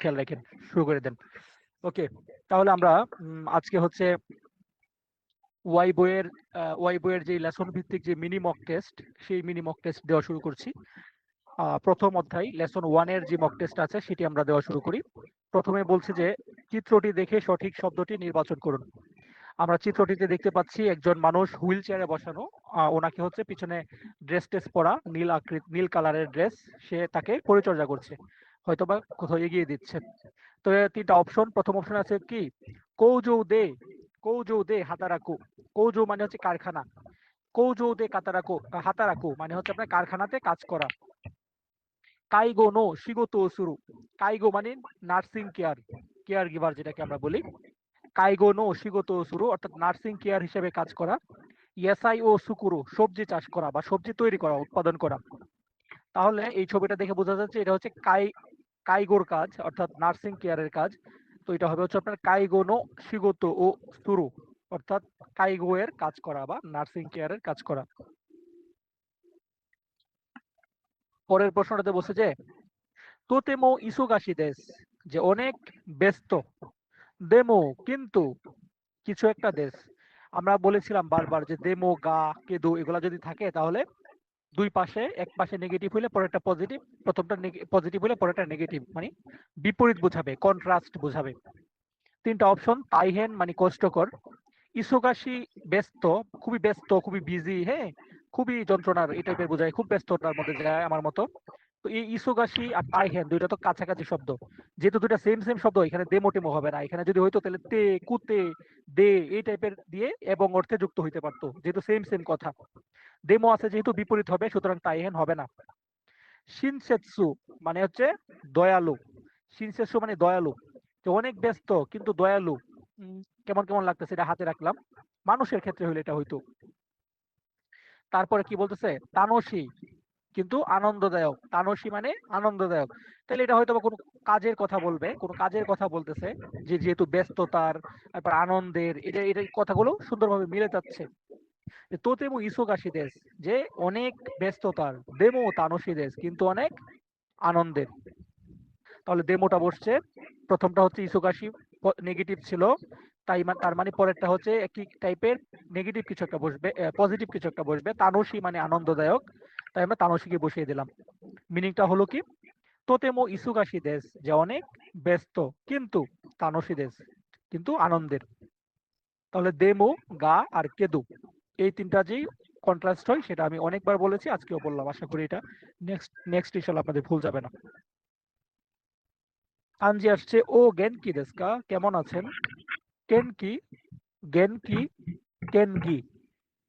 খেয়াল রাখেন। শুরু করে দেন। ওকে, তাহলে আমরা আজকে হচ্ছে ওয়াই বইয়ের যে লেসন ভিত্তিক যে মিনি মক টেস্ট, সেই মিনি মক টেস্ট দেওয়া শুরু করছি। প্রথম অধ্যায় লেসন 1 এর যে মক টেস্ট আছে সেটি আমরা দেওয়া শুরু করি। প্রথমে বলছে যে চিত্রটি দেখে সঠিক শব্দটি নির্বাচন করুন। আমরা চিত্রটিতে দেখতে পাচ্ছি একজন মানুষ হুইল চেয়ারে বসানো। ওনাকে হচ্ছে পিছনে ড্রেস টেস পরা, নীল কালারের ড্রেস, সে তাকে পরিচর্যা করছে, হয়তোবা কোথাও এগিয়ে দিচ্ছে। তো এর তিনটা অপশন। প্রথম অপশন আছে কি, কৌজৌ দে, কৌজৌ দে হাতারাকু। কৌজৌ মানে হচ্ছে কারখানা, কৌজৌ দে কাতারাকু, হাতারাকু মানে হচ্ছে আপনার কারখানাতে কাজ করা। কাইগো নো শিগোতো সুরু, কাইগো মানে নার্সিং কেয়ার, কেয়ার গিভার যেটাকে আমরা বলি। কাইগো নো শিগোতো সুরু অর্থাৎ নার্সিং কেয়ার হিসেবে কাজ করা। ইয়াসাই ও সুকুরু সবজি চাষ করা বা সবজি তৈরি করা, উৎপাদন করা। তাহলে এই ছবিটা দেখে বোঝা যাচ্ছে এটা হচ্ছে কাইগোর কাজ, অর্থাৎ নার্সিং কেয়ারের কাজ। তো এটা হবে হচ্ছে আপনার কাইগো নো শিগোতো ও সুরু, অর্থাৎ কাইগো এর কাজ করা বা নার্সিং কেয়ারের কাজ করা। পরের প্রশ্নটাতে বলছে যে তোতেমো ইসোগাশি দেশ, যে অনেক ব্যস্ত। দেমো কিন্তু কিছু একটা দেশ। আমরা বলেছিলাম বারবার যে দেমো গা কেদু এগুলা যদি থাকে তাহলে দুই পাশে, এক পাশে নেগেটিভ হলে পরেরটা পজিটিভ, প্রথমটা পজিটিভ হলে পরেরটা নেগেটিভ, মানে বিপরীত বোঝাবে, কন্ট্রাস্ট বোঝাবে। তিনটা অপশন, তাইহেন মানে কষ্টকর, ইসোগাশি ব্যস্ত, খুবই ব্যস্ত, খুবই বিজি, হ্যাঁ, খুবই যন্ত্রণার এই টাইপের বোঝায়, খুব ব্যস্ততার মধ্যে যায় আমার মতো। তো এই ইসোগাশি আর তাইহেন দুইটা তো কাছাকাছি শব্দ, যেহেতু দুইটা সেম সেম শব্দ, এখানে দেমো টেমো হবে না। এখানে যদি হইতো তাহলে তে কুতে দে এই টাইপের দিয়ে এবং অর্থে যুক্ত হইতে পারতো, যেহেতু সেম সেম কথা। দেমো আছে যেহেতু বিপরীত হবে, সুতরাং তাইহেন হবে না। শিনসেৎসু মানে হচ্ছে দয়ালু, শিনসেৎসু মানে দয়ালু, যে অনেক ব্যস্ত কিন্তু দয়ালু। কেমন কেমন লাগতেছে, এটা হাতে রাখলাম, মানুষের ক্ষেত্রে হইলে এটা হইতো। তারপরে কি বলতেছে, তানসী কিন্তু আনন্দদায়ক, তানসী মানে আনন্দদায়ক। তাহলে এটা হয়তো বা কোনো কাজের কথা বলবে, কোনো কাজের কথা বলতেছে, যে যেহেতু ব্যস্ততার, তারপর আনন্দের, এটা এটা কথাগুলো সুন্দরভাবে মিলে যাচ্ছে। যে তোতেমো ইসোগাশি দেশ, যে অনেক ব্যস্ততার, দেমো তানসী দেশ কিন্তু অনেক আনন্দের। তাহলে দেমোটা বসছে, প্রথমটা হচ্ছে ইসোগাশি নেগেটিভ ছিল, তার মানে পরেরটা হচ্ছে একই টাইপের নেগেটিভ কিছু একটা বসবে, পজিটিভ কিছু একটা বসবে। তানসী মানে আনন্দদায়ক, তাই আমরা তানসীকে বসিয়ে দিলাম। মিনিংটা হলো কি, তোতেমো ইসুগাশি দেশ, যে অনেক ব্যস্ত, কিন্তু তানসী দেশ কিন্তু আনন্দের। তাহলে দেমো, গা আর কেদু, এই তিনটা যেই কন্ট্রাস্ট হয় সেটা আমি অনেকবার বলেছি, আজকেও বললাম। আশা করি এটা নেক্সট নেক্সট ইনশাল্লাহ আপনাদের ভুল যাবে না। কাঞ্জি আসছে ও গেনকি দেস্কা, কেমন আছেন। কেনকি, গেনকি, কেনগি।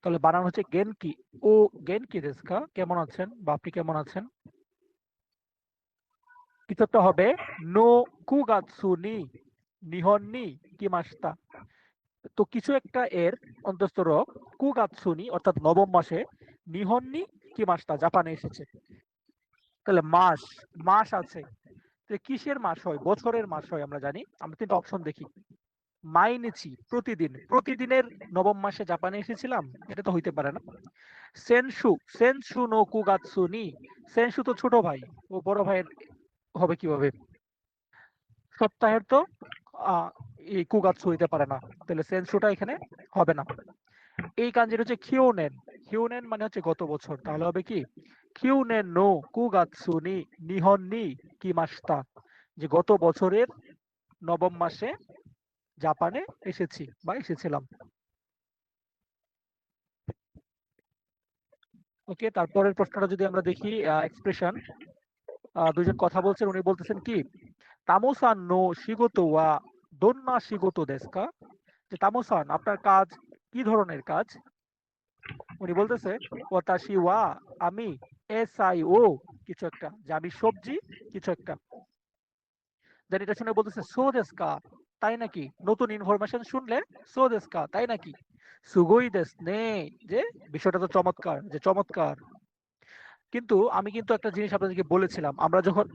তাহলে বানান হচ্ছে গেনকি। ও গেনকি দেস্কা, কেমন আছেন বা আপনি কেমন আছেন। কিছুটা হবে নো কুগাৎসু নি নিহন নি কিমাস্তা। তো কিছু একটা এর অন্তঃস্থ কুগাৎসুনি অর্থাৎ নবম মাসে, নিহন নি কিমাস্তা জাপানে এসেছে। তাহলে মাস, মাস আছে, তো কিসের মাস হয়, বছরের মাস হয় আমরা জানি। আমরা তিনটা অপশন দেখি। মাইনেছি প্রতিদিন, প্রতিদিনের নবম মাসে জাপানে এসেছিলাম, এটা তো হইতে পারে না। সেনসু, সেনসু নো কুগাৎসু নি, সেনসু তো ছোট ভাই, ও বড় ভাইয়ের হবে কিভাবে। সপ্তাহের তো আহ, এই কুগাৎসু হইতে পারে না, তাহলে সেনসুটা এখানে হবে না। এই কাঞ্জির হচ্ছে খিউনেন, খিউনেন মানে হচ্ছে গত বছর, তাহলে হবে কি খিউনেন নো কুগাৎসু নি নিহন নি কিমাস্তা, যে গত বছরের নবম মাসে জাপানে এসেছি বা এসেছিলাম। ওকে, তারপরের প্রশ্নটা যদি আমরা দেখি, এক্সপ্রেশন, দুজন কথা বলছেন, উনি বলতেছেন কি, তামোসান নো শিগোতো ওয়া দোন্না শিগোতো দেস্কা, যে তামোসান আপনার কাজ কি ধরনের কাজ। উনি বলতেছে ওয়াতাশি ওয়া আমি, এস আই ও কিছু একটা, যে আমি সবজি কিছু একটা। দেন এটা শুনে বলতেছে সো দেস্কা, তাই নাকি, নতুন ইনফরমেশন শুনলে সো দেস্কা তাই নাকি, সুগই দেস নে, যে বিষয়টা তো চমৎকার, যে চমৎকার। কিন্তু আমি কিন্তু একটা জিনিস আপনাদেরকে বলেছিলাম, আমরা যখন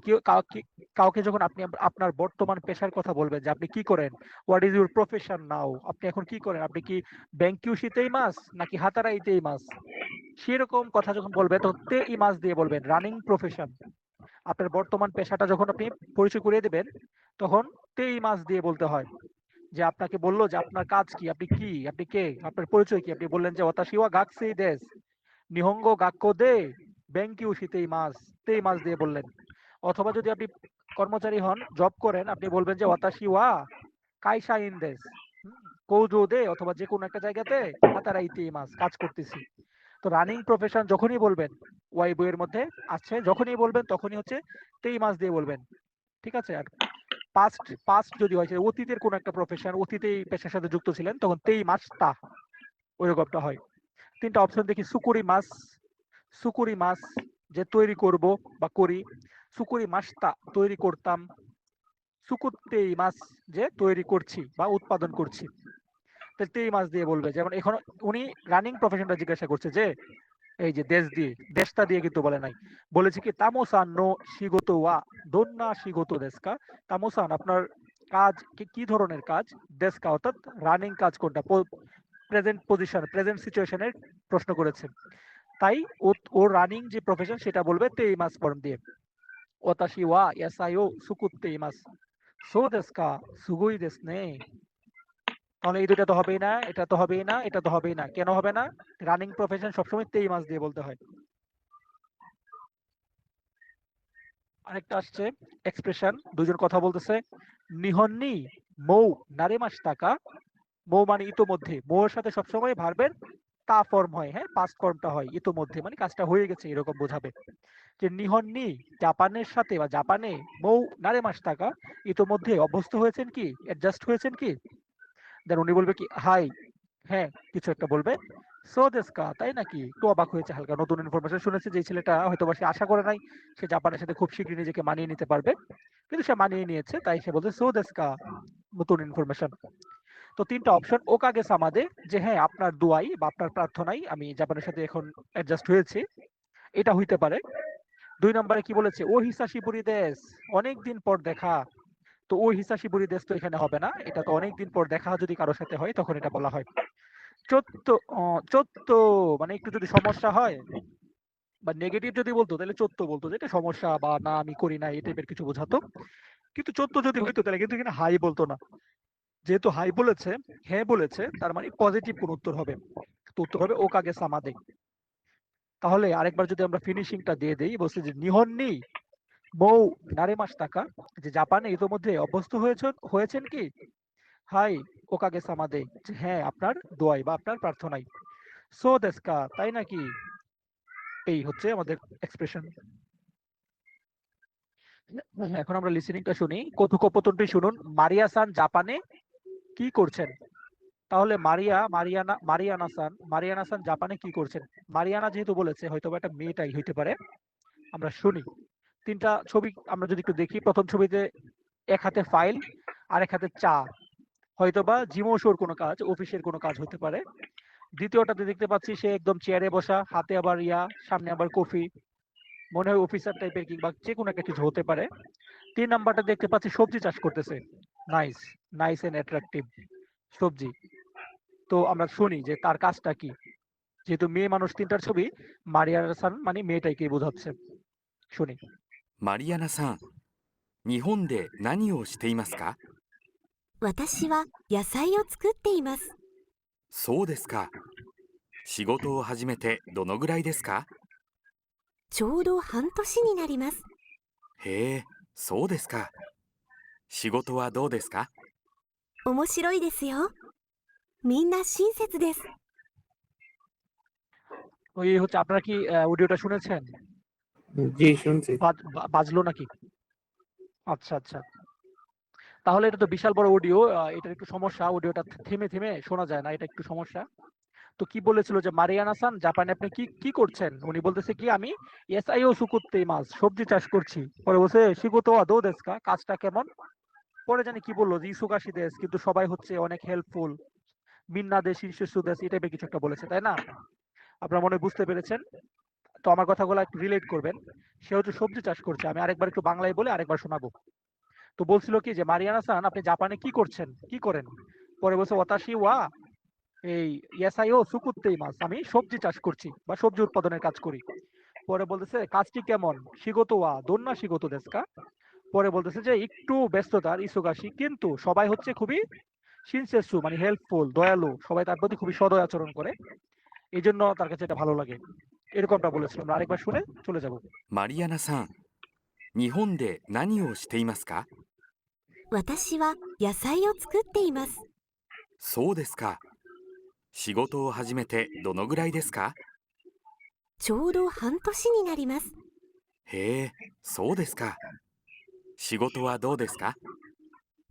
কাউকে যখন আপনি আপনার বর্তমান পেশার কথা বলবেন, যে আপনি কি করেন, হোয়াট ইজ ইউর প্রফেশন নাও, আপনি এখন কি করেন, আপনি কি ব্যাংকিউসিতেই মাস নাকি হাতারাইতেই মাস, সেরকম কথা যখন বলবে তখন তে ই মাস দিয়ে বলবেন, রানিং প্রফেশন। আপনার বর্তমান পেশাটা যখন আপনি পরিচয় করিয়ে দেবেন, তখন তেই মাস দিয়ে বলতে হয়। যে আপনাকে বললো যে আপনার কাজ কি, আপনি কে, আপনার পরিচয় কি, আপনি বললেন যে ওতাশি ওয়া গাকুসেই দেস, নিহঙ্গো গাক্কো দে বেঙ্কিউ শিতেই মাস, তেই মাস দিয়ে বললেন। অথবা যদি আপনি কর্মচারী হন, জব করেন, আপনি বলবেন যে ওতাশি ওয়া কাইসা ইন দেস, কৌজো দে, অথবা যে কোনো একটা জায়গাতে হাতারাইতেই মাস, কাজ করতেছি। তো রানিং প্রফেশন যখনই বলবেন, ওয়াই বইয়ের মধ্যে আছে, যখনই বলবেন তখনই হচ্ছে তেই মাস দিয়ে বলবেন। ঠিক আছে? আর পাস্ট পাস্ট যদি হয়, যে অতীতের কোন একটা প্রফেশন, অতীতে এই পেশার সাথে যুক্ত ছিলেন, তখন তেই মাস তা, ওইরকমটা হয়। তিনটা অপশন দেখি। সুকুরি মাস যে তৈরি করব বা করি, সুকুরি মাসতা তৈরি করতাম, সুকুতেই মাস যে তৈরি করছি বা উৎপাদন করছি। তাহলে তেই মাস দিয়ে বলবে। যেমন এখন উনি রানিং প্রফেশনটা জিজ্ঞাসা করছে, যে এই যে দেশ দিয়ে, দেশটা দিয়ে কিন্তু বলে নাই, বলেছে কি তামোসান নো শিগোতো ওয়া দোন্না শিগোতো দেশকা, তামোসান আপনার কাজ কি, কি ধরনের কাজ, দেশকা অর্থাৎ রানিং কাজ কোনটা, প্রেজেন্ট পজিশন, প্রেজেন্ট সিচুয়েশনের প্রশ্ন করেছেন। তাই ওর রানিং যে প্রফেশন সেটা বলবে তেই মাস ফর্ম দিয়ে। ওতাশি ওয়া ইয়াসাই ও সুকুত্তে ইমাস, সো দেশকা সুগুই দেশ নে। তাহলে এই দুটা তো হবেই না, এটা তো হবেই না, এটা তো হবেই না। কেন হবে না? রানিং প্রফেশন সবসময় তেই মাস দিয়ে বলতে হয়। আরেকটা আসছে এক্সপ্রেশন, দুজন কথা বলতেছে, নিহন্নি মৌ নারে মাস টাকা, মৌ মানে ইতোমধ্যে, মৌয়ের সাথে সবসময় ভার্বের তা ফর্ম হয়, হ্যাঁ, পাস্ট ফর্মটা হয়, ইতোমধ্যে মানে কাজটা হয়ে গেছে এরকম বোঝাবে। যে নিহন্নি জাপানের সাথে বা জাপানে, মৌ নারে মাস টাকা ইতোমধ্যে অভ্যস্ত হয়েছেন কি, অ্যাডজাস্ট হয়েছেন কি। দেন উনি বলবে কি হাই, হ্যাঁ, কিছু একটা বলবে। সো দেশকা তাই নাকি, একটু অবাক হয়েছে হালকা, নতুন ইনফরমেশন শুনেছে, যে ছেলেটা হয়তো বা সে আশা করে নাই সে জাপানের সাথে খুব শীঘ্রই নিজেকে মানিয়ে নিতে পারবে, কিন্তু সে মানিয়ে নিয়েছে, তাই সে বলছে সো দেশকা, নতুন ইনফরমেশন। তো তিনটা অপশন ওকাগে সামাদে, যে হ্যাঁ আপনার দোয়াই বা আপনার প্রার্থনাই আমি জাপানের সাথে এখন অ্যাডজাস্ট হয়েছি, এটা হইতে পারে। দুই নম্বরে কি বলেছে, ও হিসাশিবুরি দেশ, অনেক দিন পর দেখা। তো ও হিসাশিবুরি দেশ তো এখানে হবে না, এটা তো অনেক দিন পর দেখা যদি কারোর সাথে হয় তখন এটা বলা হয়। চোদ্দ, চোদ্দ মানে একটু যদি সমস্যা হয় বা নেগেটিভ যদি বলতো তাহলে চোদ্দ বলতো, যে এটা সমস্যা বা না আমি করি না, এই টাইপের কিছু বোঝাতো। কিন্তু চোদ্দ যদি হইতো তাহলে কিন্তু এখানে হাই বলতো না। যেহেতু হাই বলেছে, হ্যাঁ বলেছে, তার মানে পজিটিভ কোন উত্তর হবে। তো উত্তর হবে ওকাগে সামাদে। তাহলে আরেকবার যদি আমরা ফিনিশিংটা দিয়ে দেই, বলছে যে নিহন্নি মৌ নারে মাস টাকা, যে জাপানে ইতোমধ্যে অভ্যস্ত হয়েছেন কি, হাই ওকাগে সামাদে, যে হ্যাঁ আপনার দোয়াই বা আপনার প্রার্থনাই। সো দেশকা তাই নাকি, এই হচ্ছে আমাদের এক্সপ্রেশন। এখন আমরা লিসেনিংটা শুনি, কথোপকথনটি শুনুন। মারিয়া সান জাপানে কি করছেন? তাহলে মারিয়ানা সান জাপানে কি করছেন। মারিয়ানা যেহেতু বলেছে, হয়তো একটা মেয়েটাই হইতে পারে। আমরা শুনি তিনটা ছবি আমরা যদি একটু দেখি। প্রথম ছবিতে এক হাতে ফাইল আর এক হাতে চা, হয়তোবা জিমোশোর কোনো কাজ, অফিসের কোনো কাজ হতে পারে। দ্বিতীয়টাতে দেখতে পাচ্ছি সে একদম চেয়ারে বসা, হাতে আবার সামনে আবার কফি, মনে হয় অফিসার টাইপের কিংবা যে কোনো একটা কিছু হতে পারে। ৩ নাম্বারটা দেখতে পাচ্ছি সবজি চাষ করতেছে। নাইস, নাইস এন্ড অ্যাট্রাকটিভ, সবজি। তো আমরা শুনি যে তার কাজটা কি। যেহেতু মেয়ে মানুষ, তিনটার ছবি, মারিয়ানা সান মানে মেয়েটাকে বোঝাচ্ছে। শুনি। マリアナさん、日本で何をしていますか？私は野菜を作っています。そうですか。仕事を始めてどのぐらいですか？ちょうど半年になります。へえ、そうですか。仕事はどうですか？面白いですよ。みんな親切です。 তো এই হচ্ছে, আপনারা কি অডিওটা শুনেছেন? জি শুনছি। বাজলো নাকি? আচ্ছা আচ্ছা, তাহলে এটা তো বিশাল বড় অডিও, এটার একটু সমস্যা, অডিওটা থেমে থেমে শোনা যায় না, এটা একটু সমস্যা। তো কি বলেছিল যে মারিয়ানা সান জাপানে আপনি কি কি করছেন, উনি বলতেছে কি আমি এসআইও সুকুত্তে মাছ, সবজি চাষ করছি। পরে বলছে শিগোতো আদৌ দেশকা, কাজটা কেমন। পরে জানি কি বললো, যে ইসুকাশি দেশ, কিন্তু সবাই হচ্ছে অনেক হেল্পফুল, মিন্না দেশ ইনশিসু দেশ, এই টাইপের কিছু একটা বলেছে, তাই না? আপনারা মনে হয় বুঝতে পেরেছেন। তো আমার কথাগুলো একটু রিলেট করবেন। সে হচ্ছে সবজি চাষ করছে, আমি আরেকবার একটু বাংলায় বলে আরেকবার শোনাবো। তো বলছিল কি যে মারিয়ানা সান আপনি জাপানে কি করছেন, কি করেন। পরে বলছে ওয়াতাশি ওয়া এই ইয়াসাইও সুকুত্তেই মাছ, আমি সবজি চাষ করছি বা সবজি উৎপাদনের কাজ করি। পরে বলতেছে কাজটি কেমন, শিগোতো ওয়া দোন্না শিগোতো দেশকা, পরে বলতেছে যে একটু ব্যস্ততার ইসোগাশি, কিন্তু সবাই হচ্ছে খুবই শিনসেসু মানে হেল্পফুল, দয়ালু, সবাই তার প্রতি খুবই সদয় আচরণ করে, এই জন্য তার কাছে এটা ভালো লাগে। এরকমটা বলেছিলাম। আমরা আরেকবার শুনে চলে যাব। マリアナさん、日本で何をしていますか？私は野菜を作っています。そうですか。仕事を始めてどのぐらいですか？ちょうど半年になります。へえ、そうですか。仕事はどうですか？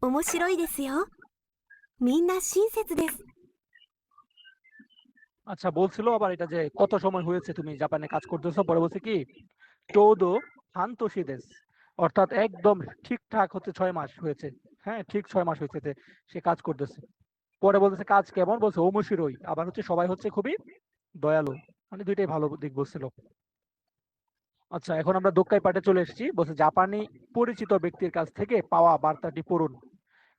面白いですよ。みんな親切です。 আচ্ছা, বলছিল আবার এটা যে কত সময় হয়েছে তুমি জাপানে কাজ করতেছো, পরে বলছে কি চৌদো হান্তোশিদেস, অর্থাৎ একদম ঠিকঠাক হচ্ছে 6 মাস হয়েছে। হ্যাঁ, ঠিক 6 মাস হয়েছে যে সে কাজ করতেছে। পরে বলতেছে কাজ কেমন, বলছে ওমশিরোই, আবার হচ্ছে সবাই হচ্ছে খুবই দয়ালু, মানে দুইটাই ভালো দিক বলছিল। আচ্ছা, এখন আমরা দোক্কাই পাঠে চলে এসেছি। বলছে জাপানি পরিচিত ব্যক্তির কাছ থেকে পাওয়া বার্তাটি পড়ুন।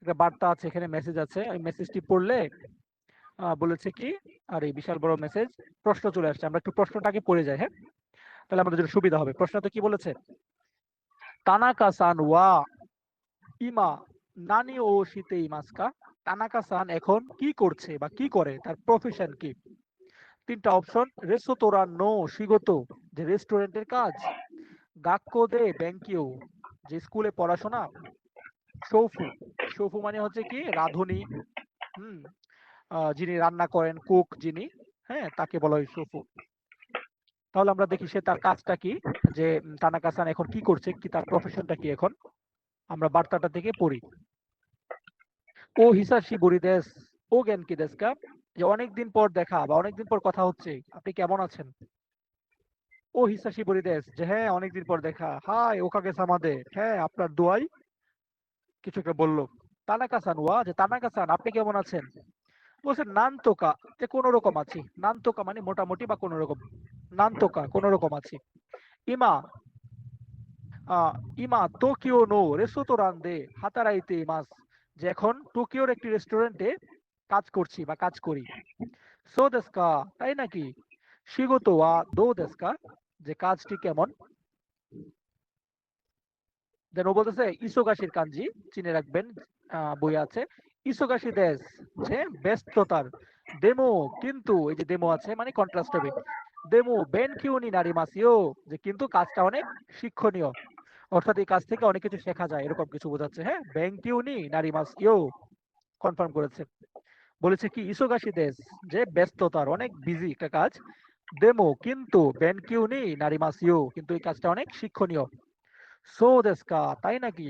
একটা বার্তা আছে, এখানে মেসেজ আছে, ওই মেসেজটি পড়লে বলেছে কি, আর এই বিশাল বড় মেসেজ, প্রশ্ন চলে আসছে। আমরা একটু প্রশ্নটাকে পড়ে যাই, হ্যাঁ, তাহলে আমাদের জন্য সুবিধা হবে। প্রশ্নটা কি বলেছে? তানাকা সান ওয়া ইমা নানি ও শীতে ইমাস্কা। তানাকা সান এখন কি করছে বা কি করে, তার প্রফেশন কি? তিনটা অপশন: রেস্তোরাঁ নো শিগতো, যে রেস্টুরেন্টের কাজ; গাক্কো দে ব্যাংকিও, যে স্কুলে পড়াশোনা; শৌফু, শৌফু মানে হচ্ছে কি রাঁধুনি, হুম, যিনি রান্না করেন, কুক যিনি, হ্যাঁ, তাকে বলা হয় শৌফু। তাহলে আমরা দেখি সে তার কাজটা কি, যে তানাকা সান এখন কি করছে, কি তার প্রফেশনটা কি। এখন আমরা বার্তাটা থেকে পড়ি। ও হিসাশি বুড়িদেস, ও জ্ঞান কি দেশকা, যে অনেকদিন পর দেখা বা অনেকদিন পর কথা হচ্ছে, আপনি কেমন আছেন? ও হিসাশি বুড়িদেস, যে হ্যাঁ অনেকদিন পর দেখা। হাই ওকাগে সামাদে, হ্যাঁ আপনার দোয়াই, কিছু একটা বললো। তানাকা সান ওয়া, যে তানাকা সান আপনি কেমন আছেন? বলছে নানতোকা, যে কোনো রকম আছি। নানতোকা মানে মোটামুটি বা কোনো রকম, নানতোকা কোনো রকম আছি। ইমা ইমা টোকিও নো রেস্তোরাঁ দে হাতারাইতে ইমাস, যে এখন টোকিওর একটি রেস্টুরেন্টে কাজ করছি বা কাজ করি। সো দেস্কা, তাই নাকি? শিগোতো ওয়া দো দেস্কা, যে কাজটি কেমন? দেন ও বলতেছে ইসোগাশির কাঞ্জি, চিনে রাখবেন, বই আছে। ইসোগাশি দেশ, যে ব্যস্ততার। দেমো কিন্তু, এই যে দেমো আছে মানে কন্ট্রাস্ট হবে। দেমো বেন কিউনি নারিমাসিও, যে কিন্তু কাজটা অনেক শিক্ষণীয়, অর্থাৎ এই কাজ থেকে অনেক কিছু শেখা যায়, এরকম কিছু বোঝাচ্ছে। হ্যাঁ, বেন কিউনি নারিমাসিও কনফার্ম করেছে। বলেছে কি ইসোগাশি দেশ, যে ব্যস্ততার, অনেক বিজি একটা কাজ। দেমো কিন্তু, বেন কিউনি নারিমাসিও, কিন্তু এই কাজটা অনেক শিক্ষণীয়। সো দেস্কা, তাই নাকি?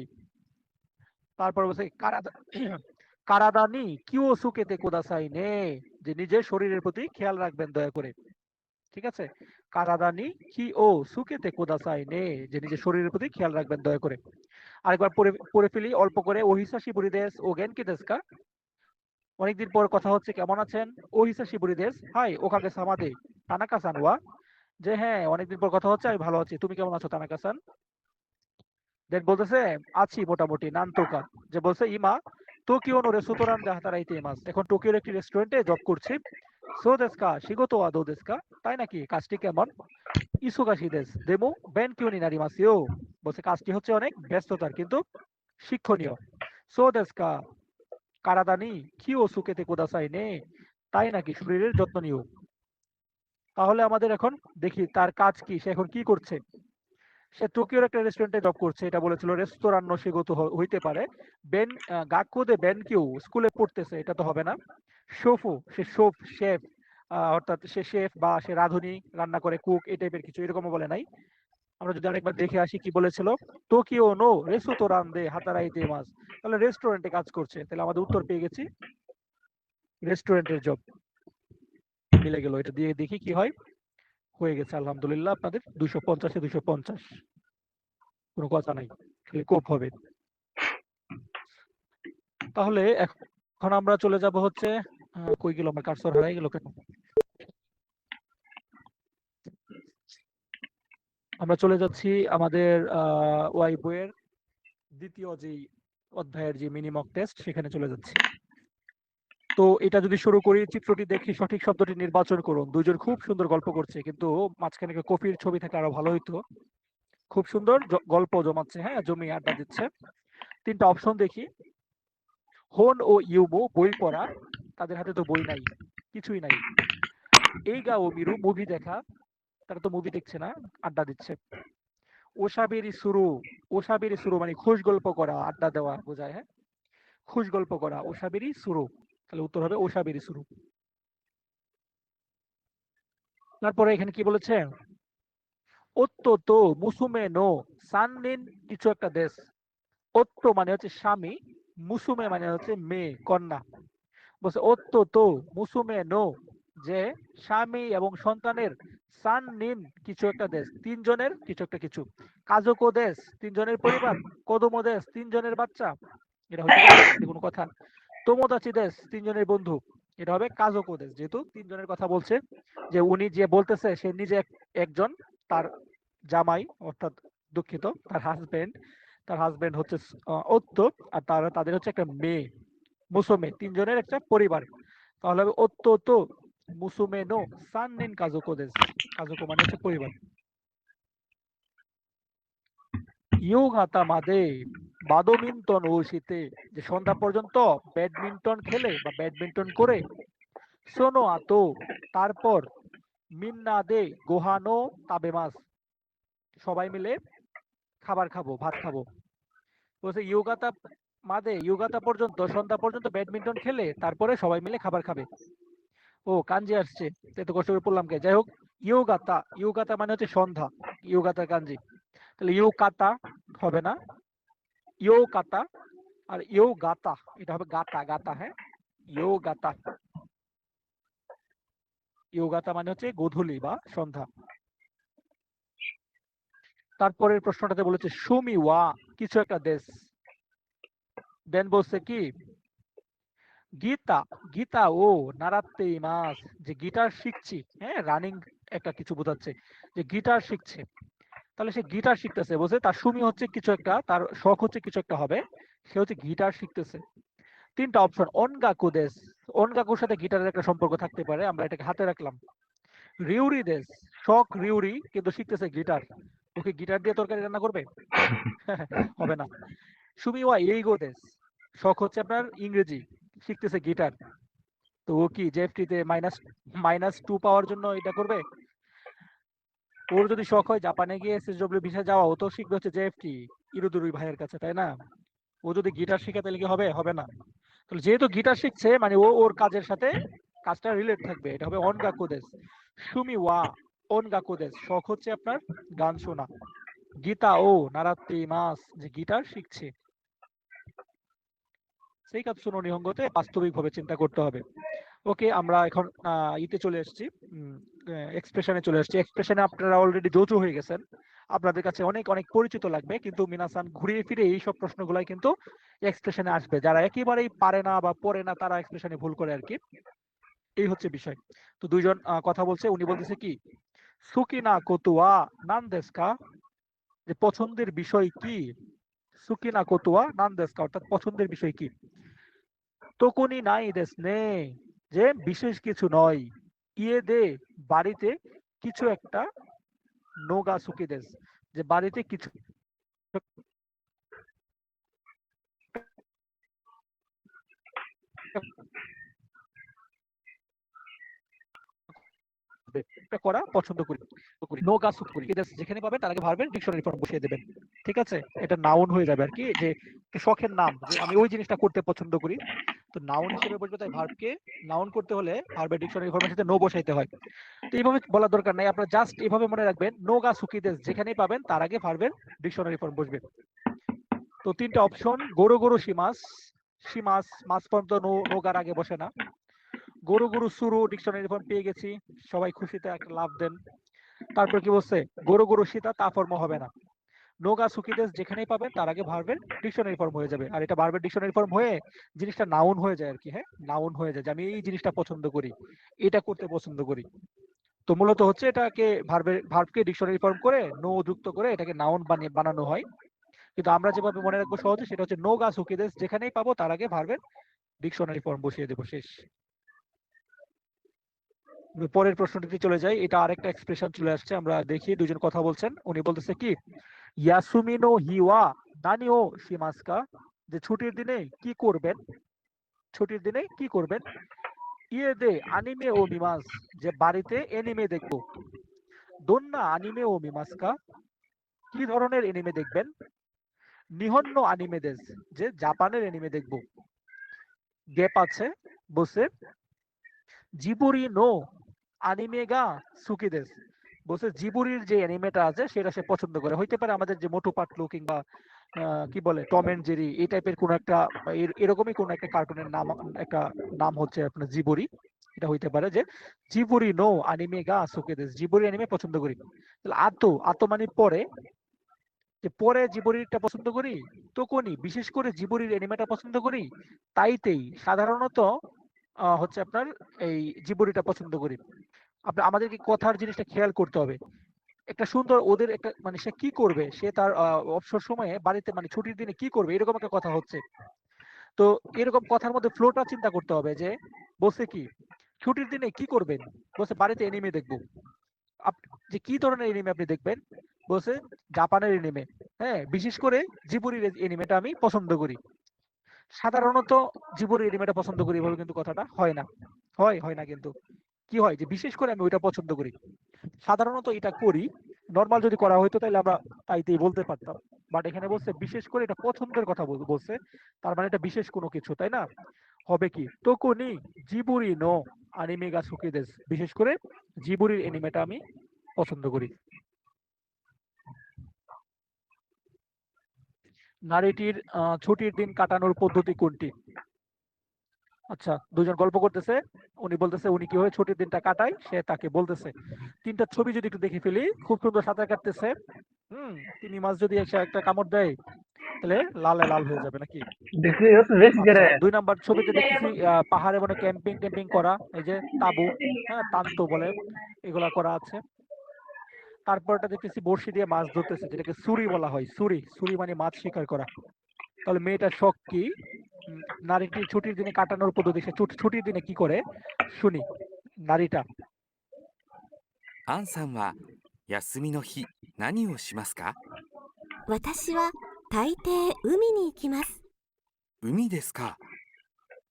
তারপর বলছে কারাদানি কিও সুকেতে কোদাসাই নে, যে নিজের শরীরের প্রতি খেয়াল রাখবেন দয়া করে। ঠিক আছে, কারাদানি কি ও সুকেতে কোদাসাই নে, যে নিজের শরীরের প্রতি খেয়াল রাখবেন দয়া করে। আরেকবার পড়ে পড়ে ফেলি অল্প করে। ও হিসাশি বুড়িদেশ ও গেন কি দেশকা, অনেকদিন পর কথা হচ্ছে, কেমন আছেন? ও হিসাশি বুড়িদেশ হাই ওকাগে সামাদে তানাকা সান ওয়া, যে হ্যাঁ অনেকদিন পর কথা হচ্ছে, আমি ভালো আছি, তুমি কেমন আছো তানাকা সান? দেন বলতেছে আছি মোটামুটি, নানতোকা, যে বলছে ইমা টোকিও নো রেস্তোরাঁ দে হাতারাইতে ইমাস, এখন টোকিওর একটি রেস্টুরেন্টে জব করছি। সো দেস্কা শিগোতো ওয়া দো দেস্কা, তাই নাকি, কাজটি কেমন? ইসোগাশি দেস দেমো বেন কিউ নি নারিমাসিও, বলছে কাজটি হচ্ছে অনেক ব্যস্ততার কিন্তু শিক্ষণীয়। সো দেস্কা কারাদানি কিও সুকেতে কোদাসাই নে, তাই নাকি, শরীরের যত্ন নিও। তাহলে আমাদের এখন দেখি তার কাজ কি, সে এখন কি করছে। সে টোকিওর একটা রেস্টুরেন্টে জব করছে, এটা বলেছিল। রেস্তোরাঁ সেগত হইতে পারে। বেন গাক্কো দে বেন কিউ, স্কুলে পড়তেছে, এটা তো হবে না। শোফু, সে শেফ, অর্থাৎ সে শেফ বা সে রাঁধুনি, রান্না করে, কুক, এই টাইপের কিছু, এরকমও বলে নাই। আমরা যদি আরেকবার দেখে আসি কি বলেছিল। টোকিও নো রেস্তোরাঁ দে হাতারাইতে মাস, তাহলে রেস্টুরেন্টে কাজ করছে, তাহলে আমাদের উত্তর পেয়ে গেছি, রেস্টুরেন্টের জব। মিলে গেল, এটা দিয়ে দেখি কি হয়। হয়ে গেছে আলহামদুলিল্লাহ, আপনাদের 250-এ 250, কোনো কথা নাই, খালি কোপ হবে। তাহলে এখন আমরা চলে যাব হচ্ছে, কই গেল আমার কার্সর, হারাই গেল কেন? আমরা চলে যাচ্ছি আমাদের ওয়াই বইয়ের দ্বিতীয় যে অধ্যায়ের যে মিনি মক টেস্ট, সেখানে চলে যাচ্ছি। তো এটা যদি শুরু করি, চিত্রটি দেখে সঠিক শব্দটি নির্বাচন করুন। দুইজন খুব সুন্দর গল্প করছে, কিন্তু মাঝখানে কফির ছবি থাকলে আরো ভালো হইতো। খুব সুন্দর গল্প জমাচ্ছে, হ্যাঁ, জমি আড্ডা দিচ্ছে। তিনটা অপশন দেখি। হোন ও ইউমো বই পড়া, তাদের হাতে তো বই নাই, কিছুই নাই। এইগা ও মিরু মুভি দেখা, তারা তো মুভি দেখছে না, আড্ডা দিচ্ছে। ওসাবেরি সুরু, ওসাবেরি সুরু মানে খুশ গল্প করা, আড্ডা দেওয়া বোঝায়, হ্যাঁ, খুশ গল্প করা, ওসাবেরি সুরু। তাহলে উত্তর হবে ওসাবেরি সুরু। তারপরে এখানে কি বলেছে, ওত্তো তো মুসুমে নো সাননিন কিছু একটা দেশ। ওত্তো মানে হচ্ছে স্বামী, মুসুমে মানে হচ্ছে মেয়ে, কন্যা। বলছে ওত্তো তো মুসুমে নো, যে স্বামী এবং সন্তানের, সান নিন কিছু একটা দেশ, তিনজনের কিছু একটা কিছু। কাজকো দেশ তিনজনের পরিবার, কদমো দেশ তিনজনের বাচ্চা, এটা হতে পারে, এটা কোনো কথা? তোমোদাচি দেশ তিনজনের বন্ধু, এটা হবে কাজকো দেশ, যেহেতু তিনজনের কথা বলছে। যে উনি যে বলতেছে সে নিজে একজন, তার জামাই অর্থাৎ দুঃখিত তার হাজবেন্ড, তার হাজবেন্ড হচ্ছে ওত্তো, আর তাদের হচ্ছে একটা মেয়ে মুসুমে, তিনজনের একটা পরিবার। তাহলে হবে ওত্তো তো মুসুমে নো সাননিন কাজুকো দেশ। কাজুকো মানে হচ্ছে পরিবার। ইয়োগাতা মাদে বাডমিন্টন ও শীতে, যে সন্ধ্যা পর্যন্ত ব্যাডমিন্টন খেলে বা ব্যাডমিন্টন করে। সোনো আতো তারপর, মিন্না দে গোহানো তাবে মাস, সবাই মিলে খাবার খাবো, ভাত খাবো। বলছে ইয়োগাতা মাদে, ইয়োগাতা পর্যন্ত সন্ধ্যা পর্যন্ত ব্যাডমিন্টন খেলে তারপরে সবাই মিলে খাবার খাবে। ও কাঞ্জি আসছে, তো এত কষ্ট করে পড়লাম কে, যাই হোক। ইয়োগাতা, ইয়োগাতা মানে হচ্ছে সন্ধ্যা, ইয়োগাতার কাঞ্জি। তাহলে ইউ কাতা হবে না, ইউ কাতা, আর ইউ গাতা, এটা হবে গাতা, গাতা, হ্যাঁ, ইউ গাতা। ইউ গাতা মানে হচ্ছে গোধূলি বা সন্ধ্যা। তারপরের প্রশ্নটাতে বলেছে সুমি ওয়া কিছু একটা দেশ। দেন বলছে কি, গীতা, গীতা ও নারাত্তে মাস, যে গিটার শিখছি, হ্যাঁ, রানিং একটা কিছু বোঝাচ্ছে, যে গিটার শিখছে। তাহলে সে গিটার শিখতেছে, বলছে তার সুমি হচ্ছে কিছু একটা, তার শখ হচ্ছে কিছু একটা হবে, সে হচ্ছে গিটার শিখতেছে। তিনটা অপশন, অনগাকু দেশ, অনগাকুর সাথে গিটারের একটা সম্পর্ক থাকতে পারে, আমরা এটাকে হাতে রাখলাম। রিউরি দেশ, শখ রিউরি কিন্তু শিখতেছে গিটার, ওকে গিটার দিয়ে তরকারি রান্না করবে? হবে না। সুমিওয়া এইগো দেশ, শখ হচ্ছে আপনার ইংরেজি, শিখতেছে গিটার, তো ও কি জেএফটি তে -2 পাওয়ার জন্য এটা করবে? ওর যদি শখ হয় জাপানে গিয়ে এসএসডব্লিউ ভিসা যাওয়া, ও তো শিখবে হচ্ছে জেএফটি ইরুদুরুই ভাইয়ের কাছে, তাই না? ও যদি গিটার শিখে তাহলে কি হবে? হবে না। তাহলে যেহেতু গিটার শিখছে মানে ও ওর কাজের সাথে কাজটা রিলেট থাকবে, এটা হবে অনগাকুদেস। সুমি ওয়া অনগাকুদেস, শখ হচ্ছে আপনার গান শোনা। গীতা ও নারাত্তি মাস, যে গিটার শিখছে। সেই কাতসুনো নিহঙ্গতে বাস্তবিকভাবে চিন্তা করতে হবে। ওকে, আমরা এখন ইতে চলে এসেছি, এক্সপ্রেশনে চলে এসেছি। এক্সপ্রেশনে আপনারা অলরেডি জোজো হয়ে গেছেন, আপনাদের কাছে অনেক অনেক পরিচিত লাগবে, কিন্তু মিনাসান ঘুরিয়ে ফিরে এই সব প্রশ্নগুলাই কিন্তু এক্সপ্রেশনে আসবে। যারা একেবারেই পারে না বা পড়ে না তারা এক্সপ্রেশনে ভুল করে আর কি, এই হচ্ছে বিষয়। তো দুইজন কথা বলছে, উনি বলতেছে কি, সুকি না কোতুয়া নান দেশকা, যে পছন্দের বিষয় কি। সুকি না কোতুয়া নান দেশকা অর্থাৎ পছন্দের বিষয় কি। তকুনি নাই দেশ নে, যে বিশেষ কিছু নয়। ইয়ে দে বাড়িতে কিছু একটা, নোগা সুকি দেশ, যে বাড়িতে কিছু একটা করা পছন্দ করি। নোগা সুকি দেশ যেখানে পাবেন তার আগে ভার্বের ডিকশনারি ফর্ম বসিয়ে দেবেন, ঠিক আছে? এটা নাউন হয়ে যাবে আর কি, যে শখের নাম, যে আমি ওই জিনিসটা করতে পছন্দ করি, তো নাউন হিসেবে বসবে। তাই ভার্বকে নাউন করতে হলে ভার্বের ডিকশনারি ফর্মের সাথে নো বসাইতে হয়। তো এইভাবে বলার দরকার নাই, আপনারা জাস্ট এইভাবে মনে রাখবেন, নোগা সুকি দেশ যেখানেই পাবেন তার আগে ভার্বের ডিকশনারি ফর্ম বসবে। তো তিনটা অপশন, গরু গরু সীমাস, সীমাস মাস পর্যন্ত নোগার আগে বসে না। গরু গরু সুরু ডিকশনারি ফর্ম পেয়ে গেছি, সবাই খুশিতে একটা লাভ দেন। তারপর কি বলছে, গরু গরু সীতা তা ফর্ম হবে না। নোগা সুকিদেস যেখানেই পাবেন তার আগে ভার্বের ডিকশনারি ফর্ম হয়ে যাবে, আর এটা ভার্বের ডিকশনারি ফর্ম হয়ে জিনিসটা নাউন হয়ে যায় আর কি, হ্যাঁ, নাউন হয়ে যায়, যে আমি এই জিনিসটা পছন্দ করি, এটা করতে পছন্দ করি। তো মূলত হচ্ছে এটাকে ভার্বকে ডিকশনারি ফর্ম করে নো যুক্ত করে এটাকে নাউন বানানো হয়। কিন্তু আমরা যেভাবে মনে রাখবো সহজে, সেটা হচ্ছে নোগা সুকিদেস যেখানেই পাবো তার আগে ভার্বের ডিকশনারি ফর্ম বসিয়ে দেবো, শেষ। পরের প্রশ্নটিতে চলে যাই, এটা আরেকটা এক্সপ্রেশন চলে আসছে, আমরা দেখি দুজন কথা বলছেন। উনি বলতেছে কি, ইয়াসুমি নো হিওয়া নানি ও শিমাস্কা, যে ছুটির দিনে কি করবেন, ছুটির দিনে কি করবেন। ইয়ে দে আনিমে ও মিমাস, যে বাড়িতে এনিমে দেখবো। দোন্না আনিমে ও মিমাস্কা, কি ধরনের এনিমে দেখবেন। নিহন্ন আনিমে দেশ, যে জাপানের এনিমে দেখবো। গ্যাপ আছে, বসে জিবুরি নো আনিমে গা সুকি দেশ, বলছে জিবুরির যে অ্যানিমেটা আছে সেটা সে পছন্দ করে। হইতে পারে আমাদের যে মোটু পাতলু কিংবা কি বলে টম এন্ড জেরি, এই টাইপের কোন একটা এরকমই কোন একটা কার্টুনের নাম, একটা নাম হচ্ছে আপনার জিবুরি। এটা হইতে পারে যে জিবুরি নো আনিমে গা সুকে দেশ, জিবুরি অ্যানিমে পছন্দ করি। তাহলে আতো আতো মানে পরে, যে পরে জিবুরিটা পছন্দ করি। তো কোনি বিশেষ করে জিবুরির অ্যানিমেটা পছন্দ করি। তাইতেই সাধারণত হচ্ছে আপনার এই জিবুরিটা পছন্দ করি। আমাদেরকে কথার জিনিসটা খেয়াল করতে হবে। একটা সুন্দর ওদের একটা মানে সে কি করবে, সে তার অবসর সময়ে বাড়িতে মানে ছুটির দিনে কি করবে, এরকম একটা কথা হচ্ছে। তো এরকম কথার মধ্যে ফ্লোটা চিন্তা করতে হবে যে বলছে কি ছুটির দিনে কি করবেন, বলছে বাড়িতে এনিমে দেখবো। যে কি ধরনের এনিমে আপনি দেখবেন, বলছে জাপানের এনিমে। হ্যাঁ, বিশেষ করে জিবুরির এনিমেটা আমি পছন্দ করি। সাধারণত জিবুরির এনিমেটা পছন্দ করি এভাবে কিন্তু কথাটা হয় না, হয় না কিন্তু কি হয় যে বিশেষ করে আমি ওইটা পছন্দ করি। সাধারণত এটা করি, নরমাল যদি করা হইতো তাহলে আমরা তাইতেই বলতে পারতাম। বাট এখানে বলছে বিশেষ করে এটা পছন্দের কথা বলছে, তার মানে এটা বিশেষ কোনো কিছু, তাই না? হবে কি তোকুনি জিবুরি নো আনিমে গা সুকি দেস, বিশেষ করে জিবুরির এনিমেটা আমি পছন্দ করি। নারীটির ছুটির দিন কাটানোর পদ্ধতি কোনটি? আচ্ছা, দুজন গল্প করতেছে, উনি বলতেছে উনি কিভাবে ছুটির দিনটা কাটায়, সে তাকে বলতেছে। তিনটা ছবি যদি একটু দেখে ফেলি, খুব সুন্দর সাঁতার কাটতেছে। তিনি মাছ যদি এসে একটা কামড় দেয় তাহলে লালে লাল হয়ে যাবে নাকি? देखिए ये तो वेस्ट আচ্ছা, गिरा है ২ নাম্বার ছবিতে দেখতেছি পাহাড়ে মানে ক্যাম্পিং ট্যাম্পিং করা, এই যে তাঁবু, হ্যাঁ তান্ত বলে, এগুলা করা আছে। তারপরটা দেখতেছি বড়শি দিয়ে মাছ ধরতেছে, যেটাকে ছুরি বলা হয়। ছুরি ছুরি মানে মাছ শিকার করা। তাহলে মেয়েটার শখ কি? উম, নারীটি ছুটির দিনে কাটানোর পদ্ধতি, সে ছুটির দিনে কি করে শুনি নারীটা। アンさんは休みの日何をしますか？私は大抵海に行きます。海ですか？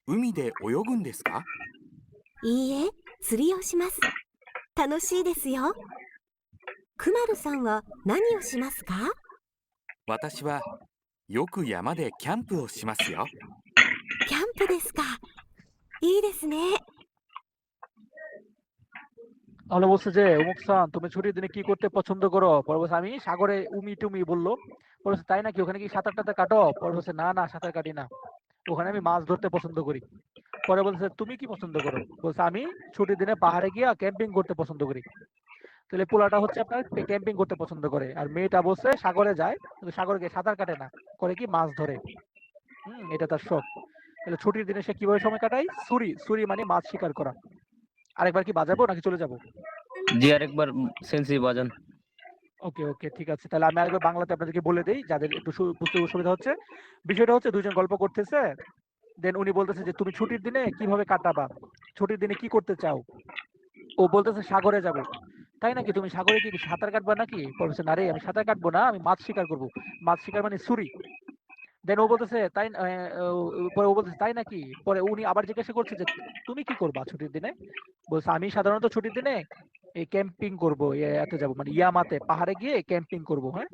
海で泳ぐんですか？いいえ、釣りをします。楽しいですよ。くまるさんは何をしますか？私はよく山でキャンプをしますよ。キャンプですか。いいですね。 তাহলে বলছে যে অমুক সান তুমি ছুটির দিনে কি করতে পছন্দ করো? পরে বলছে আমি সাগরে উমি টুমি বললো। পরে বলছে তাই নাকি, ওখানে কি সাঁতার টাতার কাটো? পরে বলছে না না, সাঁতার কাটি না, ওখানে আমি মাছ ধরতে পছন্দ করি। পরে বলছে তুমি কি পছন্দ করো? বলছে আমি ছুটির দিনে পাহাড়ে গিয়া ক্যাম্পিং করতে পছন্দ করি। তাহলে পোলাটা হচ্ছে আপনার ক্যাম্পিং করতে পছন্দ করে, আর মেয়েটা বলছে সাগরে যায়, কিন্তু সাগরে গিয়ে সাঁতার কাটে না, করে কি মাছ ধরে। এটা তার শখ। তাহলে ছুটির দিনে সে কিভাবে সময় কাটায়? ছুরি ছুরি মানে মাছ শিকার করা। আরেকবার কি বাজাবো নাকি চলে যাবো? জি আরেকবার সেন্সি বাজান। ওকে ওকে, ঠিক আছে। তাহলে আমি আরেকবার বাংলাতে আপনাদেরকে বলে দেই, যাদের একটু বুঝতে অসুবিধা হচ্ছে। বিষয়টা হচ্ছে দুজন গল্প করতেছে, দেন উনি বলতেছে যে তুমি ছুটির দিনে কিভাবে কাটাবা, ছুটির দিনে কি করতে চাও। ও বলতেছে সাগরে যাব। তাই নাকি, তুমি সাগরে কি সাঁতার কাটবা নাকি? বলছে না রে, আমি সাঁতার কাটবো না, আমি মাছ শিকার করবো। মাছ শিকার মানে ছুরি। দেন ও বলতেছে তাই পরে ও বলতেছে তাই নাকি। পরে উনি আবার জিজ্ঞাসা করছে যে তুমি কি করবা ছুটির দিনে? বলছে আমি সাধারণত ছুটির দিনে এই ক্যাম্পিং করবো, এতে যাবো মানে ইয়ামাতে পাহাড়ে গিয়ে ক্যাম্পিং করবো। হ্যাঁ,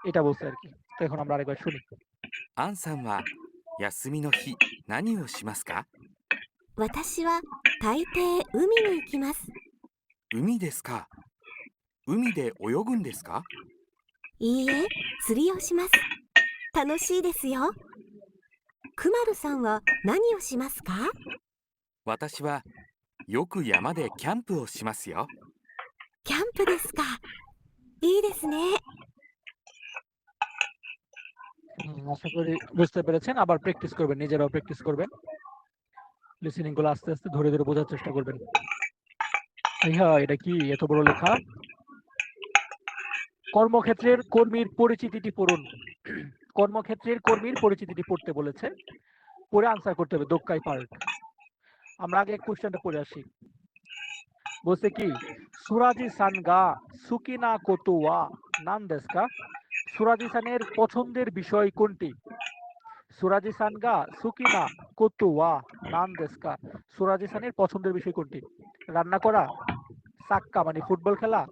এটা বলছে আর কি। তো এখন আমরা আরেকবার শুনি। アンさんは休みの日何をしますか？私は大抵海に行きます。海ですか？海で泳ぐんですか？いいえ、釣りをします。楽しいですよ。くまるさんは何をしますか？私はよく山でキャンプをしますよ。キャンプですか。いいですね。 আশা করি বুঝতে পেরেছেন। আবার প্র্যাকটিস করবেন, নিজেরাও প্র্যাকটিস করবেন, লিসেনিং গুলো আস্তে আস্তে ধরে ধরে বোঝার চেষ্টা করবেন। হ্যাঁ, এটা কি এত বড় লেখা? কর্মক্ষেত্রের কর্মীর পরিচিতিটি পড়ুন। কর্মক্ষেত্রের কর্মীর পরিচিতিটি পড়তে বলেছে, পড়ে আনসার করতে হবে দোক্কাই পার্ট। আমরা আগে কোশ্চেনটা পড়ে আসি। বলছে কি সুরাজি সান গা সুকিনা কোতো ওয়া নান দেসু কা? সুরাজি-সানের পছন্দের বিষয় কোনটি? সুরাজি-সান গা সুকি না কোতো ওয়া নান দেসু কা? সুরাজি-সানের পছন্দের বিষয় কোনটি? রান্না করা, সাক্কা মানে ফুটবল খেলা,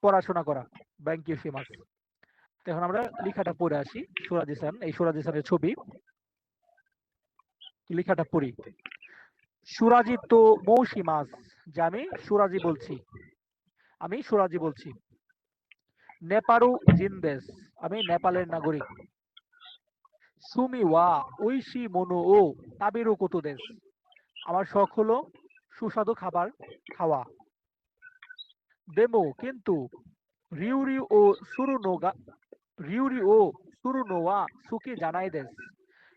পড়াশোনা করা। ব্যাংকিউ শিমাস। তো এখন আমরা লেখাটা পড়ে আসি। সুরাজি-সান, এই সুরাজি-সানের ছবি। লেখাটা পড়ি। সুরাজি তো মৌসিমাস, যে আমি সুরাজি বলছি। আমি সুরাজি বলছি। নেপারু জিনদেস, আমি নেপালের নাগরিক। সুমি ওয়া ঐশি মনো ও তাবিরু কোতো দেস, আমার শখ হলো সুস্বাদু খাবার খাওয়া। দেমো কিন্তু রিউরি ও সুরুনোগা রিউরি ও সুরুনো ওয়া সুকি জানাই দেস,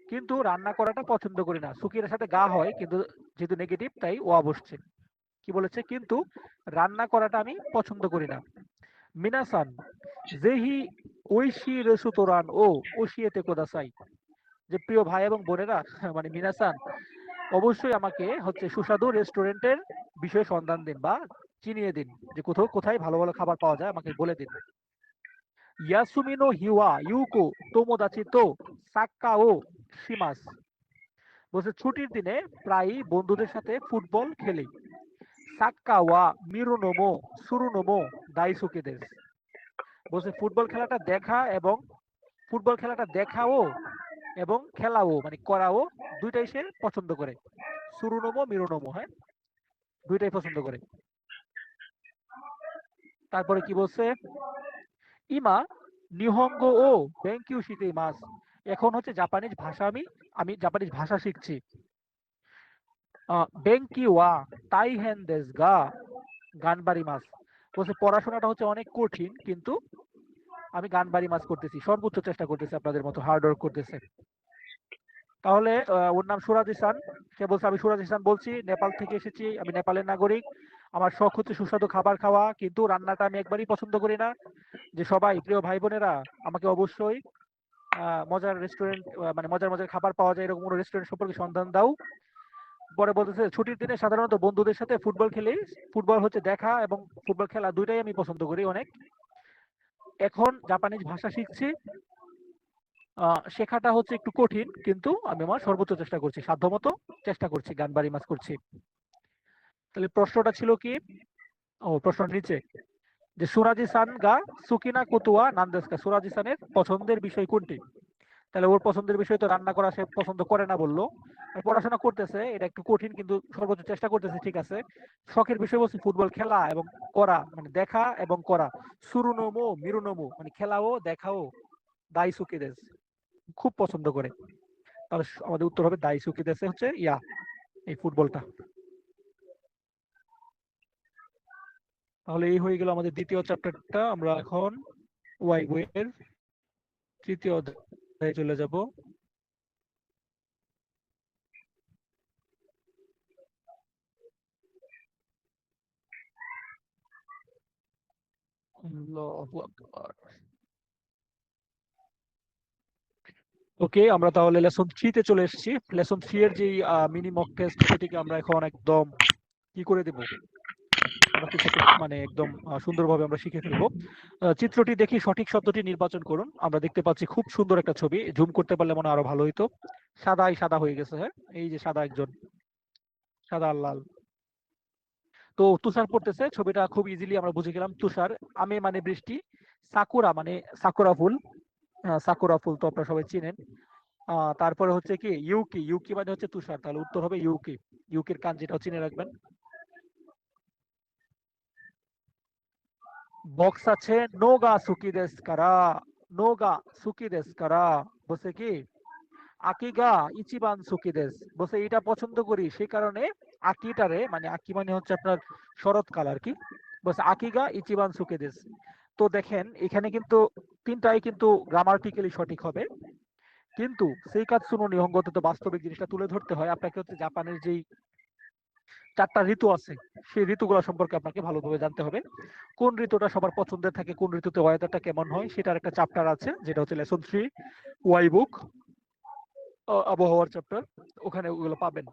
কিন্তু রান্না করাটা পছন্দ করি না। সুকির সাথে গা হয় কিন্তু যেহেতু নেগেটিভ তাই ওয়া বসছে। কি বলেছে? কিন্তু রান্না করাটা আমি পছন্দ করি না। মিনাসান জেহি ঐশি রেসুতোরান ও ওশিয়েতে কোদাসাই, যে প্রিয় ভাই এবং বোনেরা, মানে মিনাসান, অবশ্যই আমাকে হচ্ছে সুস্বাদু রেস্টুরেন্টের বিষয়ে সন্ধান দিন বা চিনিয়ে দিন, যে কোথাও কোথায় ভালো ভালো খাবার পাওয়া যায় আমাকে বলে দিন। ইয়াসুমিনো হিওয়া ইউকো তোমোদাচি তো সাক্কা ও শিমাস, বলছে ছুটির দিনে প্রায়ই বন্ধুদের সাথে ফুটবল খেলি। সাক্কা ওয়া মিরুনোমো সুরুনোমো দাইসুকে দেস, বলছে ফুটবল খেলাটা দেখাও এবং খেলাও মানে করাও দুইটাই সে পছন্দ করে। সুরুনোমো মিরুনোমো, হ্যাঁ, দুইটাই পছন্দ করে। তারপরে কি বলছে? ইমা নিহঙ্গ ও বেঙ্কিউ শিতে মাস, এখন হচ্ছে জাপানিজ ভাষা আমি জাপানিজ ভাষা শিখছি। বেঙ্কি ওয়া তাইহেন দেস গা গানবারি মাস, বলছে পড়াশোনাটা হচ্ছে অনেক কঠিন কিন্তু আমি গানবারি মাস করতেছি, সর্বোচ্চ চেষ্টা করতেছি, আপনাদের মতো হার্ড ওয়ার্ক করতেছে। তাহলে ওর নাম সুরাজ-ই-সান। সে বলছে আমি সুরাজ-ই-সান বলছি, নেপাল থেকে এসেছি, আমি নেপালের নাগরিক। আমার শখ হচ্ছে সুস্বাদু খাবার খাওয়া, কিন্তু রান্নাটা আমি একবারই পছন্দ করি না। যে সবাই প্রিয় ভাই বোনেরা আমাকে অবশ্যই মজার রেস্টুরেন্ট, মানে মজার মজার খাবার পাওয়া যায় এরকম কোনো রেস্টুরেন্ট সম্পর্কে সন্ধান দাও। পরে বলতেছে ছুটির দিনে সাধারণত বন্ধুদের সাথে ফুটবল খেলি। ফুটবল হচ্ছে দেখা এবং ফুটবল খেলা দুইটাই আমি পছন্দ করি অনেক। এখন জাপানিজ ভাষা শিখছি। শেখাটা হচ্ছে একটু কঠিন কিন্তু আমি আমার সর্বোচ্চ চেষ্টা করছি, সাধ্যমতো চেষ্টা করছি, গানবাড়ি মাছ করছি। তাহলে প্রশ্নটা ছিল কি? প্রশ্নটা নিচে, যে সুরাজি সান গা সুকিনা কুতুয়া নান্দেস্কা, সুরাজি সানের পছন্দের বিষয় কোনটি? তাহলে ওর পছন্দের বিষয় তো রান্না করা সে পছন্দ করে না বললো। আর পড়াশোনা করতেছে, এটা একটু কঠিন কিন্তু সর্বোচ্চ চেষ্টা করতেছে, ঠিক আছে। শখের বিষয় বলছে ফুটবল খেলা এবং করা, মানে দেখা এবং করা। সুরুনোমো মিরুনোমো মানে খেলাও দেখাও দাইসুকি দেশ, খুব পছন্দ করে। তাহলে আমাদের উত্তর হবে দাইসুকি দেশে হচ্ছে এই ফুটবলটা। তাহলে এই হয়ে গেল আমাদের দ্বিতীয় চ্যাপ্টারটা। আমরা এখন ওয়াই বইয়ের তৃতীয় অধ্যায়ে চলে যাব। ওকে, আমরা তাহলে লেসন 3 তে চলে এসেছি। লেসন 3 এর যে মিনি মক টেস্ট, সেটিকে আমরা এখন একদম কি করে দেব, আমরা কিছু একটা মানে একদম সুন্দরভাবে আমরা শিখে ফেলবো। চিত্রটি দেখি সঠিক শব্দটি নির্বাচন করুন। আমরা দেখতে পাচ্ছি খুব সুন্দর একটা ছবি, জুম করতে পারলে মনে আরো ভালো হইতো। সাদাই সাদা হয়ে গেছে, হ্যাঁ, এই যে সাদা, একজন সাদা আর লাল। তো তুষার পড়তেছে, ছবিটা খুব ইজিলি আমরা বুঝে গেলাম। তুষার, আমে মানে বৃষ্টি, সাকুরা মানে সাকুরা ফুল, সাকুরা ফুল তো আপনারা সবাই চিনেন। তারপরে হচ্ছে কি ইউকি, ইউকি মানে হচ্ছে তুষার, তাহলে উত্তর হবে ইউকি। ইউকির কাঞ্জিটাও চিনে রাখবেন। বক্স আছে নোগা সুকি দেস কারা, নোগা সুকি দেস কারা, বলছে কি আকিগা ইচিবান সুকি দেস, বলছে এটা পছন্দ করি সেই কারণে আকিটারে, মানে আকি মানে হচ্ছে আপনার শরৎকাল আর কি, বলছে আকিগা ইচিবান সুকি দেস। তো দেখেন এখানে কিন্তু তিনটাই কিন্তু গ্রামাটিক্যালি সঠিক হবে, কিন্তু সেইকাতসুনো নিহঙ্গতে তো বাস্তবিক জিনিসটা তুলে ধরতে হয়। আপনাকে হচ্ছে জাপানের যেই 4টা ঋতু আছে সেই ঋতুগুলো সম্পর্কে আপনাকে ভালোভাবে জানতে হবে। কোন ঋতুটা সবার পছন্দের থাকে, কোন ঋতুতে ওয়েদারটা কেমন হয়, সেটার একটা চ্যাপ্টার আছে যেটা হচ্ছে লেসন 3 ওয়াই বুক, আবহাওয়ার চ্যাপ্টার, ওখানে ওগুলো পাবেন।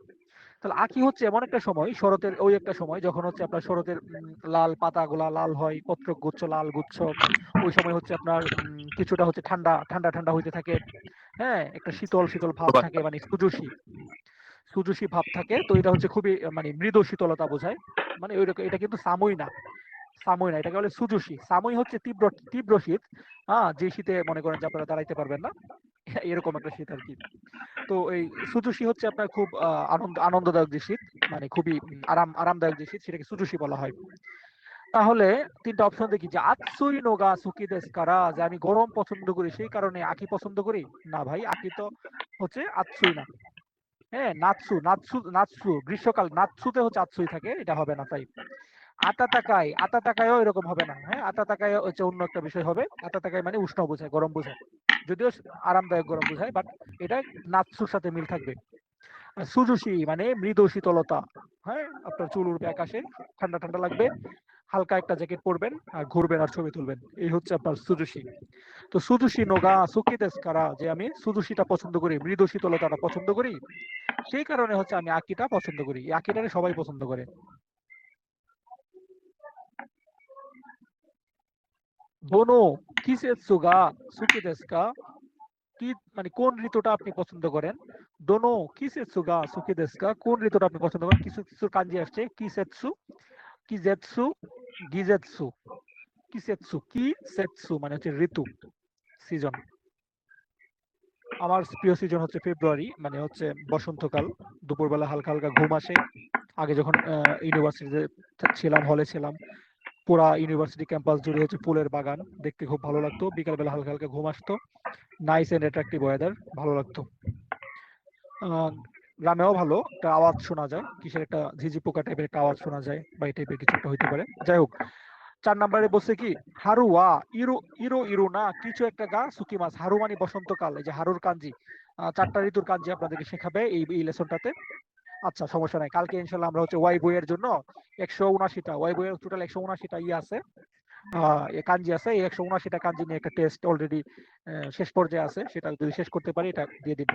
তাহলে আকি হচ্ছে এমন একটা সময়, শরতের ওই একটা সময় যখন হচ্ছে আপনার শরতের লাল পাতাগুলা লাল হয়, পত্রক গুচ্ছ লাল গুচ্ছ, ওই সময় হচ্ছে আপনার কিছুটা হচ্ছে ঠান্ডা ঠান্ডা ঠান্ডা হইতে থাকে, হ্যাঁ, একটা শীতল শীতল ভাব থাকে, মানে সুজুশি সুজুশি ভাব থাকে। তো এটা হচ্ছে খুবই মানে মৃদু শীতলতা বোঝায়, মানে ওই এটা কিন্তু সামুই না, সামুই না, এটাকে বলে সুজুশি। সামুই হচ্ছে তীব্র তীব্র শীত, হ্যাঁ, যে শীতে মনে করেন যে আপনারা দাঁড়াইতে পারবেন না, এরকম একটা শীত আর কি। তো এই সুজুশি হচ্ছে আপনার খুব আনন্দদায়ক যে শীত, মানে খুবই আরামদায়ক যে শীত, সেটাকে সুজুশি বলা হয়। তাহলে তিনটা অপশন দেখি, যে আতসুই নোগা সুকি দেস কারা, যে আমি গরম পছন্দ করি সেই কারণে আকি পছন্দ করি। না ভাই, আকি তো হচ্ছে আতসুই না। হ্যাঁ, নাৎসু নাৎসু নাৎসু গ্রীষ্মকাল, নাৎসুতে হচ্ছে আতসুই থাকে, এটা হবে না। তাই আতাতাকাই, আতাতাকাইও এরকম হবে না। হ্যাঁ, আতাতাকাই হচ্ছে অন্য একটা বিষয় হবে। আতাতাকাই মানে উষ্ণ বোঝায়, গরম বোঝায়, যদিও আরামদায়ক গরম বোঝায়, বাট এটা নাৎসুর সাথে মিল থাকবে। আর সুজুশি মানে মৃদু শীতলতা, হ্যাঁ, আপনার চুল উড়বে আকাশে, ঠান্ডা ঠান্ডা লাগবে, হালকা একটা জ্যাকেট পরবেন আর ঘুরবেন আর ছবি তুলবেন, এই হচ্ছে আপনার সুজুশি। তো সুজুশি নোগা সুকি দেস কারা, যে আমি সুজুশিটা পছন্দ করি, মৃদু শীতলতাটা পছন্দ করি, সেই কারণে হচ্ছে আমি আকিটা পছন্দ করি। এই আকিটারে সবাই পছন্দ করে। দোনো কিসেৎসু গা সুকি দেস কা, কি মানে কোন ঋতুটা আপনি পছন্দ করেন। দোনো কিসেৎসু গা সুকি দেস কা, কোন ঋতুটা আপনি পছন্দ করেন। কিছু কিছু কাঞ্জি আসছে, কিসেৎসু, কিজেৎসু, গিজেৎসু। কিসেৎসু, কি সেৎসু মানে হচ্ছে ঋতু, সিজন। আমার প্রিয় সিজন হচ্ছে ফেব্রুয়ারি, মানে হচ্ছে বসন্তকাল। দুপুরবেলা হালকা হালকা ঘুম আসে। আগে যখন ইউনিভার্সিটিতে ছিলাম, হলে ছিলাম, পুরা ইউনিভার্সিটি ক্যাম্পাস জুড়ে হচ্ছে ফুলের বাগান, দেখতে খুব ভালো লাগতো। বিকালবেলা হালকা হালকা ঘুম আসতো, নাইস এন্ড অ্যাট্রাকটিভ ওয়েদার, ভালো লাগতো। গ্রামেও ভালো একটা আওয়াজ শোনা যায়, কিসের একটা ঝিঝি পোকা টাইপের একটা আওয়াজ শোনা যায়, বা এই টাইপের কিছু একটা হইতে পারে। যাই হোক, 4 নম্বরে বলছে কি, হারু ওয়া ইরো ইরো ইরো না কিছু একটা গা সুকি মাছ। হারু মানে বসন্তকাল, এই যে হারুর কাঞ্জি, 4টা ঋতুর কাঞ্জি আপনাদেরকে শেখাবে এই লেসনটাতে। আচ্ছা, সমস্যা নাই, কালকে ইনশাল্লাহ আমরা হচ্ছে ওয়াই বইয়ের জন্য 179টা, ওয়াই বইয়ের টোটাল 179টা আছে, কাঞ্জি আছে। এই 179টা কাঞ্জি নিয়ে একটা টেস্ট অলরেডি শেষ পর্যায়ে আছে, সেটা যদি শেষ করতে পারি এটা দিয়ে দিন।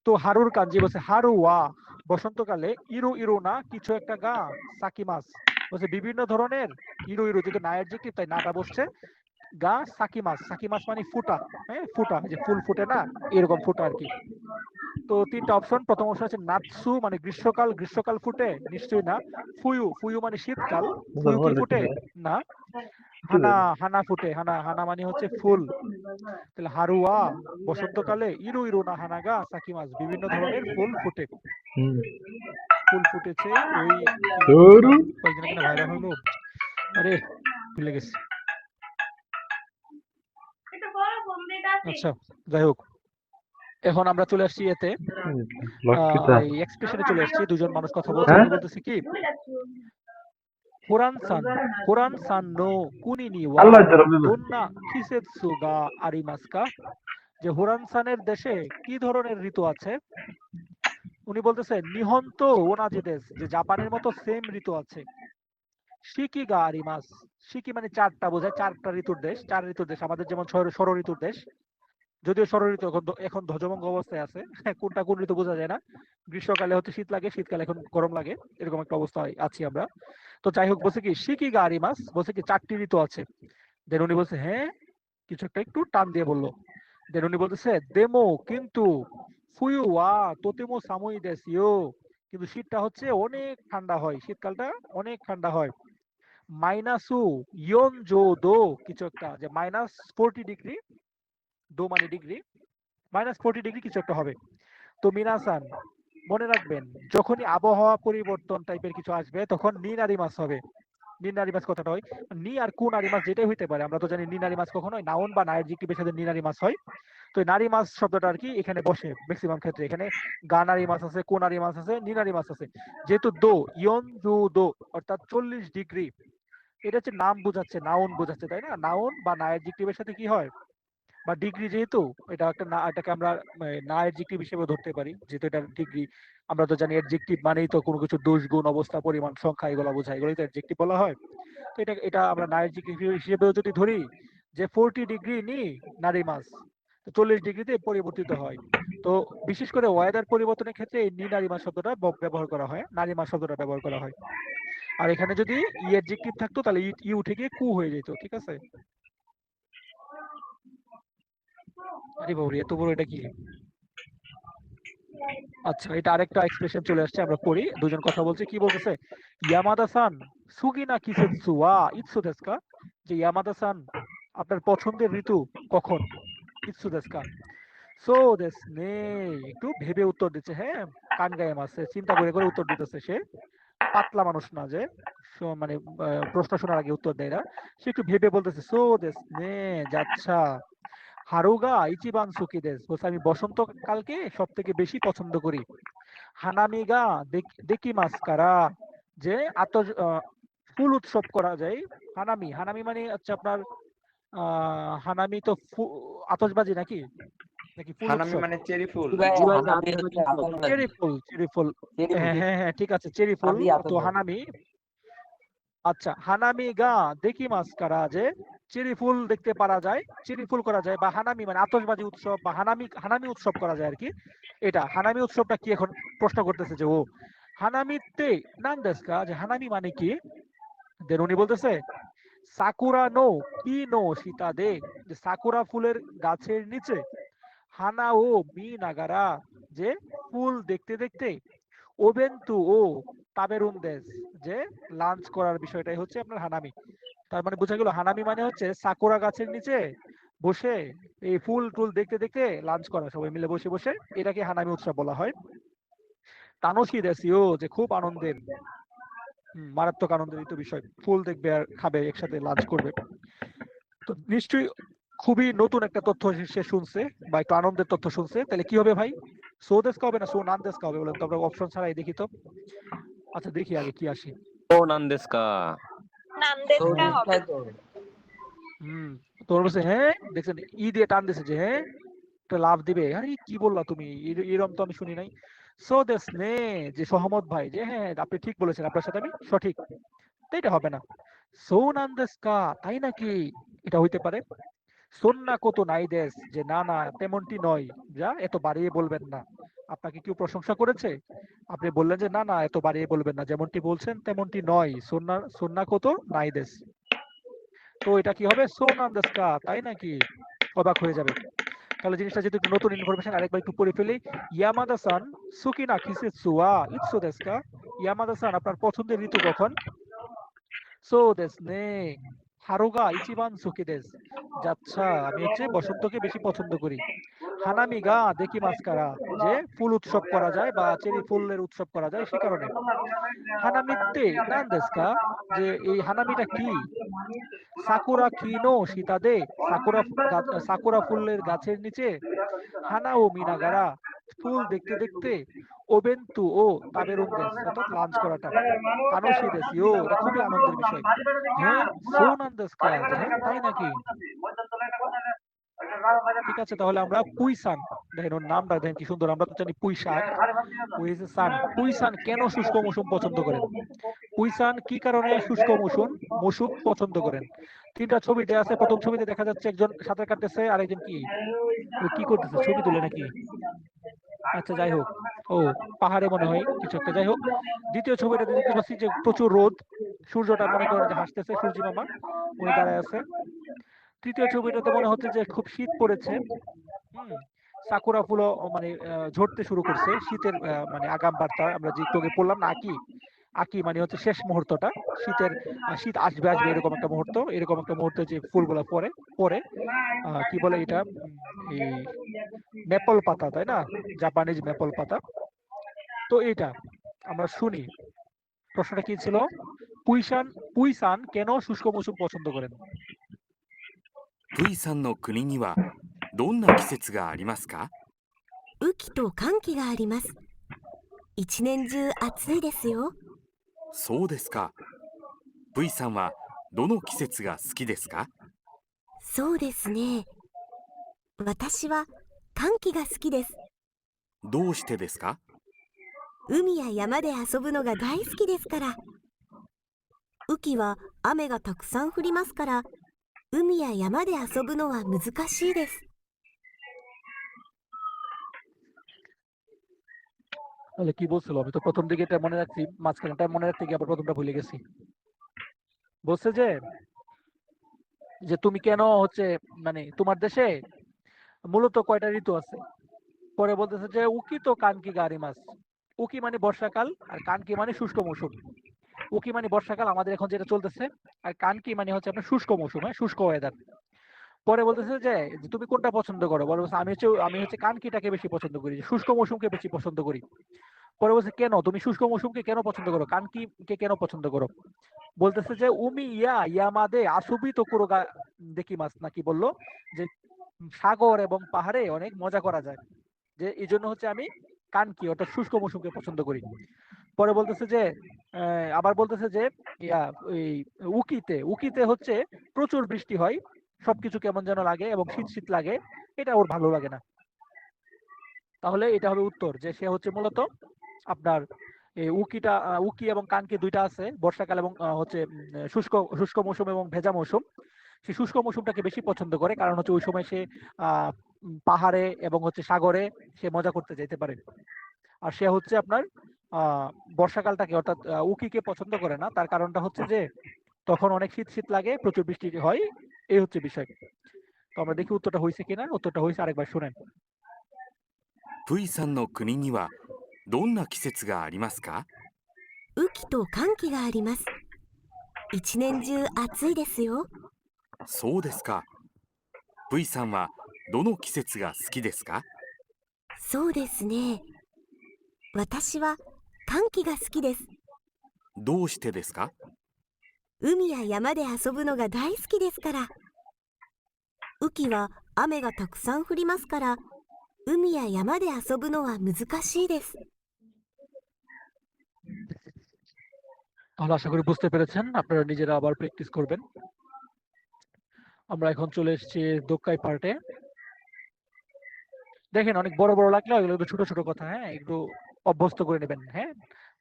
তো হারুর কাঞ্জি বলছে হারু ওয়া বসন্তকালে, ইরু ইরু না কিছু একটা গা সাকি মাছ, বলছে বিভিন্ন ধরনের, ইরু ইরু যেহেতু না অ্যাডজেক্টিভ তাই নাটা বসছে, গা সাকি মাছ। সাকি মাছ মানে ফুটা, হ্যাঁ, ফুটা, যে ফুল ফুটে না, এরকম ফুটা আর কি। তো 3টা অপশন, প্রথম অপশন হচ্ছে নাৎসু মানে গ্রীষ্মকাল, গ্রীষ্মকাল ফুটে, নিশ্চয়ই না। ফুয়ু, ফুয়ু মানে শীতকাল, ফুয়ু কি ফুটে, না। হানা, হানা ফুটে, হানা, হানা মানে হচ্ছে ফুল। তাহলে হারুয়া বসন্তকালে, ইরু ইরু না হানাগা সাকি মাছ, বিভিন্ন ধরনের ফুল ফুটে। ফুল ফুটেছে ওই কয়েকদিন আগে ভাইরাল হলো, আরে ভুলে গেছি। আচ্ছা, যাই হোক, এখন আমরা চলে আসছি এতে, এই এক্সপ্রেশনে চলে আসছি। দুজন মানুষ কথা বলছে, উনি বলতেছে কি, হোরানসান, হোরানসান নো কুনিনি ওয়া দোন্না কিসেৎসু গা আরিমাস্কা, যে হোরানসানের দেশে কি ধরনের ঋতু আছে। উনি বলতেছে নিহন্ত ওনাজি দেশ, যে জাপানের মতো সেম ঋতু আছে। শিকি গা আরিমাস, শিকি মানে 4টা বোঝায়, 4টা ঋতুর দেশ, 4 ঋতুর দেশ, আমাদের যেমন ষড় ঋতুর দেশ, যদিও ষড় ঋতু এখন ধ্বজভঙ্গ অবস্থায় আছে, কোনটা কোন ঋতু বোঝা যায় না। গ্রীষ্মকালে হচ্ছে শীত লাগে, শীতকালে এখন গরম লাগে, এরকম একটা অবস্থায় আছি আমরা। তো যাই হোক, বলছে কি শিকি গা আরিমাস, বলছে কি 4টি ঋতু আছে। দেন উনি বলছে হ্যাঁ, কিছু একটা একটু টান দিয়ে বললো। দেন উনি বলতেছে দেমো কিন্তু ফুয়ু ওয়া তোতেমো সামুই দেস ইয়ো, কিন্তু শীতটা হচ্ছে অনেক ঠান্ডা হয়, শীতকালটা অনেক ঠান্ডা হয়। মাইনাসু ইয়ন জো দো, কিছু একটা, যে -40 ডিগ্রি, দো মানে ডিগ্রি, -40 ডিগ্রি কিছু একটা হবে। তো মিনাসান মনে রাখবেন, যখনই আবহাওয়া পরিবর্তন টাইপের কিছু আসবে তখন নিনারি মাছ হবে। নিনারি মাছ কথাটা হয় নি আর কু নারী মাছ যেটাই হইতে পারে, আমরা তো জানি নিনারি মাছ কখনো নাউন বা নায়ারজিক্টিভের সাথে নিনারি মাছ হয়। তো নারী মাছ শব্দটা আর কি এখানে বসে ম্যাক্সিমাম ক্ষেত্রে, এখানে গানারি মাছ আছে, কোনারি মাছ আছে, নিনারি মাছ আছে। যেহেতু দো ইয়ন জু দো অর্থাৎ 40 ডিগ্রি, এটা হচ্ছে নাম বোঝাচ্ছে, নাউন বোঝাচ্ছে, তাই না। নাউন বা নায়ারজিক্টিভের সাথে কি হয়, বা ডিগ্রি, যেহেতু এটা একটা এটাকে আমরা না অ্যাডজেক্টিভ হিসেবে ধরতে পারি, যেহেতু এটা ডিগ্রি। আমরা তো জানি অ্যাডজেক্টিভ মানেই তো কোনো কিছু দোষ, গুণ, অবস্থা, পরিমাণ, সংখ্যা, এগুলো বোঝায়, এগুলোই তো অ্যাডজেক্টিভ বলা হয়। তো এটা এটা আমরা না অ্যাডজেক্টিভ হিসেবেও যদি ধরি, যে 40 ডিগ্রি নি নারী মাছ, 40 ডিগ্রিতে পরিবর্তিত হয়। তো বিশেষ করে ওয়েদার পরিবর্তনের ক্ষেত্রে এই নি নারিমা শব্দটা ব্যবহার করা হয়, নারিমা শব্দটা ব্যবহার করা হয়। আর এখানে যদি ই অ্যাডজেক্টিভ থাকতো তাহলে ই উঠে গিয়ে কু হয়ে যেত, ঠিক আছে? আরে বাবরে, এত বড় এটা কি? আচ্ছা, এটা আরেকটা এক্সপ্রেশন চলে আসছে, আমরা পড়ি। দুজন কথা বলছে, কি বলতেছে? ইয়ামাদা সান সুগিনা কিসেৎসু ওয়া ইৎসু দেসু কা? যে ইয়ামাদা সান, আপনার পছন্দের ঋতু কখন? ইৎসু দেসু কা? সো দেস নে, একটু ভেবে উত্তর দিচ্ছে, হ্যাঁ, কান গায়ে মাসে চিন্তা করে করে উত্তর দিতেছে সে। পাতলা মানুষ না যে মানে প্রশ্ন শোনার আগে উত্তর দেয় না, সে একটু ভেবে বলতেছে সো দেস নে, যাচ্ছা। হারুগা ইচিবান সুকি দেস, বলছে আমি বসন্তকালকে সব থেকে বেশি পছন্দ করি। হানামিগা দেখি মাস্কারা, যে ফুল উৎসব করা যায়। হানামি, হানামি মানে হচ্ছে আপনার হানামি তো আতশবাজি নাকি, নাকি ফুল হানামি উৎসব? মানে চেরি ফুল। হানাবি হচ্ছে আতশবাজি। চেরি ফুল, চেরি ফুল। চেরি হ্যাঁ ফুল। হ্যাঁ হ্যাঁ, ঠিক আছে, চেরি ফুল। হানাবি তো আতশবাজি। হানামি, আচ্ছা, হানামি গা দেখি মাস্কারা, যে চেরি ফুল দেখতে পারা যায়, চেরি ফুল করা যায়, বা হানামি মানে আতশবাজি উৎসব, বা হানামি হানামি উৎসব করা যায় আর কি। এটা হানামি উৎসবটা কি এখন প্রশ্ন করতেছে যে ও হানামিতে নান দেসকা, যে হানামি মানে কি? দেন উনি বলতেছে সাকুরা নো কি নো সীতা দে, যে সাকুরা ফুলের গাছের নিচে, হানা ও মি নাগারা, যে ফুল দেখতে দেখতে, ওবেন্তু ও তাবেরুন দেশ, যে লাঞ্চ করার বিষয়টাই হচ্ছে আপনার হানামি। তার মানে বোঝা গেল হানামি মানে হচ্ছে সাকুরা গাছের নিচে বসে এই ফুল টুল দেখতে দেখতে লাঞ্চ করা, সবাই মিলে বসে বসে, এটাকে হানামি উৎসব বলা হয়। তানোশি দেসিও, যে খুব আনন্দের, মারাত্মক আনন্দের এই তো বিষয়, ফুল দেখবে আর খাবে, একসাথে লাঞ্চ করবে। তো নিশ্চয়ই খুবই নতুন একটা তথ্য সে শুনছে, বা একটু আনন্দের তথ্য শুনছে। তাহলে কি হবে ভাই? সো দেশকা হবে না সো নান দেশকা হবে? বলেন তো, আমরা অপশন ছাড়াই দেখি তো। আচ্ছা, দেখি আগে কি আসে। ও নান্দেস্কা। তো নিশ্চয় তো। তোর বলছে হ্যাঁ, দেখছেন ই দিয়ে টান দিছে যে হ্যাঁ একটা লাভ দিবে। আরে কি বললা তুমি, এরকম তো আমি শুনি নাই। সো দেশ নে, যে সহমত ভাই, যে হ্যাঁ আপনি ঠিক বলেছেন, আপনার সাথে আমি সঠিক। তো এটা হবে না। সো নান দেশকা, তাই নাকি? এটা হইতে পারে। সন্না কত নাই দেশ, যে না না তেমনটি নয়, যা এত বাড়িয়ে বলবেন না। আপনাকে কেউ প্রশংসা করেছে, আপনি বললেন যে না না এত বাড়িয়ে বলবেন না, যেমনটি বলছেন তেমনটি নয়, সন্না সন্না কত নাই দেশ। তো এটা কি হবে? সোনান দেশকা, তাই নাকি? অবাক হয়ে যাবে। তাহলে জিনিসটা যেহেতু একটু নতুন ইনফরমেশন, আরেকবার একটু পড়ে ফেলি। ইয়ামাদা সান সুকিনা কিসেৎসু ওয়া ইৎসু দেশকা, ইয়ামাদা সান আপনার পছন্দের ঋতু কখন? সো দেশ নে, হারুগা ইচিবান সুকি দেশ, যাচ্ছা আমি হচ্ছে বসন্তকে বেশি পছন্দ করি। হানামি গা দেখি মাস্কারা, যে ফুল উৎসব করা যায় বা চেরি ফুলের উৎসব করা যায় সে কারণে। হানামিতে নান দেশকা, যে এই হানামিটা কি? সাকুরা কিনো সীতাদে, সাকুরা ফুলের গাছের নিচে, হানা ও মিনাগারা, ফুল দেখতে দেখতে, ওবেন্তু ও তাবেরুন দেশ, অর্থাৎ লাঞ্চ করাটা। তানোশি দেশি ও, এটা খুবই আনন্দের বিষয়। হ্যাঁ সোনান দেশকা, যে হ্যাঁ তাই নাকি? ঠিক আছে, তাহলে আমরা পুইসান, দেখেন ওর নামটা দেখেন কি সুন্দর, আমরা তো জানি পুঁই শাক, পুইসান। পুইসান কেন শুষ্ক মৌসুম পছন্দ করেন? পুইসান কি কারণে শুষ্ক মৌসুম মৌসুম পছন্দ করেন? তিনটা ছবি দেয়া আছে। প্রথম ছবিতে দেখা যাচ্ছে একজন সাঁতার কাটতেছে, আরেকজন কি ও কি করতেছে, ছবি তুলে নাকি? আচ্ছা যাই হোক, ও পাহাড়ে মনে হয় কিছু একটা, যাই হোক। দ্বিতীয় ছবিটাতে দেখতে পাচ্ছি যে প্রচুর রোদ, সূর্যটা মনে করেন যে হাসতেছে, সূর্যি মামা উনি দাঁড়ায় আছে। তৃতীয় ছবিটাতে মনে হচ্ছে যে খুব শীত পড়েছে। সাকুরা ফুলও মানে ঝরতে শুরু করছে, শীতের মানে আগাম বার্তা। আমরা যে একটু আগে পড়লাম না, আকি, আকি মানে হচ্ছে শেষ মুহূর্তটা, শীতের শীত আসবে আসবে এরকম একটা মুহূর্ত, এরকম একটা মুহূর্তে যে ফুলগুলা পরে পরে কি বলে এটা, এই মেপল পাতা, তাই না? জাপানিজ মেপল পাতা। তো এটা আমরা শুনি। প্রশ্নটা কি ছিল? পুইসান কেন শুষ্ক মৌসুম পছন্দ করেন? プイさんの国にはどんな季節がありますか？雨季と寒気があります。一年中暑いですよ。そうですか。プイさんはどの季節が好きですか？そうですね。私は寒気が好きです。どうしてですか？海や山で遊ぶのが大好きですから。雨季は雨がたくさん降りますから、海や山で遊ぶのは難しいです。তাহলে কি বলছিল? আমি তো প্রথম দিকে এটা মনে রাখছি, মাঝখানটা মনে রাখতে গিয়ে আবার প্রথমটা ভুলে গেছি। বলছে যে যে তুমি কেন হচ্ছে মানে তোমার দেশে মূলত কয়টা ঋতু আছে? পরে বলতেছে যে উকি তো কানকি গারি মাছ। উকি মানে বর্ষাকাল আর কানকি মানে শুষ্ক মৌসুম। উকি মানে বর্ষাকাল আমাদের এখন যেটা চলতেছে, আর কানকি মানে হচ্ছে আপনার শুষ্ক মৌসুম, হ্যাঁ, শুষ্ক ওয়েদার। পরে বলতেছে যে যে তুমি কোনটা পছন্দ করো? বলে বলছে আমি হচ্ছে কানকিটাকে বেশি পছন্দ করি, যে শুষ্ক মৌসুমকে বেশি পছন্দ করি। পরে বলছে কেন তুমি শুষ্ক মৌসুমকে কেন পছন্দ করো, কানকিকে কেন পছন্দ করো? বলতেছে যে উমি ইয়ামাদে আসুবি তো কুরোগা দেখি মাছ নাকি বললো যে সাগর এবং পাহাড়ে অনেক মজা করা যায়, যে এই জন্য হচ্ছে আমি কানকি অর্থাৎ শুষ্ক মৌসুমকে পছন্দ করি। পরে বলতেছে যে আবার বলতেছে যে ইয়া এই উকিতে উকিতে হচ্ছে প্রচুর বৃষ্টি হয়, সবকিছু কেমন যেন লাগে এবং শীত শীত লাগে, এটা ওর ভালো লাগে না। তাহলে এটা হবে উত্তর, যে সে হচ্ছে মূলত আপনার এই উকি এবং কানকি দুইটা আছে, বর্ষাকাল এবং হচ্ছে শুষ্ক শুষ্ক মৌসুম এবং ভেজা মৌসুম। সে শুষ্ক মৌসুমটাকে বেশি পছন্দ করে, কারণ হচ্ছে ওই সময় সে পাহাড়ে এবং হচ্ছে সাগরে সে মজা করতে যেতে পারে। আর সে হচ্ছে আপনার আহ বর্ষাকালটাকে অর্থাৎ উকিকে পছন্দ করে না, তার কারণটা হচ্ছে যে তখন অনেক শীত শীত লাগে, প্রচুর বৃষ্টি হয়, এই হচ্ছে বিষয়। তো আমরা দেখি উত্তরটা হয়েছে কিনা। উত্তরটা হয়েছে, আরেকবার শুনেন। プイさんの国にはどんな季節がありますか？雨季と寒気があります。一年中暑いですよ。そうですか。プイさんはどの季節が好きですか？そうですね。私は寒気が好きです。どうしてですか？海や山で遊ぶのが大好きですから。雨季は雨がたくさん降りますから、海や山で遊ぶのは難しいです。 তাহলে আশা করি বুঝতে পেরেছেন, আপনারা নিজেরা আবার প্র্যাকটিস করবেন। আমরা এখন চলে এসেছি দোক্কাই পার্টে। দেখেন অনেক বড় বড় লাগলে এগুলো একটু ছোট ছোট কথা, হ্যাঁ, একটু অভ্যস্ত করে নেবেন, হ্যাঁ,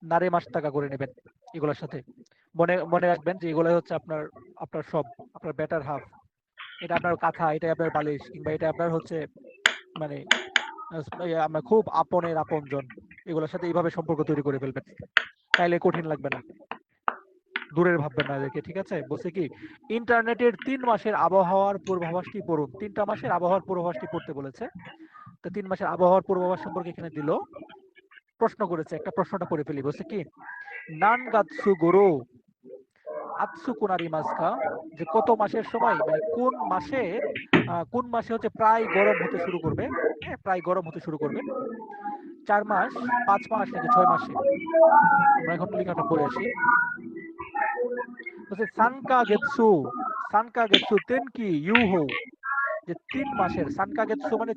নারে মাস টাকা করে নেবেন এগুলোর সাথে। মনে মনে রাখবেন যে এগুলো হচ্ছে আপনার আপনার সব, আপনার বেটার হাফ। এটা আপনার কাঁথা, এটা আপনার বালিশ, কিংবা এটা আপনার হচ্ছে মানে আপনার খুব আপনের আপনজন, এগুলোর সাথে এইভাবে সম্পর্ক তৈরি করে ফেলবেন, তাইলে কঠিন লাগবে না, দূরের ভাববেন না এদেরকে। ঠিক আছে? বলছে কি ইন্টারনেটের 3 মাসের আবহাওয়ার পূর্বাভাসটি পড়ুন। 3টা মাসের আবহাওয়ার পূর্বাভাসটি পড়তে বলেছে। তো 3 মাসের আবহাওয়ার পূর্বাভাস সম্পর্কে এখানে দিল, প্রশ্ন করেছে, একটা প্রশ্নটা পড়ে ফেলি। বলছে কি নান গাতসু গোরো আতসু কোনারি মাসকা, যে কত মাসের সময় মানে কোন মাসে হচ্ছে প্রায় গরম হতে শুরু করবে, হ্যাঁ, প্রায় গরম হতে শুরু করবে। 4 মাস, 5 মাস নাকি 6 মাসে? আমরা এখন লেখাটা পড়ে আসি। বলছে সানকা গেতসু তেনকি ইউহো, যে 3 মাসের, সানকা গেতসু মানে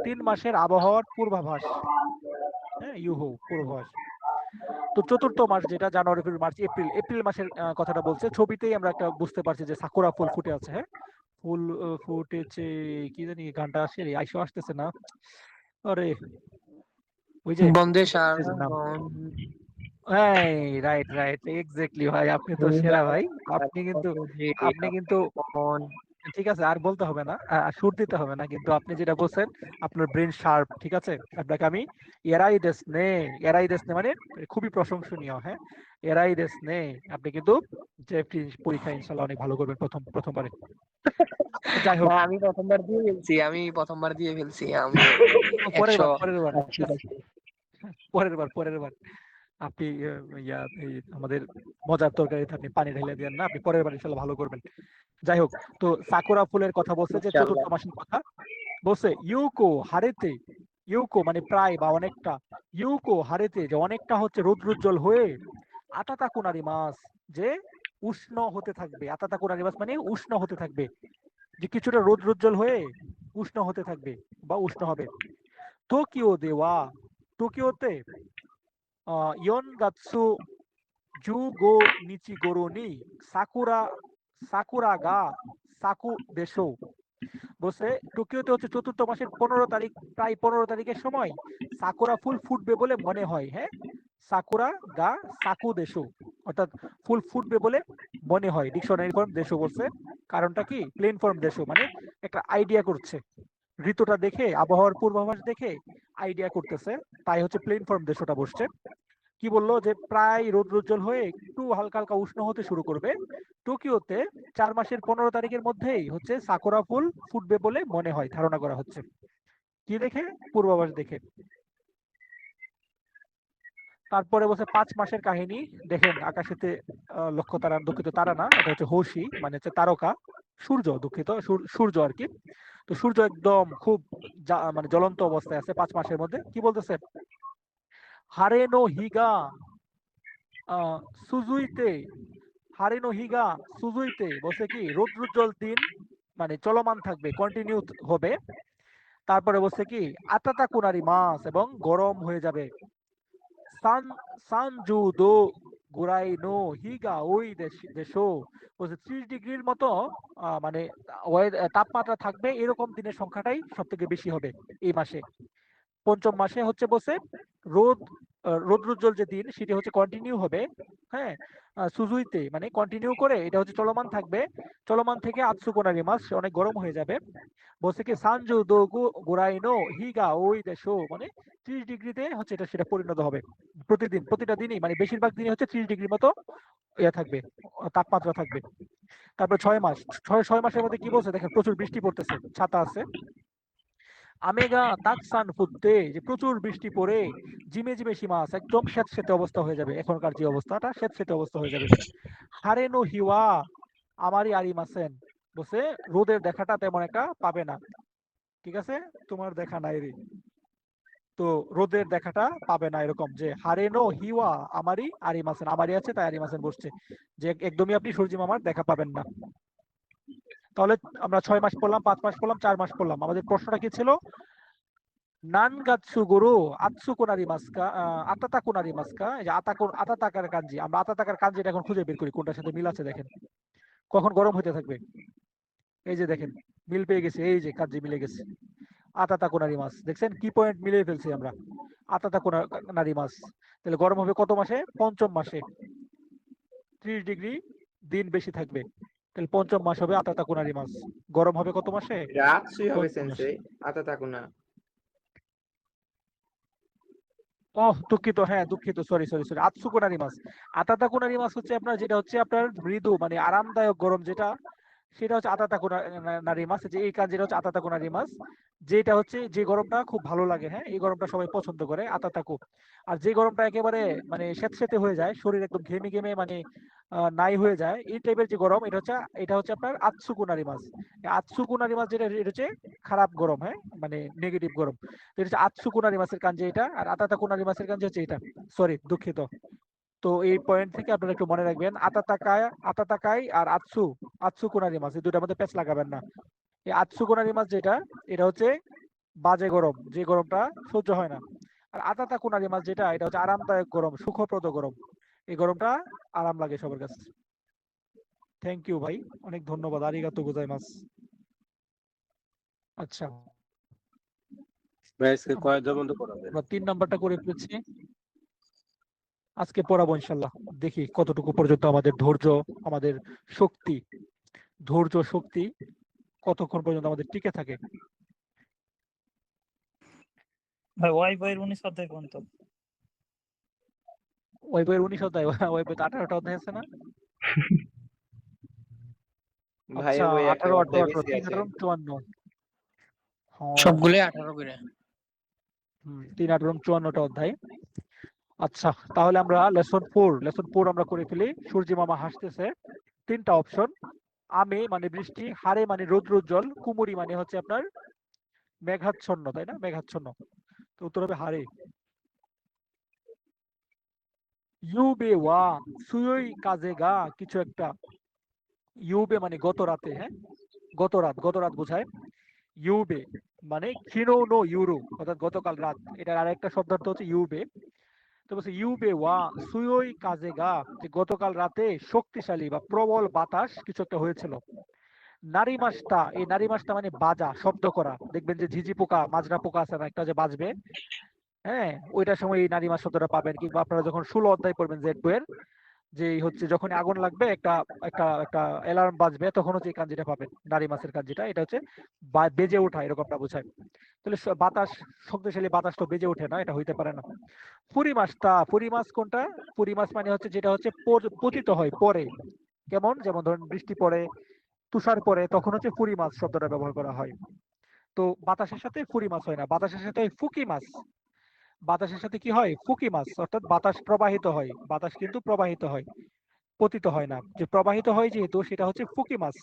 3 মাসের আবহাওয়ার পূর্বাভাস, হ্যাঁ, ইউহো পূর্বাভাস। তো চতুর্থ মাস যেটা জানুয়ারি ফেব্রুয়ারি মার্চ এপ্রিল, এপ্রিল মাসের কথাটা বলছে। ছবিতেই আমরা একটা বুঝতে পারছি যে সাকুরা ফুল ফুটে আছে, হ্যাঁ, ফুল ফুটেছে, কি জানি গানটা আসে রে, আইসো আসতেছে না, আরে ওই যে বন্দে নাম, সারাবন এই রাইট রাইট এক্স্যাক্টলি ভাই, আপনি তো সেরা ভাই। আপনি কিন্তু আপনি কিন্তু ঠিক আছে, আর বলতে হবে না, সুর দিতে হবে না, কিন্তু আপনি যেটা বলছেন আপনার ব্রেন শার্প। ঠিক আছে, আপনাকে আমি এরাই দেশ নে মানে খুবই প্রশংসনীয়, হ্যাঁ, এরাই দেশ নে। আপনি কিন্তু জেএফটি পরীক্ষা ইনশাআল্লাহ অনেক ভালো করবেন প্রথমবারে। যাই হোক, না, আমি প্রথমবার দিয়ে ফেলছি, আমি পরের 180 বার পরের বার ঠিক আছে, পাইছি। পরের বার আপনি এই আমাদের মজার তরকারিতে আপনি পানি ঢেলে দেন না, আপনি পরের বার ইনশাআল্লাহ ভালো করবেন। যাই হোক, তো সাকুরা ফুলের কথা বলছে, যে চতুর্থ ইনশাআল্লাহ। মাসের কথা বলছে। ইউকো মানে প্রায় বা অনেকটা, ইউকো হারেতে যে অনেকটা হচ্ছে রৌদ্রোজ্জ্বল হয়ে, আটাতা কোনারি মাছ, যে উষ্ণ হতে থাকবে। আটাতা কোনারি মাছ মানে উষ্ণ হতে থাকবে, যে কিছুটা রৌদ্রোজ্জ্বল হয়ে উষ্ণ হতে থাকবে বা উষ্ণ হবে। টোকিওতে ইয়ন গাতসু জু গো নিচি গোরো নি সাকুরা গা সাকু দেশো। বলছে টোকিওতে হচ্ছে চতুর্থ মাসের 15 তারিখ, প্রায় 15 তারিখের সময় সাকুরা ফুল ফুটবে বলে মনে হয়, হ্যাঁ, সাকুরা গা সাকু দেশো, অর্থাৎ ফুল ফুটবে বলে মনে হয়। ডিকশনারি ফর্ম দেশো বলছে, কারণটা কি প্লেন ফর্ম দেশো, মানে একটা আইডিয়া করছে, ঋতুটা দেখে, আবহাওয়ার পূর্বাভাস দেখে আইডিয়া করতেছে, তাই হচ্ছে প্লেন ফর্ম দেশটা বসছে। কি বললো যে প্রায় রৌদ্রোজ্জ্বল হয়ে একটু হালকা হালকা উষ্ণ হতে শুরু করবে। টোকিওতে 4 মাসের 15 তারিখের মধ্যেই হচ্ছে সাকুরা ফুল ফুটবে বলে মনে হয়, ধারণা করা হচ্ছে। কি দেখে? পূর্বাভাস দেখে। তারপরে বলছে 5 মাসের কাহিনী। দেখেন আকাশেতে লক্ষ্য তারা, দুঃখিত তারা না, এটা হচ্ছে হোশি, মানে হচ্ছে তারকা, সূর্য, দুঃখিত সূর্য আর কি। তো সূর্য একদম খুব মানে জ্বলন্ত অবস্থায় আছে 5 মাসের মধ্যে। কি বলতেছে? হারে নো হিগা সুজুইতে, হারে নো হিগা সুজুইতে বলছে কি রৌদ্রোজ্জ্বল দিন মানে চলমান থাকবে, কন্টিনিউ হবে। তারপরে বলছে কি আতাতা কুনারি মাস, এবং গরম হয়ে যাবে। সান সানজু দো গুরাই নো হিগা ওই দেশো বলছে 30 ডিগ্রির মতো মানে তাপমাত্রা থাকবে, এরকম দিনের সংখ্যাটাই সব থেকে বেশি হবে এই মাসে। পঞ্চম মাসে হচ্ছে বসে রৌদ্রোজ্জ্বল যে দিন সেটা হচ্ছে কন্টিনিউ হবে। হ্যাঁ, সুজুইতে মানে কন্টিনিউ করে, এটা হচ্ছে চলমান থাকবে। চলমান থেকে আতসুকোনারি মাস অনেক গরম হয়ে যাবে। বলছে কি সানজু দো গোরাইনো হিগা ওই দেশো, মানে 30 ডিগ্রিতে হচ্ছে এটা সেটা পরিণত হবে। প্রতিদিন প্রতিটা দিনই মানে বেশিরভাগ দিনই হচ্ছে 30 ডিগ্রির মতো ইয়ে থাকবে, তাপমাত্রা থাকবে। তারপর 6 মাস, 6 মাসের মধ্যে কি বলছে দেখেন, প্রচুর বৃষ্টি পড়তেছে, ছাতা আছে। আমেগা তাকসান ফুটতে, যে প্রচুর বৃষ্টি পড়ে জিমে জিমে সীমাস, একদম স্যাঁতসেঁতে অবস্থা হয়ে যাবে, এখনকার যে অবস্থাটা স্যাঁতসেঁতে অবস্থা হয়ে যাবে। হারে নো হিওয়া আমারই আরিমাসেন, বলছে রোদের দেখাটা তেমন একটা পাবে না। ঠিক আছে, তোমার দেখা নাই রে, তো রোদের দেখাটা পাবে না, এরকম যে হারে নো হিওয়া আমারই আরিমাসেন, আমারই আছে তাই আরিমাসেন বসছে, যে একদমই আপনি সূর্য মামার দেখা পাবেন না। তাহলে আমরা 6 মাস পড়লাম, 5 মাস পড়লাম, 4 মাস পড়লাম। আমাদের প্রশ্নটা কি ছিল? নানগাৎসু গুরু আতসু কোনারি মাস্কা আতাতা কোনারি মাস্কা, এই যে আতাতাকার কাঞ্জি, আমরা আতাতাকার কাঞ্জিটা এখন খুঁজে বের করি কোনটার সাথে মিল আছে। দেখেন কখন গরম হতে থাকবে, এই যে দেখেন মিল পেয়ে গেছে, এই যে কাঞ্জি মিলে গেছে। আতাতা কোনারি মাছ, দেখছেন কি পয়েন্ট মিলিয়ে ফেলছি আমরা। আতাতা কোনারি মাছ, তাহলে গরম হবে কত মাসে? পঞ্চম মাসে। 30 ডিগ্রি দিন বেশি থাকবে, তাহলে পঞ্চম মাস হবে আতাতা কোনারি মাছ। গরম হবে কত মাসে? রাতসুই হবে পঞ্চম মাসে। সেন্সেই, আতাতাকুনা। ওহ দুঃখিত, হ্যাঁ দুঃখিত, সরি সরি সরি, আতসুকোনারি মাছ। আতাতাকুনারি মাছ হচ্ছে আপনার, যেটা হচ্ছে আপনার মৃদু মানে আরামদায়ক গরম, যেটা সেটা হচ্ছে আতাতাকুনারি মাছ। যে এই কাজ, যেটা হচ্ছে আতাতাকুনারি মাছ, যেটা হচ্ছে যে গরমটা খুব ভালো লাগে, হ্যাঁ এই গরমটা সবাই পছন্দ করে, আতাতাকু। আর যে গরমটা একেবারে মানে স্যাঁতসেঁতে হয়ে যায়, শরীর একদম ঘেমে ঘেমে মানে নাই হয়ে যায়, এই টাইপের যে গরম, এটা হচ্ছে আপনার আতসুকুনারি মাছ। আতসুকুনারি মাছ যেটা, এটা হচ্ছে খারাপ গরম, হ্যাঁ মানে নেগেটিভ গরম। তো এটা হচ্ছে আতসুকুনারি মাছের কাঞ্জি এটা, আর আতাতাকুনারি মাছের কাঞ্জি হচ্ছে এটা। সরি দুঃখিত। তো এই পয়েন্ট থেকে আপনারা একটু মনে রাখবেন, আতাতাকাই আর আতসুকুনারি মাছ, এই দুটার মধ্যে প্যাচ লাগাবেন না। এই আতসুকুনারি মাছ যেটা, এটা হচ্ছে বাজে গরম, যে গরমটা সহ্য হয় না। আর আতাতাকুনারি মাছ যেটা, এটা হচ্ছে আরামদায়ক গরম, সুখপ্রদ গরম, এই গরমটা আরাম লাগে সবার কাছে। থ্যাংক ইউ ভাই, অনেক ধন্যবাদ, আরিগাতো গোজাইমাস। আচ্ছা, আমরা 3 নাম্বারটা করে ফেলেছি, আজকে পড়াবো ইনশাল্লাহ। দেখি কতটুকু পর্যন্ত আমাদের ধৈর্য, আমাদের শক্তি, ধৈর্য শক্তি কতক্ষণ পর্যন্ত আমাদের টিকে থাকে। ভাই ওয়াই বইয়ের 19 অধ্যায় পর্যন্ত। ওই বইয়ের 19 অধ্যায়, ওই বইতে 18টা অধ্যায় আছে না? আচ্ছা, ভাইয়ের বই একটা 18 অধ্যায় 18 বেশি 3 আছে। 18 54। হ্যাঁ, সবগুলো 18 করে। 3 18 54টা অধ্যায়। আচ্ছা, তাহলে আমরা লেসন 4 আমরা করে ফেলি। সূর্যি মামা হাসতেছে। 3টা অপশন, আমে মানে বৃষ্টি, হারে মানে রৌদ্রোজ্জ্বল, কুমুরি মানে হচ্ছে আপনার মেঘাচ্ছন্ন, তাই না? মেঘাচ্ছন্ন। তো উত্তর হবে হারে। ইউবে ওয়া সুয়ই কাজে গা কিছু একটা, ইউবে মানে গত রাতে, হ্যাঁ গত রাত বোঝায়। ইউবে মানে ক্ষীণ নো ইউরো, অর্থাৎ গতকাল রাত, এটার আরেকটা শব্দার্থ হচ্ছে ইউবে। তো বলছে ইউবে ওয়া সুয়ই কাজে গা, যে গতকাল রাতে শক্তিশালী বা প্রবল বাতাস কিছু একটা হয়েছিল। নারী মাসটা, এই নারী মাসটা মানে বাজা, শব্দ করা, দেখবেন যে ঝিঝি পোকা, মাজরা পোকা আছে না একটা, যে বাজবে, হ্যাঁ ওইটার সময় এই নারী মাস শব্দটা পাবেন। কিংবা আপনারা যখন 16 অধ্যায় পড়বেন জেড বইয়ের, যে হচ্ছে যখন আগুন লাগবে একটা একটা একটা অ্যালার্ম বাজবে, তখন হচ্ছে এই কাঞ্জিটা পাবেন, নারী মাছের কাঞ্জিটা। এটা হচ্ছে বেজে ওঠা, এরকমটা বোঝায়। তাহলে বাতাস, শক্তিশালী বাতাস তো বেজে ওঠে না, এটা হইতে পারে না। ফুরি মাছটা, ফুরি মাছ কোনটা? ফুরি মাছ মানে হচ্ছে যেটা হচ্ছে পতিত হয় পরে। কেমন? যেমন ধরেন বৃষ্টি পড়ে, তুষার পড়ে, তখন হচ্ছে ফুরি মাছ শব্দটা ব্যবহার করা হয়। তো বাতাসের সাথে ফুরি মাছ হয় না, বাতাসের সাথে হয় ফুকি মাছ। বাতাসের সাথে কি হয়? ফুকি মাছ, অর্থাৎ বাতাস প্রবাহিত হয়, বাতাস কিন্তু প্রবাহিত হয়, পতিত হয় না। যে প্রবাহিত হয় যেহেতু, সেটা হচ্ছে ফুকি মাছ।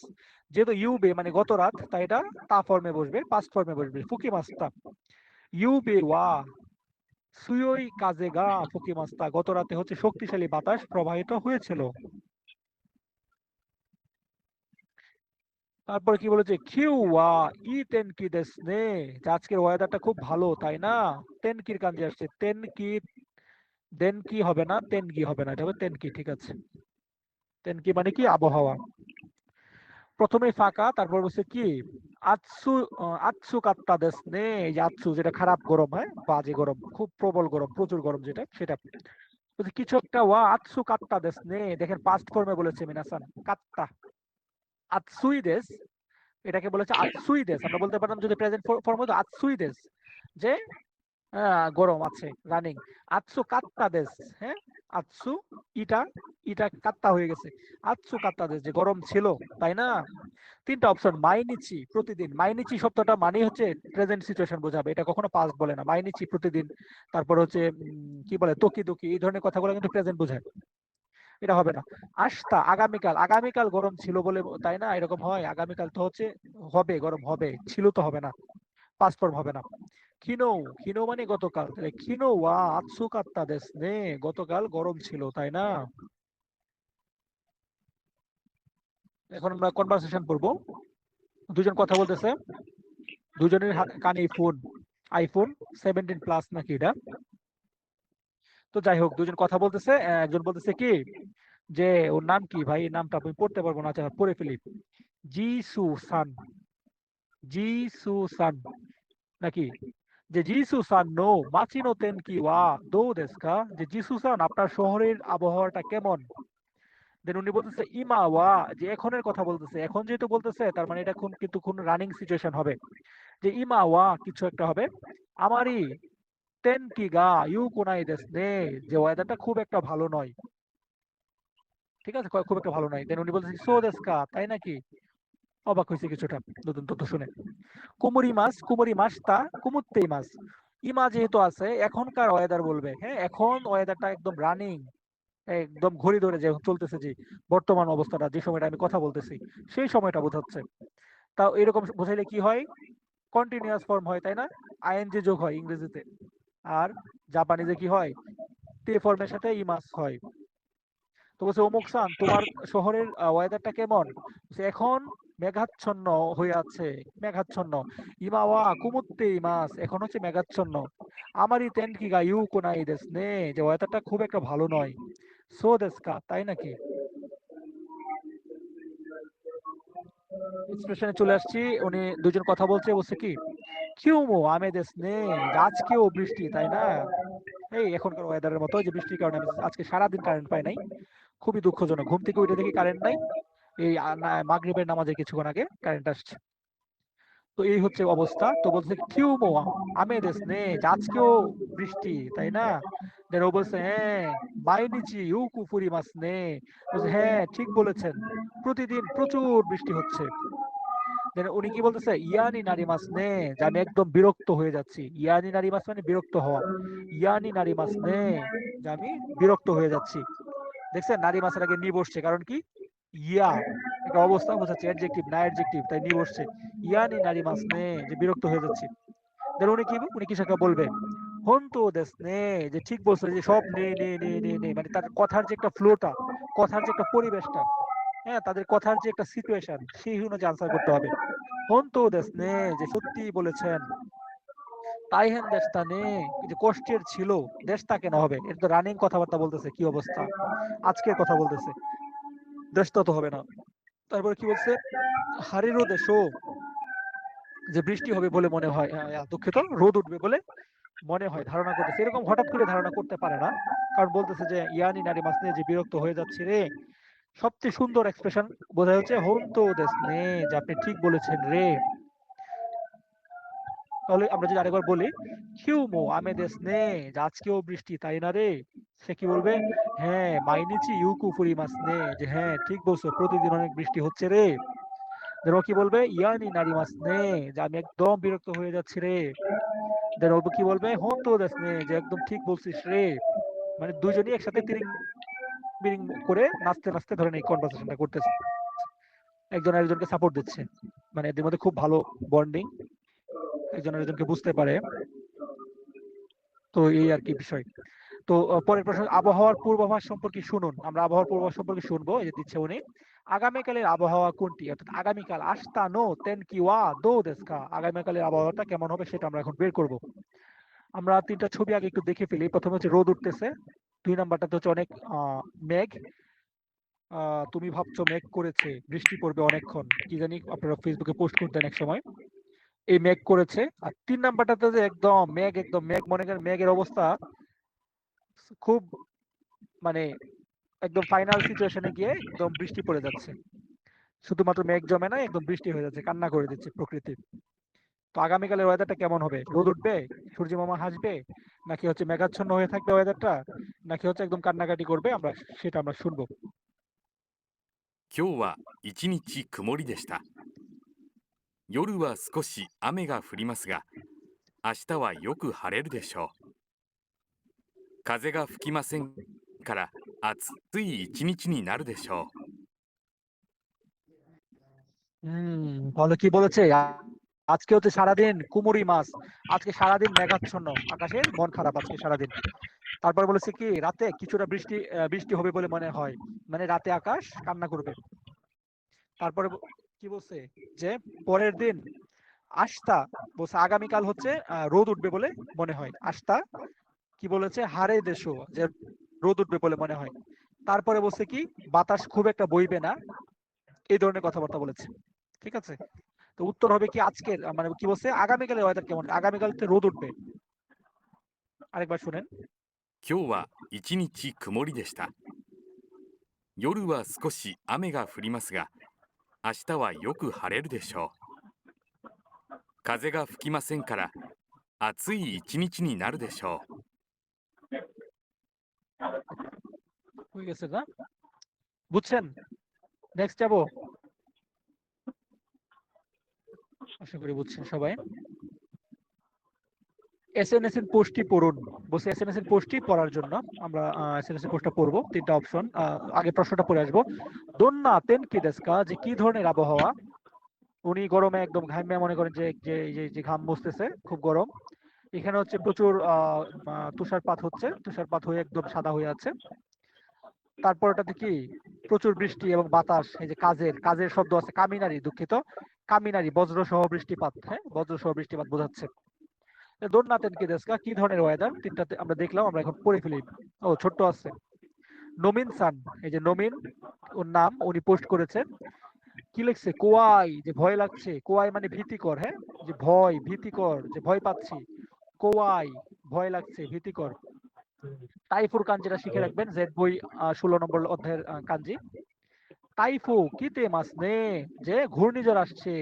যেহেতু ইউবে মানে গত রাত, তাই এটা তা ফর্মে বসবে, পাস্ট ফর্মে বসবে, ফুকি মাছটা। ইউবে ওয়া সুয়োই কাজে গা ফুকি মাছটা, গত রাতে হচ্ছে শক্তিশালী বাতাস প্রবাহিত হয়েছিল। তারপর কি বলেছে? কিউ ওয়া ই তেনকি দেসনে, যে আজকের ওয়েদারটা খুব ভালো, তাই না? তেনকির কাঞ্জি আসছে, তেনকি। দেনকি হবে না, তেনকি হবে না, এটা হবে তেনকি, ঠিক আছে। তেনকি মানে কি? আবহাওয়া। প্রথমে ফাঁকা, তারপর বলছে কি? আতসু, আতসু কাত্তা দেসনে, এই যে আতসু যেটা খারাপ গরম, হ্যাঁ, বাজে গরম, খুব প্রবল গরম, প্রচুর গরম যেটা, সেটা বলছে কিছু একটা। ওয়া আতসু কাত্তা দেসনে, দেখেন পাস্ট ফর্মে বলেছে মিনাসান, কাত্তা। আতসুই দেশ, এটাকে বলেছে আতসুই দেশ। আমরা বলতে পারতাম যদি প্রেজেন্ট ফর্ম হতো আতসুই দেশ, যে গরম আছে, রানিং। আতসু কাত্তা দেশ, হ্যাঁ, আতসু, ইটা, ইটা কাত্তা হয়ে গেছে। আতসু কাত্তা দেশ, যে গরম ছিল, তাই না? তিনটা অপশন, মাইনিচি প্রতিদিন। মাইনিচি শব্দটা মানে হচ্ছে প্রেজেন্ট সিচুয়েশন বোঝাবে, এটা কখনো পাস্ট বলে না। মাইনিচি প্রতিদিন। তারপর হচ্ছে কি বলে, তোকি তোকি, এই ধরনের কথাগুলো কিন্তু প্রেজেন্ট বোঝায়, এটা হবে না। আস্তা আগামীকাল, আগামীকাল গরম ছিল বলে, তাই না? এরকম হয়, আগামীকাল তো হচ্ছে হবে, গরম হবে, ছিল তো হবে না, পাস্ট ফর্ম হবে না। খিনো, খিনো মানে গতকাল, তাহলে খিনো ওয়া আতসু কাত্তা দেস নে, গতকাল গরম ছিল, তাই না? এখন আমরা কনভারসেশন করবো। দুজন কথা বলতেছে, দুজনের কানে ফোন, আইফোন 17 প্লাস নাকি এটা। তো যাই হোক, দুজন কথা বলতেছে, একজন বলতেছে কি, যে ওর নাম কি ভাই, এই নামটা আমি পড়তে পারবো না, আচ্ছা পড়ে ফেলি। জিসু সান, জিসু সান নাকি, যে জিসু সান নো মাচি নো তেনকি ওয়া দো দেসু কা, যে জিসু সান আপনার শহরের আবহাওয়াটা কেমন। দেন উনি বলতেছে ইমা ওয়া, যে এখনের কথা বলতেছে, এখন যেহেতু বলতেছে তার মানে এটা কিন্তু কোন রানিং সিচুয়েশন হবে, যে ইমা ওয়া কিছু একটা হবে, আমারই তেনকি গা ইউ কোনাই দেস নে, যে ওয়েদারটা খুব একটা ভালো নয়, ঠিক আছে, খুব একটা ভালো নয়। দেন উনি বলতেছে সো দেস কা, তাই নাকি? অবাক হয়েছে কিছুটা নতুন তথ্য শুনে। কুমুরি মাছ, কুমুরি মাছ তা কুমুত্তেই মাছ, ইমা যেহেতু আছে, এখনকার ওয়েদার বলবে, হ্যাঁ, এখন ওয়েদারটা একদম রানিং, একদম ঘড়ি ধরে যে চলতেছে, যে বর্তমান অবস্থাটা, যে সময়টা আমি কথা বলতেছি, সেই সময়টা বোঝাচ্ছে। তাও এরকম বোঝাইলে কি হয়? কন্টিনিউয়াস ফর্ম হয়, তাই না? আইএনজি যোগ হয় ইংরেজিতে। আর জাপানিজে কি হয়? তে ফর্মের সাথে ইমাস হয়। তো বলছে অমুক সান, তোমার শহরের ওয়েদারটা কেমন? বলছে, এখন মেঘাচ্ছন্ন হয়ে আছে, মেঘাচ্ছন্ন। ইমাওয়া কুমুত্তে ইমাস, এখন হচ্ছে মেঘাচ্ছন্ন। আমারই তেন কি গা ইউ কোনাই দেস নে, যে ওয়েদারটা খুব একটা ভালো নয়। সো দেস্কা, তাই নাকি? এক্সপ্রেশনে চলে আসছি, উনি দুজন কথা বলছে, বলছে কি, কিউমো আমে দেস নে, যে আজকেও বৃষ্টি, তাই না? এই এখনকার ওয়েদারের মতো, যে বৃষ্টির কারণে আমি আজকে সারাদিন কারেন্ট পাই নাই, খুবই দুঃখজনক। ঘুম থেকে উঠে দেখি কারেন্ট নাই, এই মাগরিবের নামাজের কিছুক্ষণ আগে কারেন্ট আসছে। তো এই হচ্ছে অবস্থা। তো বলছে কিউমো আমে দেস নে, যে আজকেও বৃষ্টি, তাই না? দেন ও বলছে হ্যাঁ, মাইনিচি ইউকু ফুরি মাস নে, বলছে হ্যাঁ ঠিক বলেছেন, প্রতিদিন প্রচুর বৃষ্টি হচ্ছে। দেন উনি কি বলতেছে? ইয়ানি নারী মাস নে, যে আমি একদম বিরক্ত হয়ে যাচ্ছি। ইয়ানি নারী মাস মানে বিরক্ত হওয়া। ইয়ানি নারী মাস নে, যে আমি বিরক্ত হয়ে যাচ্ছি। দেখছেন, নারী মাসের আগে নি বসছে, কারণ কি? ইয়া একটা অবস্থা বোঝাচ্ছে, অ্যাডজেক্টিভ না অ্যাডজেক্টিভ, তাই নি বসছে। ইয়ানি নারী মাস নে, যে বিরক্ত হয়ে যাচ্ছি। দেন উনি কিছু একটা বলবে, হন্তু দেস নে, যে ঠিক বলছে, যে সব নে নে নে নে নে, মানে তার কথার যে একটা ফ্লোটা, কথার যে একটা পরিবেশটা, হ্যাঁ, তাদের কথার যে একটা সিচুয়েশন, সেই অনুযায়ী আনসার করতে হবে। হন্তু দেস নে, যে সত্যি বলেছেন। তাইহেন দেশটা নে, যে কষ্টের ছিল। দেশটা কেন হবে? এটা তো রানিং কথাবার্তা বলতেছে, কি অবস্থা, আজকের কথা বলতেছে, দেশটা তো হবে না। তারপরে কি বলছে? হারিরো দেশো, যে বৃষ্টি হবে বলে মনে হয়, দুঃখিত, রোদ উঠবে বলে মনে হয়, ধারণা করতেছে। এরকম হঠাৎ করে ধারণা করতে পারে না, কারণ বলতেছে যে ইয়ানি নারী মাসনে, যে বিরক্ত হয়ে যাচ্ছে রে। সবচেয়ে সুন্দর এক্সপ্রেশন বোঝা হচ্ছে হোন্তো দেসনে, যে আপনি ঠিক বলেছেন রে। তাহলে আমরা যদি আরেকবার বলি কিউমো আমে দেসনে, যে আজকেও বৃষ্টি তাই না রে, সে কি বলবে? হ্যাঁ মাইনিচি ইউকু ফুরি মাসনে, যে হ্যাঁ ঠিক বলছো, প্রতিদিন অনেক বৃষ্টি হচ্ছে রে। দেন ও কি বলবে? ইয়ানি নারি মাসনে, যে আমি একদম বিরক্ত হয়ে যাচ্ছি রে। দেন ও কি বলবে? হোন্তো দেসনে, যে একদম ঠিক বলছিস রে। মানে দুইজনই একসাথে তিরিং বিরিং করে নাচতে নাচতে ধরেন এই কনভারসেশনটা করতেছে, একজন আরেকজনকে সাপোর্ট দিচ্ছে, মানে এদের মধ্যে খুব ভালো বন্ডিং, একজন আরেকজনকে বুঝতে পারে। তো এই আর কি বিষয়। তো পরের প্রশ্ন, আবহাওয়ার পূর্বাভাস সম্পর্কে শুনুন। আমরা আবহাওয়ার পূর্বাভাস সম্পর্কে শুনবো, এই যে দিচ্ছে উনি। আগামীকালের আবহাওয়া কোনটি? অর্থাৎ আগামীকাল আস্তা নো তেনকি ওয়া দো দেস্কা, আগামীকালের আবহাওয়াটা কেমন হবে সেটা আমরা এখন বের করব। আমরা তিনটা ছবি আগে একটু দেখে ফেলি। প্রথমে হচ্ছে রোদ উঠতেছে, দুই নাম্বারটাতে হচ্ছে অনেক মেঘ। তুমি ভাবছো মেঘ করেছে, বৃষ্টি পড়বে অনেকক্ষণ, কি জানি আপনারা ফেসবুকে পোস্ট করতেন এক সময়। এই মেঘ করেছে। আর তিন নাম্বারটাতে যে একদম মেঘ, একদম মেঘ, মনে করেন মেঘের অবস্থা খুব, মানে একদম ফাইনাল সিচুয়েশনে গিয়ে একদম বৃষ্টি পড়ে যাচ্ছে, শুধুমাত্র মেঘ জমে না, একদম বৃষ্টি হয়ে যাচ্ছে, কান্না করে দিচ্ছে প্রকৃতি। তো আগামীকালের ওয়েদারটা কেমন হবে? রোদ উঠবে, সূর্য মামা হাসবে, নাকি হচ্ছে মেঘাচ্ছন্ন হয়ে থাকবে ওয়েদারটা, নাকি হচ্ছে একদম কান্নাকাটি করবে? আমরা সেটা আমরা শুনবো। 今日は一日曇りでした。夜は少し雨が降りますが、明日はよく晴れるでしょう。風が吹きませんから暑い一日になるでしょう。 তাহলে কি বলেছে? আজকে হচ্ছে সারাদিন কুমুরি মাছ, আজকে সারাদিন মেঘাচ্ছন্ন আকাশে, মন খারাপ আজকে সারাদিন। তারপর বলেছে কি রাতে কিছুটা বৃষ্টি বৃষ্টি হবে বলে মনে হয়, মানে রাতে আকাশ কান্না করবে। তারপরে কি বলছে? যে পরের দিন আস্তা, বলছে আগামীকাল হচ্ছে রোদ উঠবে বলে মনে হয়। আস্তা কি বলেছে? হারে দেশো, যে রোদ উঠবে বলে মনে হয়। তারপরে বলছে কি বাতাস খুব একটা বইবে না, এই ধরনের কথাবার্তা বলেছে। ঠিক আছে, তো উত্তর হবে কি আজকের, মানে কি বলছে আগামীকালের ওয়েদার কেমন? আগামীকাল রোদ উঠবে। আরেকবার শুনেন। 今日は一日曇りでした。夜は少し雨が降りますが、明日はよく晴れるでしょう。風が吹きませんから暑い一日になるでしょう。 হয়ে গেছে না? বুঝছেন? নেক্সট যাবো, আশা করি বুঝছেন সবাই। এসএনএস এর পোস্টটি পড়ুন, বসে এসএনএস এর পোস্টটি পড়ার জন্য আমরা এসএনএস এর পোস্টটা পড়বো। তিনটা অপশন, আগে প্রশ্নটা পড়ে আসবো। দোন্না তেন কি দেস্কা, যে কি ধরনের আবহাওয়া? উনি গরমে একদম ঘামে, মনে করেন যে যে যে যে ঘাম মুছতেছে, খুব গরম। এখানে হচ্ছে প্রচুর তুষারপাত হচ্ছে, তুষারপাত হয়ে একদম সাদা হয়ে আছে। তারপর ওটাতে কি প্রচুর বৃষ্টি এবং বাতাস, এই যে কাজের কাজের শব্দ আছে, কামিনারি, দুঃখিত, কামিনারি, বজ্র সহ বৃষ্টিপাত। হ্যাঁ, বজ্র সহ বৃষ্টিপাত বোঝাচ্ছে। দোন্নাতেন কি দেশকা, কি ধরনের ওয়েদার? তিনটাতে আমরা দেখলাম, আমরা এখন পড়ে ফেলি। ও ছোট্ট আছে নমিন সান, এই যে নমিন ওর নাম, উনি পোস্ট করেছেন। কি লিখছে? কোয়াই, যে ভয় লাগছে, কোয়াই মানে ভীতিকর। হ্যাঁ, যে ভয়, ভীতিকর, যে ভয় পাচ্ছি, কোয়াই ভয় লাগছে, ভীতিকর। তাইফুর কাঞ্জিটা শিখে রাখবেন, জেড বই 16 নম্বর অধ্যায়ের কাঞ্জি। তাইফু কিতে মাস নে, যে ঘূর্ণিঝড় আসছে।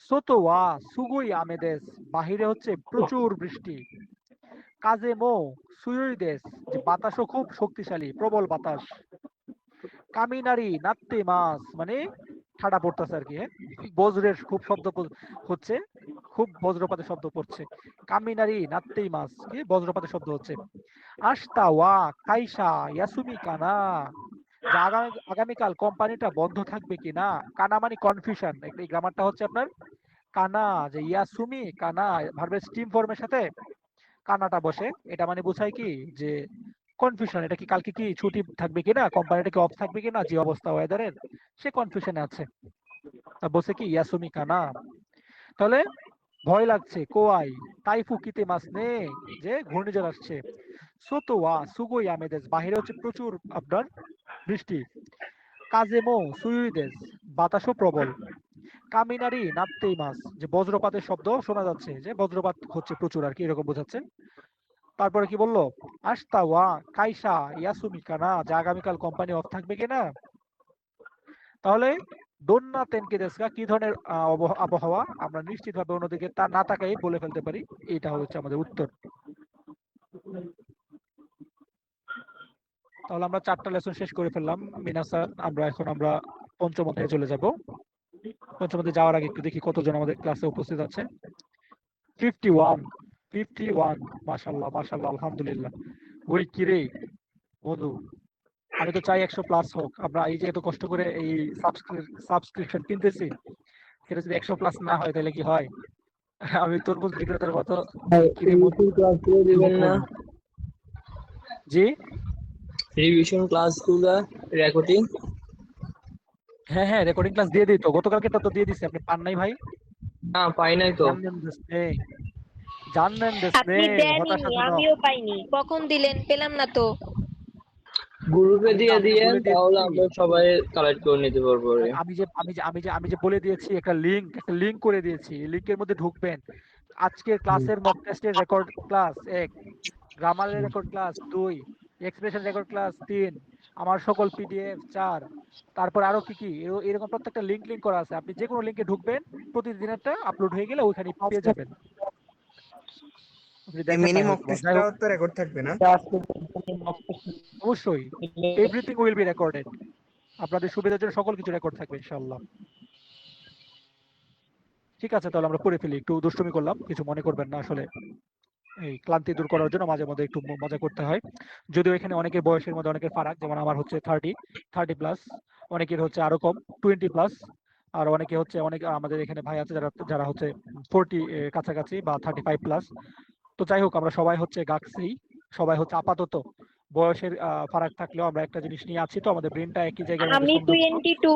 সোতোয়া সুগুই আমেদেস, বাহিরে হচ্ছে প্রচুর বৃষ্টি। কাজে মো সুয়ুই দেশ, যে বাতাসও খুব শক্তিশালী, প্রবল বাতাস। কামিনারি নাত্তে মাস, মানে ঠাডা পড়তেছে আর কি। হ্যাঁ, বজ্রের খুব শব্দ হচ্ছে, খুব বজ্রপাতের শব্দ পড়ছে। কামিনারি নাত্তেই মাস, কি বজ্রপাতের শব্দ হচ্ছে। আস্তা ওয়া কাইসা ইয়াসুমি কানা, যে আগামীকাল কোম্পানিটা বন্ধ থাকবে কিনা। কানা মানে কনফিউশন, এই গ্রামারটা হচ্ছে আপনার কানা, যে ইয়াসুমি কানা ভার্বের স্টিম ফর্মের সাথে কানাটা বসে, এটা মানে বোঝায় কি যে কনফিউশন, এটা কি কালকে কি ছুটি থাকবে কিনা, কোম্পানিটা কি অফ থাকবে কিনা, যে অবস্থা ওয়েদারের, সে কনফিউশনে আছে। তা বসে কি ইয়াসুমি কানা। তাহলে ভয় লাগছে, কোয়াই। তাইফু কিতে মাস নে, যে ঘূর্ণিঝড় আসছে। সোতোয়া সুগোই আমেদেস, বাহিরে হচ্ছে প্রচুর আপনার বৃষ্টি। কাজেমো সুইদেস, বাতাসও প্রবল। কামিনারি নাত্তেই মাস, যে বজ্রপাতের শব্দ শোনা যাচ্ছে, যে বজ্রপাত হচ্ছে প্রচুর আর কি, এরকম বোঝাচ্ছে। তারপরে কি বললো? আস্তা ওয়া কাইসা ইয়াসুমি কানা, যে আগামীকাল কোম্পানি অফ থাকবে কিনা। তাহলে দোন্না তেনকে দেশকা কি ধরনের আবহাওয়া, আমরা নিশ্চিতভাবে অন্যদিকে তা না তাকাই বলে ফেলতে পারি। এটা হচ্ছে আমাদের উত্তর। তাহলে আমরা 4টা লেসন শেষ করে ফেললাম মিনাসান। আমরা পঞ্চম অধ্যায়ে চলে যাব। পঞ্চম অধ্যায়ে যাওয়ার আগে একটু দেখি কতজন আমাদের ক্লাসে উপস্থিত আছে। 51 মাশাআল্লাহ মাশাআল্লাহ আলহামদুলিল্লাহ। ওই কিরে মধু, আমি তো চাই 100+ হোক। আমরা এই যে এত কষ্ট করে এই সাবস্ক্রিপশন কিনতেছি, সেটা যদি 100+ না হয় তাহলে কি হয়? আমি তরমুজ বিক্রেতার মতো কিরে মধু ক্লাস গুলো দিবেন না? জি রিভিশন ক্লাস গুলো রেকর্ডিং? হ্যাঁ হ্যাঁ, রেকর্ডিং ক্লাস দিয়ে দিই তো, গতকালকে তো দিয়ে দিছি। আপনি পান নাই ভাই? না, পাই নাই তো। জানেন দেশনে আপনি দেননি, হতাশাজনক। আমিও পাইনি। কখন দিলেন? পেলাম না তো। গ্রুপে আমি তো দিয়ে আপনাকে দিয়ে বলে তাহলে দিয়েছি। আমরা সবাই কালেক্ট করে নিতে পারবো। আমি যে বলে দিয়েছি, একটা লিংক করে দিয়েছি। লিংকের মধ্যে ঢুকবেন। আজকের ক্লাসের মক টেস্টের রেকর্ড ক্লাস 1, গ্রামারের record class 2, expression record class 3, আমার সকল পিডিএফ 4, তারপর আরো কি কি এরকম প্রত্যেকটা লিংক করা আছে। আপনি যে কোনো লিংকে ঢুকবেন, প্রতিদিনেরটা আপলোড হয়ে গেলে ওইখানে পেয়ে যাবেন। আপনি দেখেন মিনি নাই মক হয়তো। যাই হোক, টেস্টটাও তো রেকর্ড থাকবে না? অবশ্যই এভরিথিং উইল বি রেকর্ডেড। আপনাদের সুবিধার জন্য সকল কিছু রেকর্ড থাকবে ইনশাআল্লাহ। ঠিক আছে, তাহলে আমরা পড়ে ফেলি। একটু দুষ্টুমি করলাম, কিছু মনে করবেন না। আসলে এই ক্লান্তি দূর করার জন্য মাঝে মধ্যে একটু মজা করতে হয়। যদিও এখানে অনেকের বয়সের মধ্যে অনেকের ফারাক, যেমন আমার হচ্ছে 30+, অনেকের হচ্ছে আরো কম 20+, আর অনেকে হচ্ছে আমাদের এখানে ভাই আছে যারা যারা হচ্ছে 40 কাছাকাছি বা 35+। তো যাই হোক, আমরা সবাই হচ্ছে গাকসি, সবাই হচ্ছে আপাতত বয়সের ফারাক থাকলেও আমরা একটা জিনিস নিয়ে আছি, তো আমাদের ব্রেনটা একই জায়গার মধ্যে আমি সংযুক্ত। 22।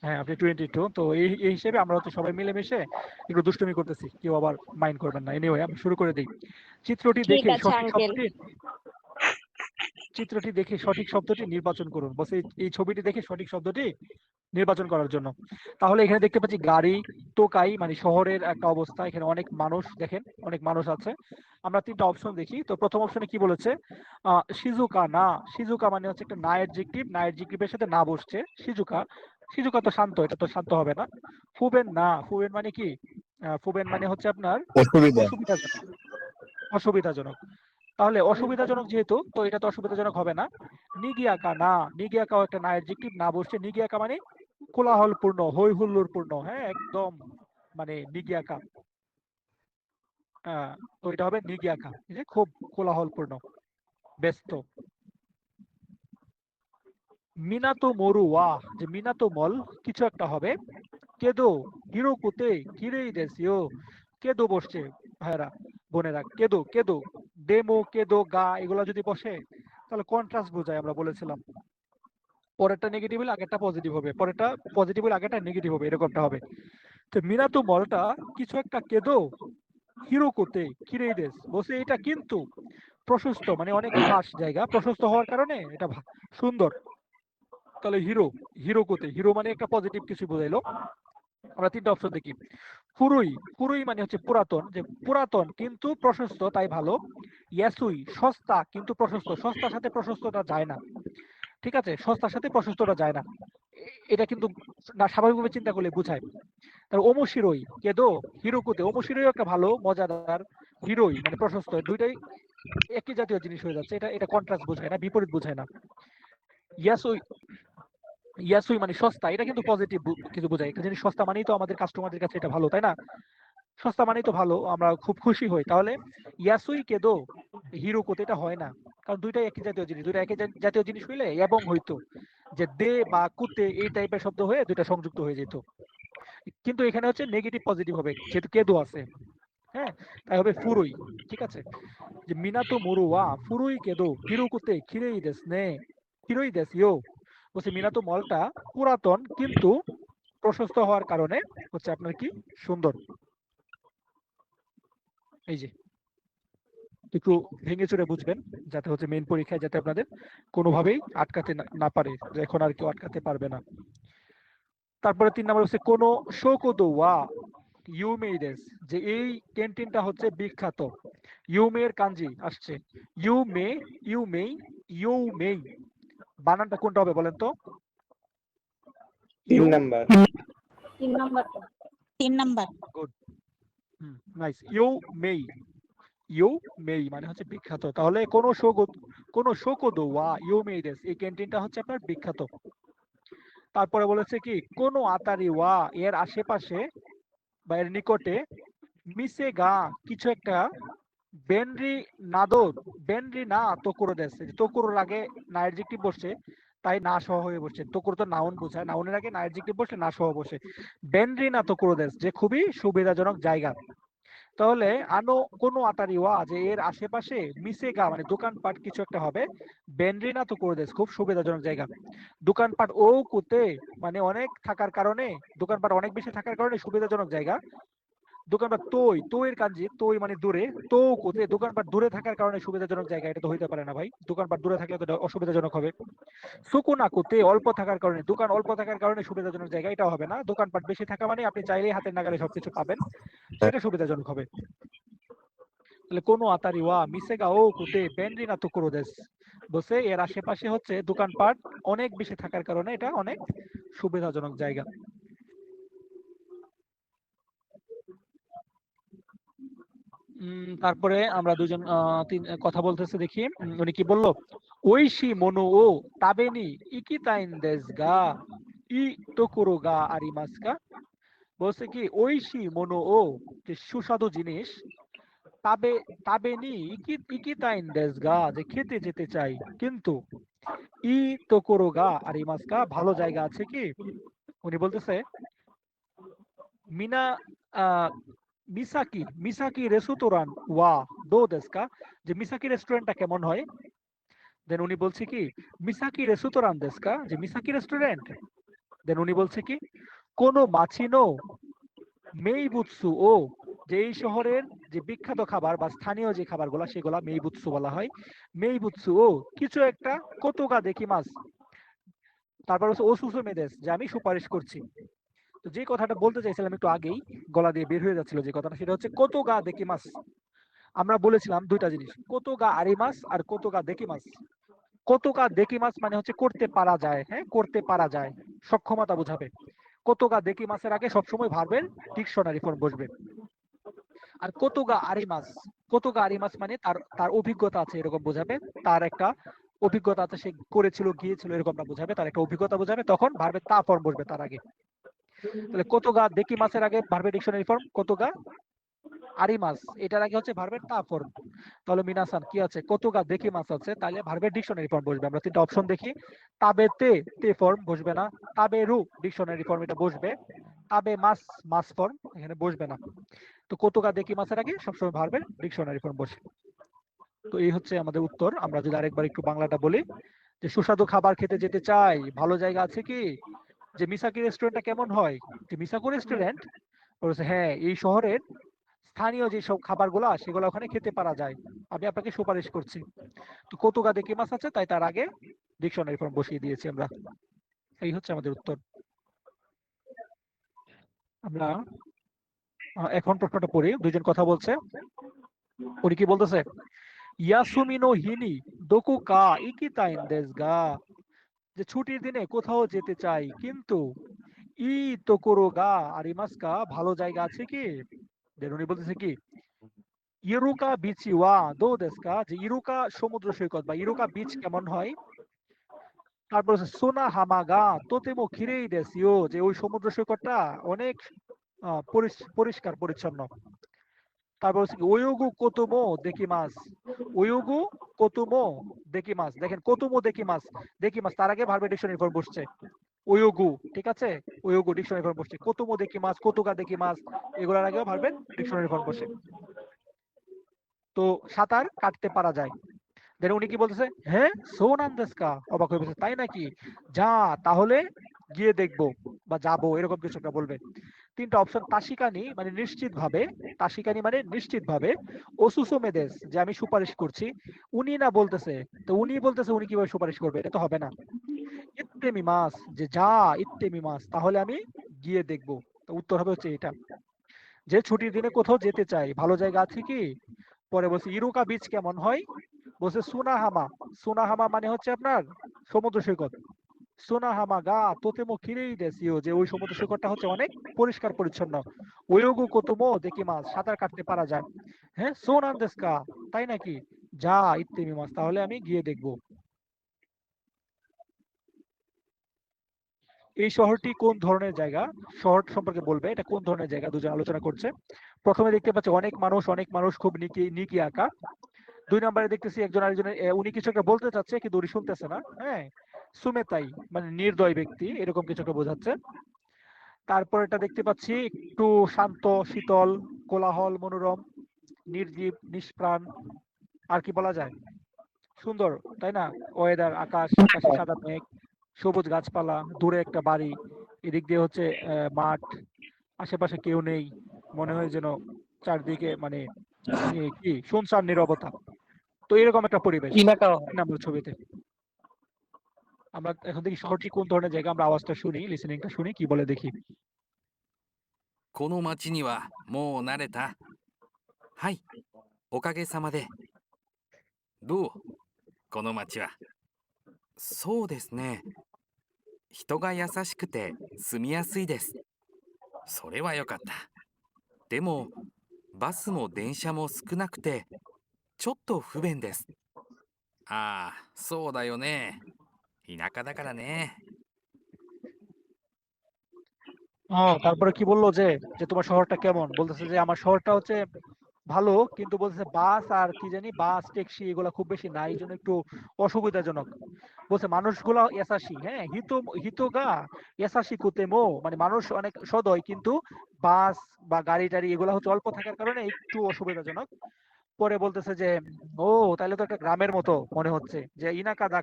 হ্যাঁ, আপনি 22। তো এই হিসেবে আমরা হচ্ছে সবাই মিলেমিশে একটু দুষ্টুমি করতেছি, কেউ আবার মাইন্ড করবেন না। এনিওয়ে, আমি শুরু করে দিই। চিত্রটি ঠিক দেখে আছে সঠিক আঙ্কেল। শব্দটি চিত্রটি দেখে সঠিক শব্দটি নির্বাচন করুন। বস এই ছবিটি দেখে সঠিক শব্দটি নির্বাচন করার জন্য। তাহলে এখানে দেখতে পাচ্ছি গাড়ি, টোকাই, মানে শহরের একটা অবস্থা। এখানে অনেক মানুষ, দেখেন অনেক মানুষ আছে। আমরা 3টা অপশন দেখি। তো প্রথম অপশনে কি বলেছে? শিজুকা না। শিজুকা মানে হচ্ছে একটা না অ্যাডজেক্টিভ, না অ্যাডজেক্টিভের সাথে না বসছে। শিজুকা, শিজুকা তো শান্ত, এটা তো শান্ত হবে না। ফুবেন না। ফুবেন মানে কি? ফুবেন মানে হচ্ছে আপনার অসুবিধাজনক। অসুবিধাজনক। তাহলে অসুবিধাজনক যেহেতু, তো এটা তো অসুবিধাজনক হবে না। নিগিয়াকা না। নিগিয়াকাও একটা না অ্যাডজেক্টিভ, না বসছে। নিগিয়াকা মানে কোলাহলপূর্ণ, হই হুল্লোড়পূর্ণ। হ্যাঁ, একদম মানে নিগিয়াকা। তো এটা হবে নিগিয়াকা, এই যে খুব কোলাহলপূর্ণ, ব্যস্ত। মিনাতো মরু ওয়া, যে মিনাতো মল কিছু একটা হবে। কেদো হিরোকুতে কিরেই দেসিও। কেদো বসছে ভাইরা বোনেরা, কেদো কেদো। ডেমো, কেদো, গা, এগুলা যদি বসে তাহলে কন্ট্রাস্ট বোঝায়, আমরা বলেছিলাম। পরেরটা নেগেটিভ হলে আগেরটা পজিটিভ হবে, পরেরটা পজিটিভ হলে আগেরটা নেগেটিভ হবে, এরকমটা হবে। তো মিনাতো মলটা কিছু একটা কেদো হিরোকুতে কিরেই দেস বসে, এটা কিন্তু প্রশস্ত, মানে অনেক খাস জায়গা, প্রশস্ত হওয়ার কারণে এটা সুন্দর। তাহলে হিরোকুতে, হিরো মানে একটা পজিটিভ কিছু বোঝাইলো। আমরা 3টা অপশন দেখি। ফুরুই, ফুরুই মানে হচ্ছে পুরাতন, যে পুরাতন কিন্তু প্রশস্ত তাই ভালো। ইয়াসুই সস্তা কিন্তু প্রশস্ত, সস্তার সাথে প্রশস্তটা যায় না। ঠিক আছে, সস্তার সাথে প্রশস্তটা যায় না, এটা কিন্তু না স্বাভাবিকভাবে চিন্তা করলে বুঝায়। তার ওমোশিরোই কেদো হিরোকুতে, ওমোশিরোই একটা ভালো মজাদার, হিরোই মানে প্রশস্ত, দুইটাই একই জাতীয় জিনিস হয়ে যাচ্ছে। এটা এটা কন্ট্রাস্ট বোঝায় না, বিপরীত বোঝায় না। ইয়াসুই, ইয়াসুই মানে সস্তা, এটা কিন্তু পজিটিভ কিছু বোঝায়। একটা জিনিস সস্তা মানেই তো আমাদের কাস্টমারদের কাছে এটা ভালো, তাই না? সস্তা মানেই তো ভালো, আমরা খুব খুশি হই। তাহলে ইয়াসুই কেদো হিরোকুতে এটা হয় না, কারণ দুইটাই একই জাতীয় জিনিস। দুইটা একই জাতীয় জিনিস হইলে এবং হইতো যে দে বা কুতে এই টাইপের শব্দ হয়ে দুইটা সংযুক্ত হয়ে যেত। কিন্তু এখানে হচ্ছে নেগেটিভ পজিটিভ হবে, যেহেতু কেদো আছে। হ্যাঁ, তাই হবে ফুরুই। ঠিক আছে, যে মিনাতো মোরু ওয়া ফুরুই কেদো হিরোকুতে খিরেই দেস নে, হিরোই দেস ইয়ো। বলছে মিনাতো মলটা পুরাতন কিন্তু প্রশস্ত হওয়ার কারণে হচ্ছে আপনার কি সুন্দর। এই যে একটু ভেঙে চুরে বুঝবেন, যাতে হচ্ছে মেইন পরীক্ষায় যাতে আপনাদের কোনোভাবেই আটকাতে না পারে, যে এখন আর কেউ আটকাতে পারবে না। তারপরে 3 নম্বর হচ্ছে কোনো শোকোদো ওয়া, ইউমেইডেস, যে এই ক্যান্টিনটা হচ্ছে বিখ্যাত। ইউমের কাঞ্জি আসছে ইউমে, ইউমেই, ইউমেই। বানানটা কোনটা হবে বলেন তো? 3 নাম্বার। 3 নাম্বার। Good, nice. ইউমেই, ইউমেই মানে হচ্ছে বিখ্যাত। তাহলে কোন শোকোদো ওয়া ইউমেইডেস, এই ক্যান্টিনটা হচ্ছে আপনার বিখ্যাত। তারপরে বলেছে কি কোন আতারি ওয়া, এর আশেপাশে বা এর নিকটে, মিসে গা কিছু একটা, বেনরি নাদো, বেনরি না তোকুরো দেশ, তোকুরোর আগে না অ্যাডজেক্টিভ বসছে তাই না সহ হয়ে বসছে। তোকুরো তো নাউন বোঝায়, নাউনের আগে না অ্যাডজেক্টিভ বসলে না সহ বসে। বেনরি না তোকুরো দেশ, যে খুবই সুবিধাজনক জায়গা। তাহলে আনো কোনো আতারি ওয়া, যে এর আশেপাশে, মিসে গা মানে দোকানপাট কিছু একটা হবে, বেনরি না তোকুরো দেশ খুব সুবিধাজনক জায়গা। দোকানপাট ও কুতে মানে অনেক থাকার কারণে, দোকানপাট অনেক বেশি থাকার কারণে সুবিধাজনক জায়গা। দোকানপাট তোই, তোয়ের কাঞ্জি তোই মানে দূরে, তো কোথায় দোকানপাট দূরে থাকার কারণে সুবিধাজনক জায়গা, এটা তো হইতে পারে না ভাই, দোকানপাট দূরে থাকলে তো এটা অসুবিধাজনক হবে। সুকুনা কোতে অল্প থাকার কারণে, দোকান অল্প থাকার কারণে সুবিধাজনক জায়গা, এটা হবে না। দোকানপাট বেশি থাকা মানে আপনি চাইলেই হাতের নাগালে সবকিছু পাবেন, সেটা সুবিধাজনক হবে। তাহলে কোনো আতারি ওয়া মিসেগা ও কুতে বেনরি না তোকুরো দেশ, বসে এর আশেপাশে হচ্ছে দোকানপাট অনেক বেশি থাকার কারণে এটা অনেক সুবিধাজনক জায়গা। তারপরে আমরা দুজন কথা বলতেছে দেখি। উনি কি বললো? ওইশি মনো ও তাবেনি ইকিতাইন দেস গা ই তোকুরো গা আরিমাস কা। বলছে কি ওইশি মনো ও, যে সুস্বাদু জিনিস, তাবে তাবেনি ইকিতাইন দেস গা, যে খেতে যেতে চাই, কিন্তু ই তোকুরো গা আরিমাস কা, ভালো জায়গা আছে কি? উনি বলতেছে মিনা আহ মিসাকি মিসাকি রেস্টুরান ওয়া দো দেস্কা, যে মিসাকি রেস্টুরেন্টটা কেমন হয়। দেন উনি বলছে কি মিসাকি রেস্টুরান দেস্কা, যে মিসাকি রেস্টুরেন্ট। দেন উনি বলছে কি কোনো মাছিনো মেইবুৎসু ও, যে এই শহরের যে বিখ্যাত খাবার বা স্থানীয় যে খাবারগুলা সেগুলা মেইবুৎসু বলা হয়। মেইবুৎসু ও কিছু একটা কতগা দেখি মাছ। তারপর হচ্ছে ওসুসু মেদেস, যে আমি সুপারিশ করছি। তো যে কথাটা বলতে চাইছিলাম একটু আগেই, গলা দিয়ে বের হয়ে যাচ্ছিল যে কথাটা, সেটা হচ্ছে কতগা দেখি মাছ। আমরা বলেছিলাম দুইটা জিনিস, কতগা আরিমাস আর কতগা দেকিমাস। কতগা দেকিমাস মানে হচ্ছে করতে পারা যায়, হ্যাঁ করতে পারা যায়, সক্ষমতা বোঝাবে। কতগা দেকিমাসের আগে সবসময় ভার্বের ডিকশনারি ফর্ম বসবে। আর কতগা আরিমাস, কতগা আরিমাস মানে তার তার অভিজ্ঞতা আছে এরকম বোঝাবে, তার একটা অভিজ্ঞতা আছে, সে করেছিল গিয়েছিল এরকমটা বোঝাবে, তার একটা অভিজ্ঞতা বোঝাবে, তখন ভার্বের তা ফর্ম বসবে তার আগে। তাহলে কতগা দেকিমাসের আগে ভার্বের ডিকশনারি ফর্ম কতগা আরিমাস, এটার আগে হচ্ছে ভার্বের তা ফর্ম। তাহলে মিনাসান কি আছে, কতগা দেখি মাছ আছে, তাহলে ভার্বের ডিকশনারি ফর্ম বসবে। আমরা তিনটা অপশন দেখি, তাবেতে তে ফর্ম বসবে না, তাবেরু ডিকশনারি ফর্ম এটা বসবে, তাবে মাস মাস ফর্ম এখানে বসবে না। তো কতগা দেখি মাছের আগে সবসময় ভার্বের ডিকশনারি ফর্ম বসে। তো এই হচ্ছে আমাদের উত্তর। আমরা যদি আরেকবার একটু বাংলাটা বলি, যে সুস্বাদু খাবার খেতে যেতে চাই, ভালো জায়গা আছে কি, যে মিসাকি রেস্টুরেন্টটা কেমন হয়, যে মিসাকো রেস্টুরেন্ট বলেছে হ্যাঁ এই শহরের স্থানীয় যে সব খাবারগুলো সেগুলো ওখানে খেতে পারা যায়, আমি আপনাকে সুপারিশ করছি। তো কতগা দেখি মাছ আছে, তাই তার আগে ডিকশনারি ফর্ম বসিয়ে দিয়েছি আমরা। এই হচ্ছে আমাদের উত্তর। আমরা এখন প্রশ্নটা পড়ি। দুইজন কথা বলছে, উনি কি বলতেছে, ইয়াসুমিনো হিনি দোকু কা ইকিতাইন দেস গা, যে ছুটির দিনে কোথাও যেতে চাই, কিন্তু ই তোকোরো গা আরিমাস কা, ভালো জায়গা আছে কি। দেন উনি বলতেছে কি ইরুকা বিচি ওয়া দো দেস্কা, যে ইরুকা সমুদ্র সৈকত বা ইরুকা বিচ কেমন হয়। তারপর হচ্ছে সোনা হামাগা তোতেমো খিরেই দেসিও, যে ওই সমুদ্র সৈকতটা অনেক পরিষ্কার পরিচ্ছন্ন। তারপর হচ্ছে কি ওয়োগু কোতুমো দেখি মাছ, ওয়োগু কোতুমো দেখি মাছ। দেখেন কোতুমো দেখি মাছ, দেখি মাছ তার আগে ভার্বের ডিকশনারি ফর্ম বসছে ওয়োগু, ঠিক আছে, ওয়োগু ডিকশনারি ফর্ম বসছে। কোতুমো দেখি মাছ, কতুগা দেখি মাছ, এগুলোর আগেও ভার্বের ডিকশনারি ফর্ম বসে। তো সাঁতার কাটতে পারা যায়। দেন উনি কি বলতেছে, হ্যাঁ সোনান্দেস্কা, অবাক হয়ে বলছে তাই নাকি, যা তাহলে গিয়ে দেখবো বা যাবো, এরকম কিছু একটা বলবে। তিনটা অপশন, তাসিকানি মানে নিশ্চিত ভাবে, তাসিকানি মানে নিশ্চিত ভাবে, ওসুসো মেদেস যে আমি সুপারিশ করছি। উনি না বলতেছে, তো উনি বলতেছে উনি কিভাবে সুপারিশ করবে, এটা তো হবে না। ইত্তেমি মাস, যে যা ইত্তেমি মাস, তাহলে আমি গিয়ে দেখবো। তো উত্তর হবে হচ্ছে এটা। যে ছুটির দিনে কোথাও যেতে চাই, ভালো জায়গা আছে কি? পরে বলছে ইরুকা বিচ কেমন হয়? বলছে সুনাহামা। সুনাহামা মানে হচ্ছে আপনার সমুদ্র সৈকত। সুনাহামা গা তোতেমো কিরেই দেসিও, যে ওই সমুদ্র সৈকতটা হচ্ছে অনেক পরিষ্কার পরিচ্ছন্ন। ওয়োগু কোতোমো দেখি মাছ, সাঁতার কাটতে পারা যায়। হ্যাঁ, সোনান দেস্কা, তাই নাকি? যা ইত্তেমি মাছ, তাহলে আমি গিয়ে দেখবো। এই শহরটি কোন ধরনের জায়গা? শহর সম্পর্কে বলবে, এটা কোন ধরনের জায়গা দুজন আলোচনা করছে। প্রথমে দেখতে পাচ্ছি অনেক মানুষ খুব নিকি আঁকা। 2 নম্বরে দেখতেছি একজন আরেকজনের উনি কিছু একটা বলতে চাচ্ছে কিন্তু উনি শুনতেছে না। হ্যাঁ, সুমেতাই মানে নির্দয় ব্যক্তি, এরকম কিছু একটা বোঝাচ্ছে। তারপর এটা দেখতে পাচ্ছি একটু শান্ত, শীতল, কোলাহল, মনোরম, নির্জীব, নিষ্প্রাণ। আর কি বলা যায়? সুন্দর, তাই না? ওয়েদার, আকাশে সাদা মেঘ, সবুজ গাছপালা, দূরে একটা বাড়ি, এদিক দিয়ে হচ্ছে মাঠ, আশেপাশে কেউ নেই, মনে হয় যেন চারদিকে মানে কি শুনশান নীরবতা। তো এরকম একটা পরিবেশ ইলাকা 3 নম্বর ছবিতে। আমরা এখন দেখি শহরটি কোন ধরনের জায়গা, আমরা আওয়াজটা শুনি, লিসেনিংটা শুনি কি বলে দেখি। この町にはもう慣れた。はい、おかげさまで。どうこの町は。そうですね。人が優しくて住みやすいです。それはよかった。でも、バスも電車も少なくて、ちょっと不便です。ああ、そうだよね。田舎だからね。 তারপরে কি বললো যে যে তোমার শহরটা কেমন? বলতেছে যে আমার শহরটা হচ্ছে ভালো, কিন্তু বলতেছে বাস আর কি জানি বাস ট্যাক্সি এগুলা খুব বেশি নাই, এই জন্য একটু অসুবিধাজনক। বলছে মানুষগুলা এসাসি, হ্যাঁ, হিতোগা এসাসি কুতেমো, মানে মানুষ অনেক সদয়, কিন্তু বাস বা গাড়ি টাড়ি এগুলা হচ্ছে অল্প থাকার কারণে একটু অসুবিধাজনক। পরে বলতেছে যে ও তাহলে তো একটা গ্রামের মতো মনে হচ্ছে, যে ইনাকা দা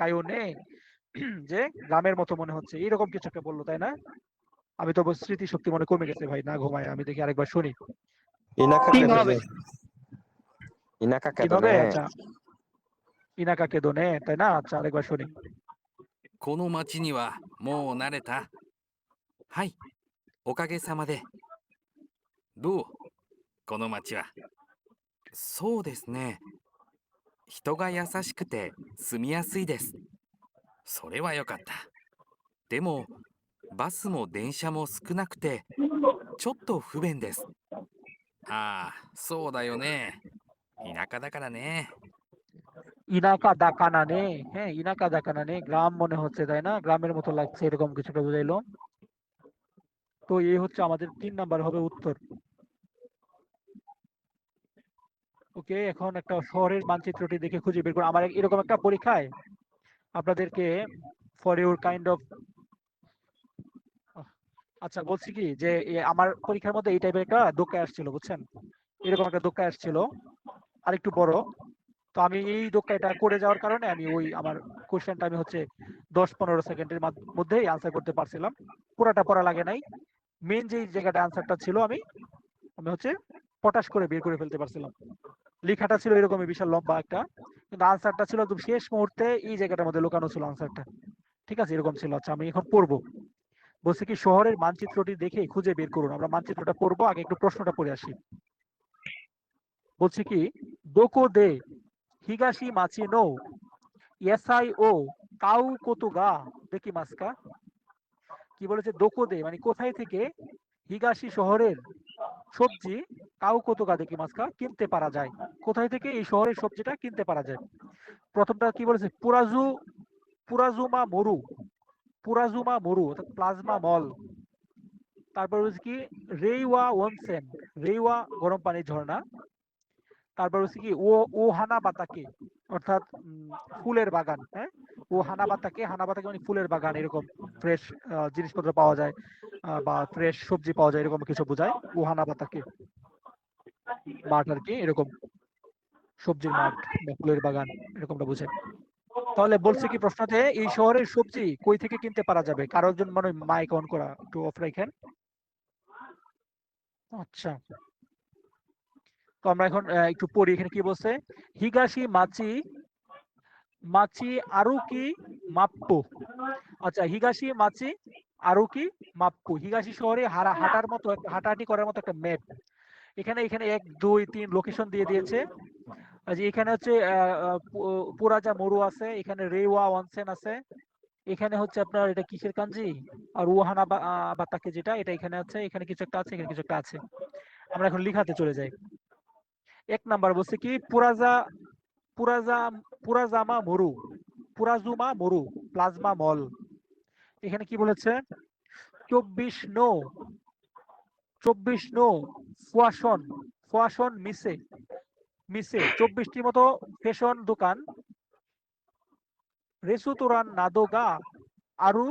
কায়োনে, যে গ্রামের মতো মনে হচ্ছে, এরকম কিছু একটা বললো, তাই না? আমি তো স্মৃতি শক্তি মনে কমে গেছে ভাই, না ঘুমায় আমি দেখি আরেকবার শুনি। ইনাকা তিন কেদো হবে। নে। ইনাকা 3 কেদো হবে? নে। আচ্ছা, ইনাকা কেদোনে, তাই না? আচ্ছা, আরেকবার শুনি। この町にはもう慣れた。はい、おかげさまで。どうこの町は。そうですね。人が優しくて住みやすいです。それはよかった。でも、バスも電車も少なくて、ちょっと不便です。ああ、そうだよね。田舎だからね。 ইনাকা দাকানানে, হ্যাঁ, ইনাকা দাকানানে গ্রাম মনে হচ্ছে, তাই না? গ্রামের মতো লাগছে, এরকম কিছুটা বুঝাইলো। তো এই হচ্ছে আমাদের 3 নাম্বার হবে উত্তর। ওকে, এখন একটা শহরের মানচিত্রটি দেখে খুঁজে বের করুন। আমার এরকম একটা পরীক্ষায় আপনাদেরকে ফর ইউর কাইন্ড অফ, আচ্ছা বলছি কি যে আমার পরীক্ষার মধ্যে এই টাইপের একটা দোকায় আসছিল, বুঝছেন? এরকম একটা দোকায় আসছিল, আর একটু বড়। তো আমি এই দোকাইটা করে যাওয়ার কারণে আমি ওই আমার কোশ্চেনটা আমি হচ্ছে 10-15 সেকেন্ডের মধ্যেই আনসার করতে পারছিলাম। পুরাটা পড়া লাগে নাই। মেন যে জায়গাটা আনসারটা ছিল আমি আমি হচ্ছে পটাশ করে বের করে ফেলতে পারছিলাম। লেখাটা ছিল এরকমই বিশাল লম্বা একটা, কিন্তু আনসারটা ছিল একদম শেষ মুহূর্তে এই জায়গাটার মধ্যে লুকানো ছিল আনসারটা। ঠিক আছে, এরকম ছিল। আচ্ছা, আমি এখন পড়বো। বলছে কি শহরের মানচিত্রটি দেখে খুঁজে বের করুন। আমরা মানচিত্রটা পড়বো, আগে একটু প্রশ্নটা পড়ে আসি। বলছে কি দোকো দে হিগাশি মাছি নো এসআই ও কাউ কোতুগা দেখি মাস্কা। কি বলেছে? দোকোদে মানে কোথায় থেকে, হিগাশি শহরের সবজি, কাউ কোতুগা দেখি মাস্কা কিনতে পারা যায়। কোথায় থেকে এই শহরের সবজিটা কিনতে পারা যায়? প্রথমটা কি বলেছে? পুরাজুমা মরু, পুরাজুমা মরু অর্থাৎ প্লাজমা মল। তারপর হচ্ছে কি রেইওয়া ওনসেন, রেইওয়া গরম পানির ঝর্ণা। তারপর হচ্ছে কি ও হানা বাতাকে অর্থাৎ ফুলের বাগান। হ্যাঁ, ও হানা বাতাকে মানে ফুলের বাগান, এরকম ফ্রেশ জিনিসপত্র পাওয়া যায় বা ফ্রেশ সবজি পাওয়া যায়, এরকম কিছু বোঝায় ও হানা বাতাকে। মাঠ আর কি, এরকম সবজির মাঠ বা ফুলের বাগান, এরকমটা বোঝায়। তাহলে বলছে কি প্রশ্নতে এই শহরের সবজি কই থেকে কিনতে পারা যাবে? কারো একজন মানে মাইক অন করা একটু অফ রাখেন। আচ্ছা, তো আমরা এখন একটু পড়ি এখানে কি বলছে। হিগাশি মাছি মাছি আরু কি মাপ্পো। আচ্ছা, হিগাশি মাছি আরুকি মাপ্পু হিগাশি শহরে হাঁটার মতো হাঁটাহাঁটি করার মতো একটা ম্যাপ। এখানে এখানে 1 2 3 লোকেশন দিয়ে দিয়েছে। আর যে এখানে হচ্ছে পুরাজা মরু আছে, এখানে রেওয়া অনসেন আছে, এখানে হচ্ছে আপনার এটা কিসের কাঞ্জি আর ওহানা বাতাকে যেটা এটা এখানে আছে, এখানে কিছু একটা আছে, এখানে কিছু একটা আছে। আমরা এখন লিখাতে চলে যাই। 1 নাম্বার বলছে কি পুরাজা পুরাজামা মরু, পুরাজুমা মরু প্লাজমা মল। এখানে কি বলেছে 24 নো ফুয়াশন ফুয়াশন মিসে মিসে 24টি মতো ফ্যাশন দোকান, রেসুতোরান নাদোগা আরু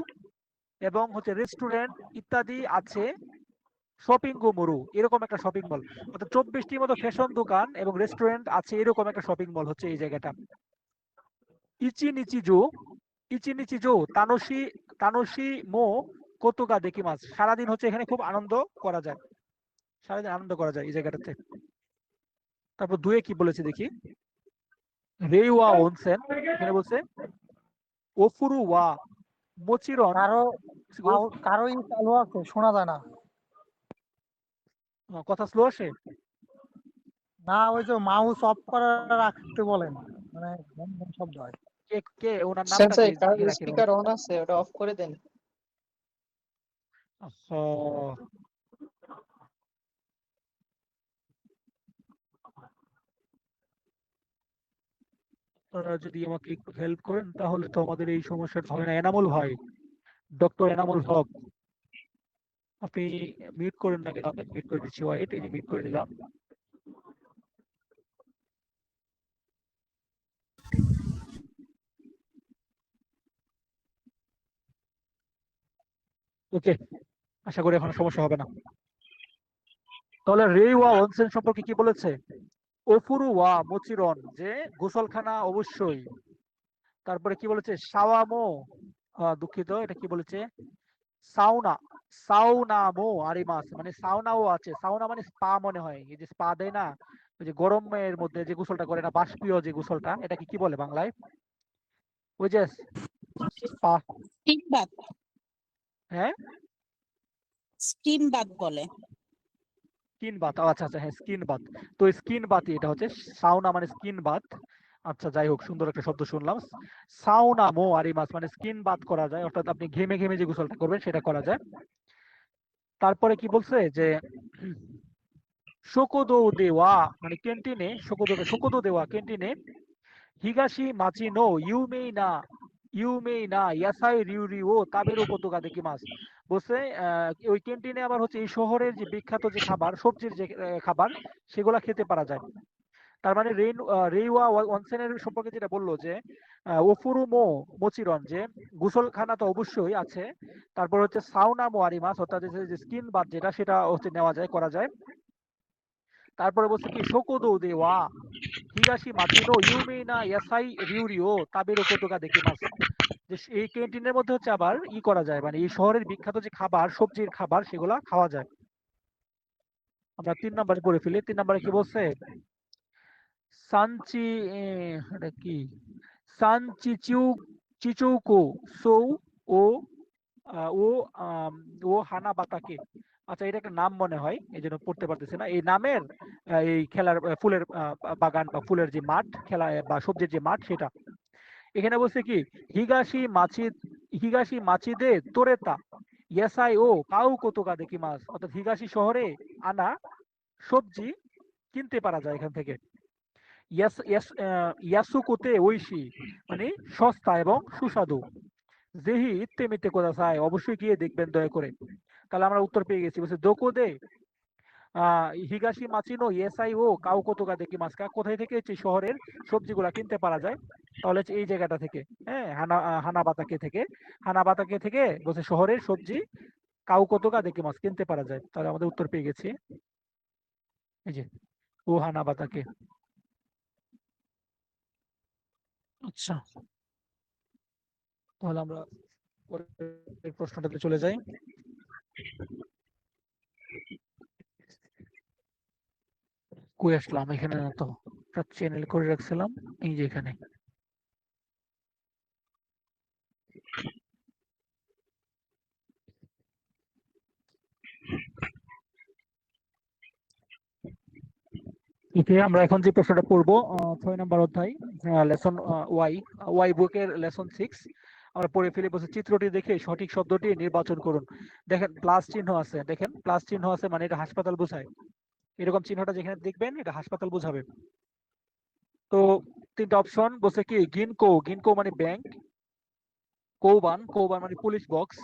এবং হচ্ছে রেস্টুরেন্ট ইত্যাদি আছে শপিং মরু, এরকম একটা শপিং মল। অর্থাৎ 24টি মতো ফ্যাশন দোকান এবং রেস্টুরেন্ট আছে এরকম একটা শপিং মল হচ্ছে এই জায়গাটা। ইচিনিচিজো ইচিনিচিজো তানোশি তানোশি মো কোতোগা দেকিমাস, সারাদিন হচ্ছে এখানে খুব আনন্দ করা যায়, সারাদিন আনন্দ করা যায় এই জায়গাটাতে। তারপর 2 কি বলেছে দেখি, রেইওয়া অনসেন, এখানে বলছে ওফুরু ওয়া মোচিরন। কারোই চালু আছে, শোনা যায় না। কথা স্লো আসে। না, ওই যে মাউস অফ করে রাখতে বলেন, মানে শব্দ হয়। কে কে ওনার নামটা সেন্সাই কার দিয়ে রাখি স্পিকার অন আছে ওটা অফ করে দেন। আপনারা যদি আমাকে একটু হেল্প করেন তাহলে তো আমাদের এই সমস্যাটা হবে না। এনামুল ভাই, ডক্টর এনামুল হক, আপনি মিউট করেন না কেন? আমি মিউট করে দিচ্ছি, এটাই যে মিউট করে দিলাম। ওকে, আশা করি এখন সমস্যা হবে না। তাহলে রেইওয়া অনসেন সম্পর্কে কি বলেছে, ওফুরু ওয়া মোচিরন যে গোসলখানা অবশ্যই। তারপরে কি বলেছে সাওয়ামো, দুঃখিত এটা কি বলেছে, সাউনা সাউনামো আরিমাস, মানে সাউনাও আছে। সাউনা মানে স্পা মনে হয়, এই যে স্পা দেয় না ওই যে গরমের মধ্যে যে গোসলটা করে না, বাষ্পীয় যে গোসলটা, এটাকে কি বলে বাংলায়? ওই যে স্পা। স্টিম বাথ, হ্যাঁ স্টিম বাথ বলে। স্কিন বাথ, আচ্ছা আচ্ছা, হ্যাঁ স্কিন বাথ। তো স্কিন বাথই এটা হচ্ছে, সাউনা মানে স্কিন বাথ। আচ্ছা যাই হোক, সুন্দর একটা শব্দ শুনলাম। সাউনা মো আরিমাস মানে স্কিন বাথ করা যায়, অর্থাৎ আপনি ঘেমে ঘেমে যে গোসলটা করবেন সেটা করা যায়। তারপরে কি বলছে যে শোকোদো দেওয়া মানে ক্যান্টিনে, শোকোদো দেওয়া ক্যান্টিনে হিগাশি মাচি নো ইউমেই না ইয়াসাই রিউরি ও তাবেরো কোতোগা দেকিমাস। বলছে ওই ক্যান্টিনে আবার হচ্ছে এই শহরের যে বিখ্যাত যে খাবার, সবজির যে খাবার, সেগুলা খেতে পারা যায়। তার মানে রেইওয়া অনসেনের সম্পর্কে যেটা বললো যে ওফুরু মো মোচিরন যে গোসলখানা তো অবশ্যই আছে, তারপর হচ্ছে সাউনা মো আরিমাস অর্থাৎ যে স্কিন বাথ যেটা সেটা হচ্ছে নেওয়া যায়, করা যায়। তারপরে বলছে কি শোকোদো দেওয়া হিগাশি মাচিনো ইউমেই না ইয়াসাই রিউরিও তাবেরো কোতোগা দেকিমাস, যে এই ক্যান্টিনের মধ্যে হচ্ছে আবার করা যায়, মানে এই শহরের বিখ্যাত যে খাবার, সবজির খাবার, সেগুলা খাওয়া যায়। আমরা 3 নম্বরে পড়ে ফেলি। 3 নম্বরে কি বলছে সানচি এটা কি চিচুকো সৌ ও ও ও হানা বাতাকে। আচ্ছা এটা একটা নাম মনে হয়, এই জন্য পড়তে পারতেছি না। এই নামের এই খেলার ফুলের বাগান বা ফুলের যে মাঠ, খেলা বা সবজির যে মাঠ সেটা। এখানে বলছে কি হিগাশি মাচিদে তোরেতা ইয়াসাই ও কাউ কোতোগা দেকিমাস, অর্থাৎ হিগাশি শহরে আনা সবজি কিনতে পারা যায় এখান থেকে। ইয়াসুকোতে ঐশী মানে সস্তা এবং সুস্বাদু। জেহি ইত্তে মিত্তে কোদাসাই, অবশ্যই গিয়ে দেখবেন দয়া করে। তাহলে আমরা উত্তর পেয়ে গেছি। বলছে দোকোদে হিগাশি মাচিনো ইয়েসাই ও কাউ কোতোগা দেখি মাস্কা, কোথায় থেকে হচ্ছে শহরের সবজিগুলা কিনতে পারা যায়। তাহলে হচ্ছে এই জায়গাটা থেকে, হ্যাঁ হানাবাতাকে থেকে, হানাবাতাকে থেকে বলছে শহরের সবজি কাউ কোতোগা দেখি মাছ কিনতে পারা যায়। তাহলে আমাদের উত্তর পেয়ে গেছি, এই যে ও হানাবাতাকে। আচ্ছা তাহলে আমরা পরের প্রশ্নটাতে চলে যাই। কই আসলাম, এখানে না তো, চ্যানেল করে রাখছিলাম এই যে এখানে। ওকে, আমরা এখন যে প্রশ্নটা পড়বো 6 নম্বর অধ্যায়, লেসন ওয়াই, ওয়াই বুকের লেসন 6। আমরা পড়ে ফেলি। বলছে চিত্রটি দেখে সঠিক শব্দটি নির্বাচন করুন। দেখেন প্লাস চিহ্ন আছে, দেখেন প্লাস চিহ্ন আছে মানে এটা হাসপাতাল বোঝায়। এরকম চিহ্নটা যেখানে দেখবেন এটা হাসপাতাল বোঝাবে। তো 3টা অপশন বলছে কি, গিনকো, গিনকো মানে ব্যাংক, কৌবান, কৌবান মানে পুলিশ বক্স,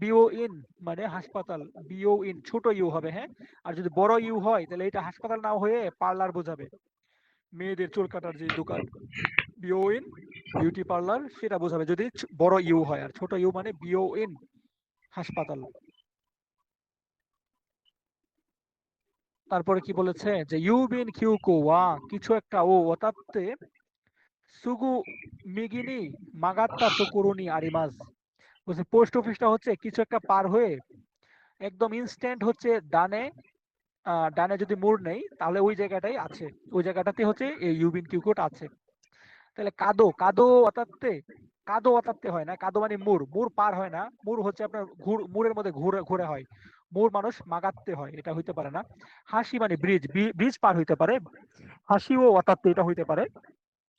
বিও ইন মানে হাসপাতাল, বিও ইন ছোট ইউ হবে, হ্যাঁ। আর যদি বড় ইউ হয় তাহলে এটা হাসপাতাল না হয়ে পার্লার বোঝাবে, মেয়েদের চুল কাটার যে দোকান, বিও ইন বিউটি পার্লার সেটা বোঝাবে যদি বড় ইউ হয়। আর ছোট ইউ মানে বিও ইন হাসপাতাল। তারপরে কি বলেছে যে ইউ বিন কিউকো ওয়া কিছু একটা ও ওতাতে সুগু মিগিনি মাগাত্তা তোকুরুনি আরিমাজ। বলছে পোস্ট অফিসটা হচ্ছে কিছু একটা পার হয়ে একদম ইনস্ট্যান্ট হচ্ছে ডানে, ডানে যদি মোড় নেই তাহলে ওই জায়গাটাই আছে, ওই জায়গাটাতে হচ্ছে এই ইউবিন কিউকোট আছে। তাহলে কাদো, কাদো অতাত্তে, কাদো অতাত্তে হয় না, কাদো মানে মুর, মুর পার হয় না, মুর হচ্ছে আপনার মুরের মধ্যে ঘুরে ঘুরে হয়, মুর মানুষ মাগাত্তে হয়, এটা হইতে পারে না। হাসি মানে ব্রিজ, ব্রিজ পার হইতে পারে, হাসিও অতাত্তে এটা হইতে পারে।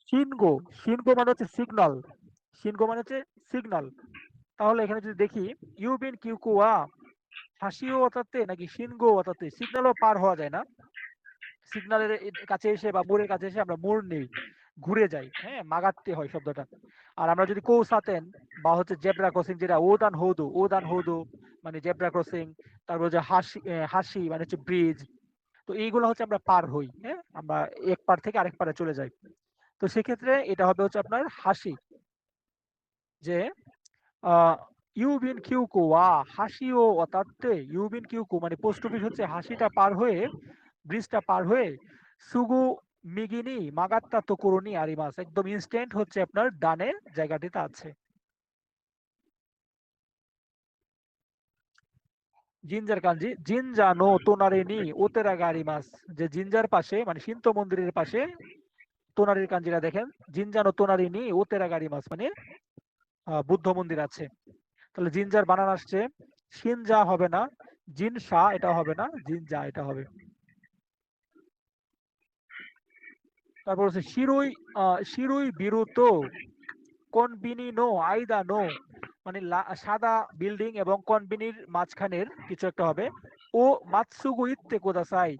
শিনগো, শিনগো মানে হচ্ছে সিগন্যাল, শিনগো মানে হচ্ছে সিগন্যাল। তাহলে এখানে যদি দেখি ইউবিন কিউকুয়া হাসিও অতাত্তে নাকি শিনগো অতাত্তে, সিগন্যালও পার হওয়া যায় না, সিগন্যালের কাছে এসে বা মোড়ের কাছে এসে আমরা মোড় নেই, ঘুরে যাই, হ্যাঁ মাগাত্তে হয় শব্দটা। আর আমরা যদি কৌসাতেন বা হচ্ছে জেব্রা ক্রসিং, যেটা ওদান হৌদু, ওদান হৌদু মানে জেব্রা ক্রসিং, তারপর যে হাসি, হাসি মানে হচ্ছে ব্রিজ। তো এইগুলো হচ্ছে আমরা পার হই, হ্যাঁ আমরা এক পার থেকে আরেক পারে চলে যাই। তো সেক্ষেত্রে এটা হবে হচ্ছে আপনার হাসি, যে ইউবিন কিউকু ওয়া হাসিও অতাত্তে, ইউবিন কিউকু মানে পোস্ট অফিস হচ্ছে হাসিটা পার হয়ে, ব্রিজটা পার হয়ে, সুগু মিগিনি মাগাত্তা তোকুরুনি আরিমাস একদম ইনস্ট্যান্ট হচ্ছে আপনার ডানে জায়গাটিতে আছে। জিঞ্জার কাঞ্জি, জিনজা নো তোনারিনি ওতেরা গারিমাস, যে জিঞ্জার পাশে মানে শিন্তো মন্দিরের পাশে তোনারির কাঞ্জিরা দেখেন, জিনজা নো তোনারিনি ওতেরা গারিমাস মানে বুদ্ধ মন্দির আছে। তাহলে জিনজার বানান আসছে, শিনজা হবে না, জিনশা এটা হবে না, জিনজা এটা হবে। তারপর হচ্ছে শিরুই, শিরুই বিরুতো কনবিনি নো আইদা নো মানে সাদা বিল্ডিং এবং কনবিনির মাঝখানের কিছু একটা হবে। ও মাতসুগু ইত্তে কোদাসাই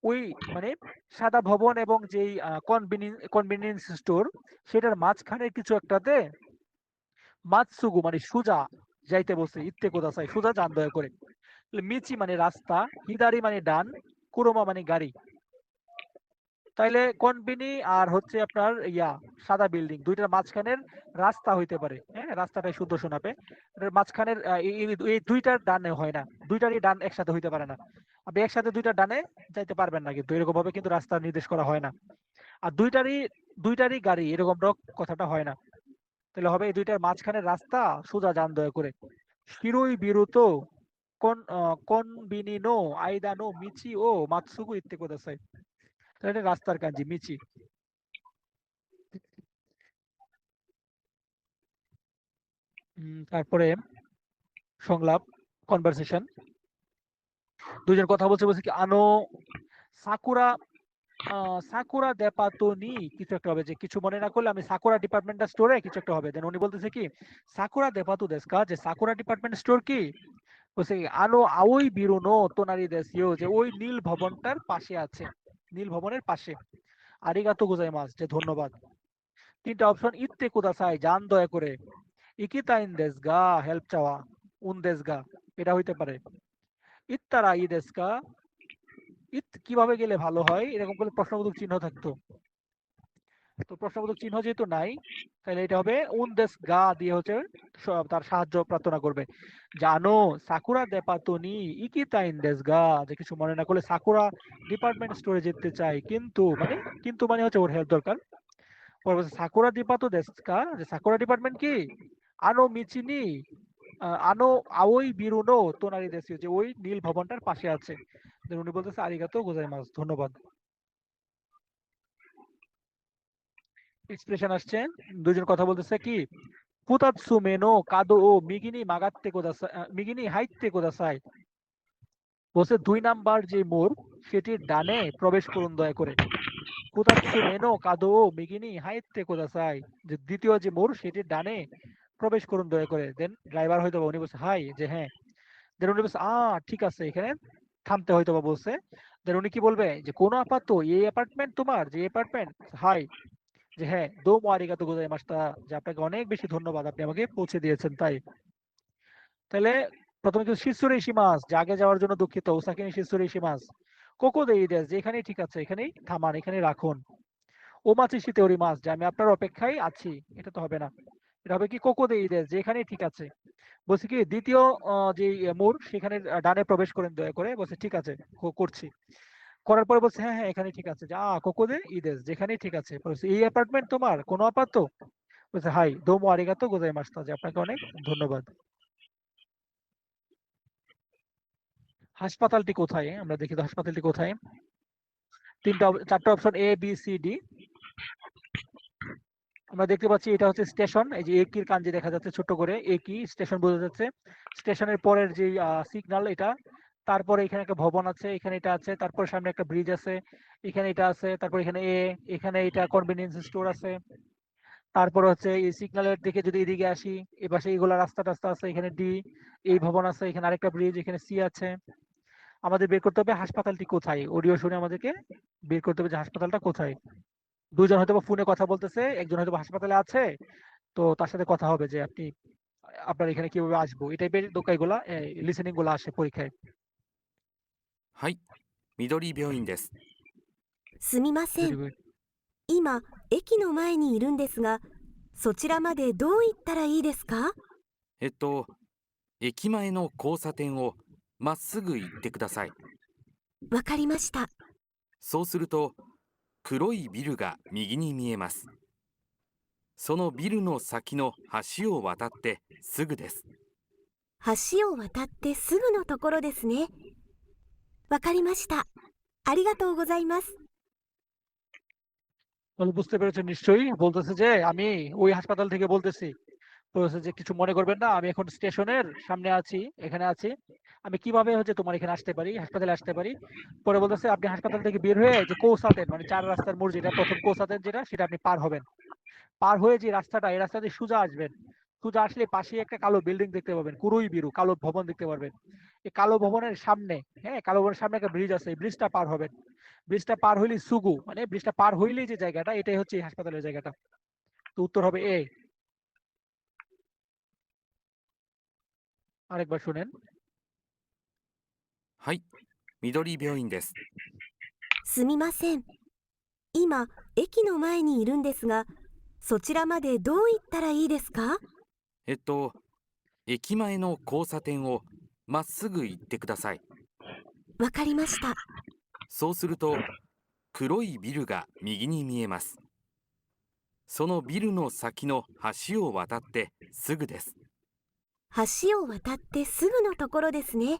ওই মানে সাদা ভবন এবং যেই কনভিনিয়েন্স স্টোর সেটার মাঝখানের কিছু একটাতে মাতসুগু মানে সুজা যাইতে বলছে, ইত্তে কোদাসাই সুজা যান দয়া করে। মিচি মানে রাস্তা, হিদারি মানে ডান, কুরোমা মানে গাড়ি। তাইলে কনবিনি আর হচ্ছে আপনার সাদা বিল্ডিং দুইটার মাঝখানের রাস্তা হইতে পারে, হ্যাঁ রাস্তাটাই শুদ্ধ শোনাবে। এটার মাঝখানের এই দুইটার ডানে হয় না, দুইটারই ডান একসাথে হইতে পারে না। আপনি একসাথে দুইটা ডানে যাইতে পারবেন না, কিন্তু এরকম ভাবে কিন্তু রাস্তা নির্দেশ করা হয় না। আর দুইটারই গাড়ি এরকম কথাটা হয় না। তাহলে হবে এই দুইটার মাঝখানের রাস্তা সোজা যান দয়া করে। শিরোই বিরুত কনবিনিনো আইদানো মিচি ও মাতসুগু ইত্তে কোদাসাই। তাহলে এটা রাস্তার কাঞ্জি মিচি। তারপরে সংলাপ, কনভারসেশন, দুজন কথা বলছে, বলছে কি আনো সাকুরা, সাকুরা দেপাতো নি কিছু একটা হবে, যে কিছু মনে না করলে আমি সাকুরা ডিপার্টমেন্টাল স্টোরে কিছু একটা হবে। দেন উনি বলতেছে কি সাকুরা দেপাতো দেসকা, যে সাকুরা ডিপার্টমেন্ট স্টোর কি, বলছে কি আনো আওই বিরুনো তোনারি দেসিও, যে ওই নীল ভবনটার পাশে আছে, নীল ভবনের পাশে। আরিগাতো গোজাইমাস যে ধন্যবাদ। 3টা অপশন, ইত্তে কুদাসাই জান দয়া করে, ইকিতাইন দেসগা হেল্প চাওয়া, উন দেসগা এটা হইতে পারে, ইত্তারা ই দেসকা কিভাবে গেলে ভালো হয়, এরকম করে প্রশ্নবোধক চিহ্ন থাকতো। তো প্রশ্নবোধক চিহ্ন যেহেতু নাই তাহলে এটা হবে উন দেশ গা দিয়ে হচ্ছে তার সাহায্য প্রার্থনা করবে। জানো সাকুরা দেপাতনি ইকিতাইন দেশ গা, যে কিছু মনে না করলে সাকুরা ডিপার্টমেন্ট স্টোরে যেতে চাই, কিন্তু মানে হচ্ছে ওর হেল্প দরকার। পরে সাকুরা ডিপাতো দেশ গা, যে সাকুরা ডিপার্টমেন্ট কি, আনো মিচিনি আনো আওই বিরুনো তোনারি দেশীয়, যে ওই নীল ভবনটার পাশে আছে। উনি বলতেছে আরিগাতো গোজাইমাস ধন্যবাদ। এক্সপ্রেশন আসছে, দুজন কথা বলতেছে কি ফুতাতসু মেনো কাদো ও মিগিনি মাগাত্তে কোদাসাই, মিগিনি হাইতে কোদাসাই, বলছে 2 নাম্বার যে মোড় সেটির ডানে প্রবেশ করুন দয়া করে। কোতাৎসু মেনো কাদো ও মিগিনি হাইতে কোদাসাই, যে দ্বিতীয় যে মোড় সেটির ডানে প্রবেশ করুন দয়া করে। দেন ড্রাইভার হয়তো বা উনি বলছে হাই, যে হ্যাঁ। দেন উনি বলছে ঠিক আছে, এখানে থামতে হয়তো বা বলছে। দেন উনি কি বলবে যে কোনো আপাতত এই অ্যাপার্টমেন্ট তোমার, যে অ্যাপার্টমেন্ট, হাই, যে হ্যাঁ দোমো আরিগাতো গোজাইমাশিতা, যে আপনাকে অনেক বেশি ধন্যবাদ, আপনি আমাকে পৌঁছে দিয়েছেন। তাহলে প্রথমে কিন্তু শিসুরে ইশিমাস, যে আগে যাওয়ার জন্য দুঃখিত, ওসাকিনি শিসুরে ইশিমাস। কোকো দেই দেস, যে এখানেই ঠিক আছে, এখানেই থামান, এখানেই রাখুন। ওমাচি শিতে ওরিমাস, যে আমি আপনার অপেক্ষায় আছি। এটা তো হবে না, এটা হবে কি কোকো দেই দেস, যে এখানেই ঠিক আছে। বলছে কি দ্বিতীয় যে মোড় সেখানে ডানে প্রবেশ করেন দয়া করে। বলছে ঠিক আছে, করছি। করার পরে বলছে হ্যাঁ হ্যাঁ এখানেই ঠিক আছে, যে কোকো দে ইদেস, যেখানেই ঠিক আছে। বলছে এই অ্যাপার্টমেন্ট তোমার, কোনো আপাতত? বলছে হাই দোমো আরিগাতো গোজাইমাশিতা, যে আপনাকে অনেক ধন্যবাদ। হাসপাতালটি কোথায়? আমরা দেখি তো হাসপাতালটি কোথায়। চারটা option A B C D. আমরা দেখতে পাচ্ছি এটা হচ্ছে স্টেশন। এই যে একির কাঞ্জি দেখা যাচ্ছে ছোট করে, একি স্টেশন বোঝা যাচ্ছে। স্টেশনের পরের যে সিগন্যাল এটা। তারপরে এখানে একটা ভবন আছে, এখানে এটা আছে, তারপর সামনে একটা ব্রিজ আছে, এখানে এটা আছে, তারপর এখানে এখানে এটা কনভেনিয়েন্স স্টোর আছে। তারপর হচ্ছে এই সিগন্যালের দিকে যদি এদিকে আসি, এ পাশে এইগুলা রাস্তা টাস্তা আছে, এখানে ডি, এই ভবন আছে, এখানে আরেকটা ব্রিজ, এখানে সি আছে। আমাদের বের করতে হবে হাসপাতালটি কোথায়। অডিও শুনে আমাদেরকে বের করতে হবে যে হাসপাতালটা কোথায়। দুজন হয়তো ফোনে কথা বলতেছে, একজন হয়তো হাসপাতালে আছে, তো তার সাথে কথা হবে যে আপনি, আপনার এখানে কিভাবে আসবো, এই টাইপের দোকাইগুলা, লিসেনিং গুলা আসে পরীক্ষায়। はい、緑病院です。すみません。今、駅の前にいるんですが、そちらまでどう行ったらいいですか？駅前の交差点をまっすぐ行ってください。わかりました。そうすると黒いビルが右に見えます。そのビルの先の橋を渡ってすぐです。橋を渡ってすぐのところですね。わかりました。ありがとうございます。 তাহলে বুঝতে পেরেছেন নিশ্চয়ই। বলতেছে যে আমি ওই হাসপাতাল থেকে বলতেছি। বলতেছে যে কিছু মনে করবেন না, আমি এখন স্টেশনের সামনে আছি, এখানে আছি। আমি কিভাবে হচ্ছে তোমার এখানে আসতে পারি, হাসপাতালে আসতে পারি। পরে বলতেছে আপনি হাসপাতাল থেকে বের হয়ে যে কৌসাতেন, মানে 4 রাস্তার মোড় যেটা, প্রথম কৌসাতেন যেটা, সেটা আপনি পার হবেন। পার হয়ে যে রাস্তাটা, এই রাস্তা দিয়ে সোজা আসবেন। সোজা আসলে পাশে একটা কালো বিল্ডিং দেখতে পাবেন, কুরুই বিরু, কালো ভবন দেখতে পারবেন। এই কালো ভবনের সামনে, হ্যাঁ কালো ভবনের সামনে একটা ব্রিজ আছে, এই ব্রিজটা পার হবেন। ব্রিজটা পার হইলেই সুগু, মানে ব্রিজটা পার হইলেই যে জায়গাটা, এটাই হচ্ছে এই হাসপাতালের জায়গাটা। তো উত্তর হবে এ। আরেকবার শুনেন। はい、緑病院です。すみません。今、駅の前にいるんですが、そちらまでどう行ったらいいですか？駅前の交差点をまっすぐ行ってください。わかりました。そうすると黒いビルが右に見えます。そのビルの先の橋を渡ってすぐです。橋を渡ってすぐのところですね。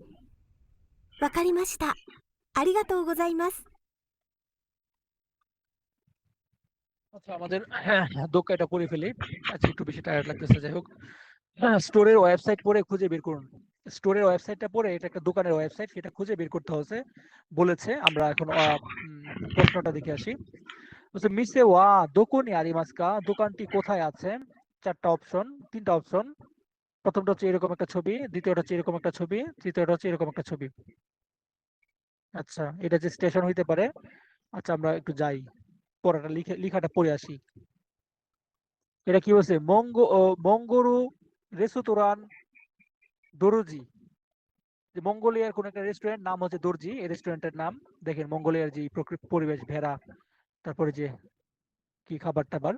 わかりました。ありがとうございます。 আচ্ছা আমাদের দোকানটা করে ফেলি, আজকে একটু বেশি টায়ার্ড লাগতেছে। যাই হোক, স্টোরের ওয়েবসাইট পড়ে খুঁজে বের করুন। স্টোরের ওয়েবসাইটটা পড়ে, এটা একটা দোকানের ওয়েবসাইট, সেটা খুঁজে বের করতে হচ্ছে বলেছে। আমরা এখন প্রশ্নটা দেখে আসি। বলছে মিসে ওয়া দোকানি আরিমাস্কা, দোকানটি কোথায় আছে। 4টা অপশন, 3টা অপশন। প্রথমটা হচ্ছে এরকম একটা ছবি, দ্বিতীয়টা হচ্ছে এরকম একটা ছবি, তৃতীয়টা হচ্ছে এরকম একটা ছবি। আচ্ছা এটা যে স্টেশন হইতে পারে। আচ্ছা আমরা একটু যাই, পড়াটা লিখাটা পড়ে আসি। এটা কি বলছে, মঙ্গরু রেস্তোরাঁ দরজি, যে মঙ্গোলিয়ার কোন একটা রেস্টুরেন্ট, নাম হচ্ছে দর্জি, এই রেস্টুরেন্টের নাম। দেখেন মঙ্গোলিয়ার যে পরিবেশ, ভেড়া, তারপরে যে কি খাবার টাবার।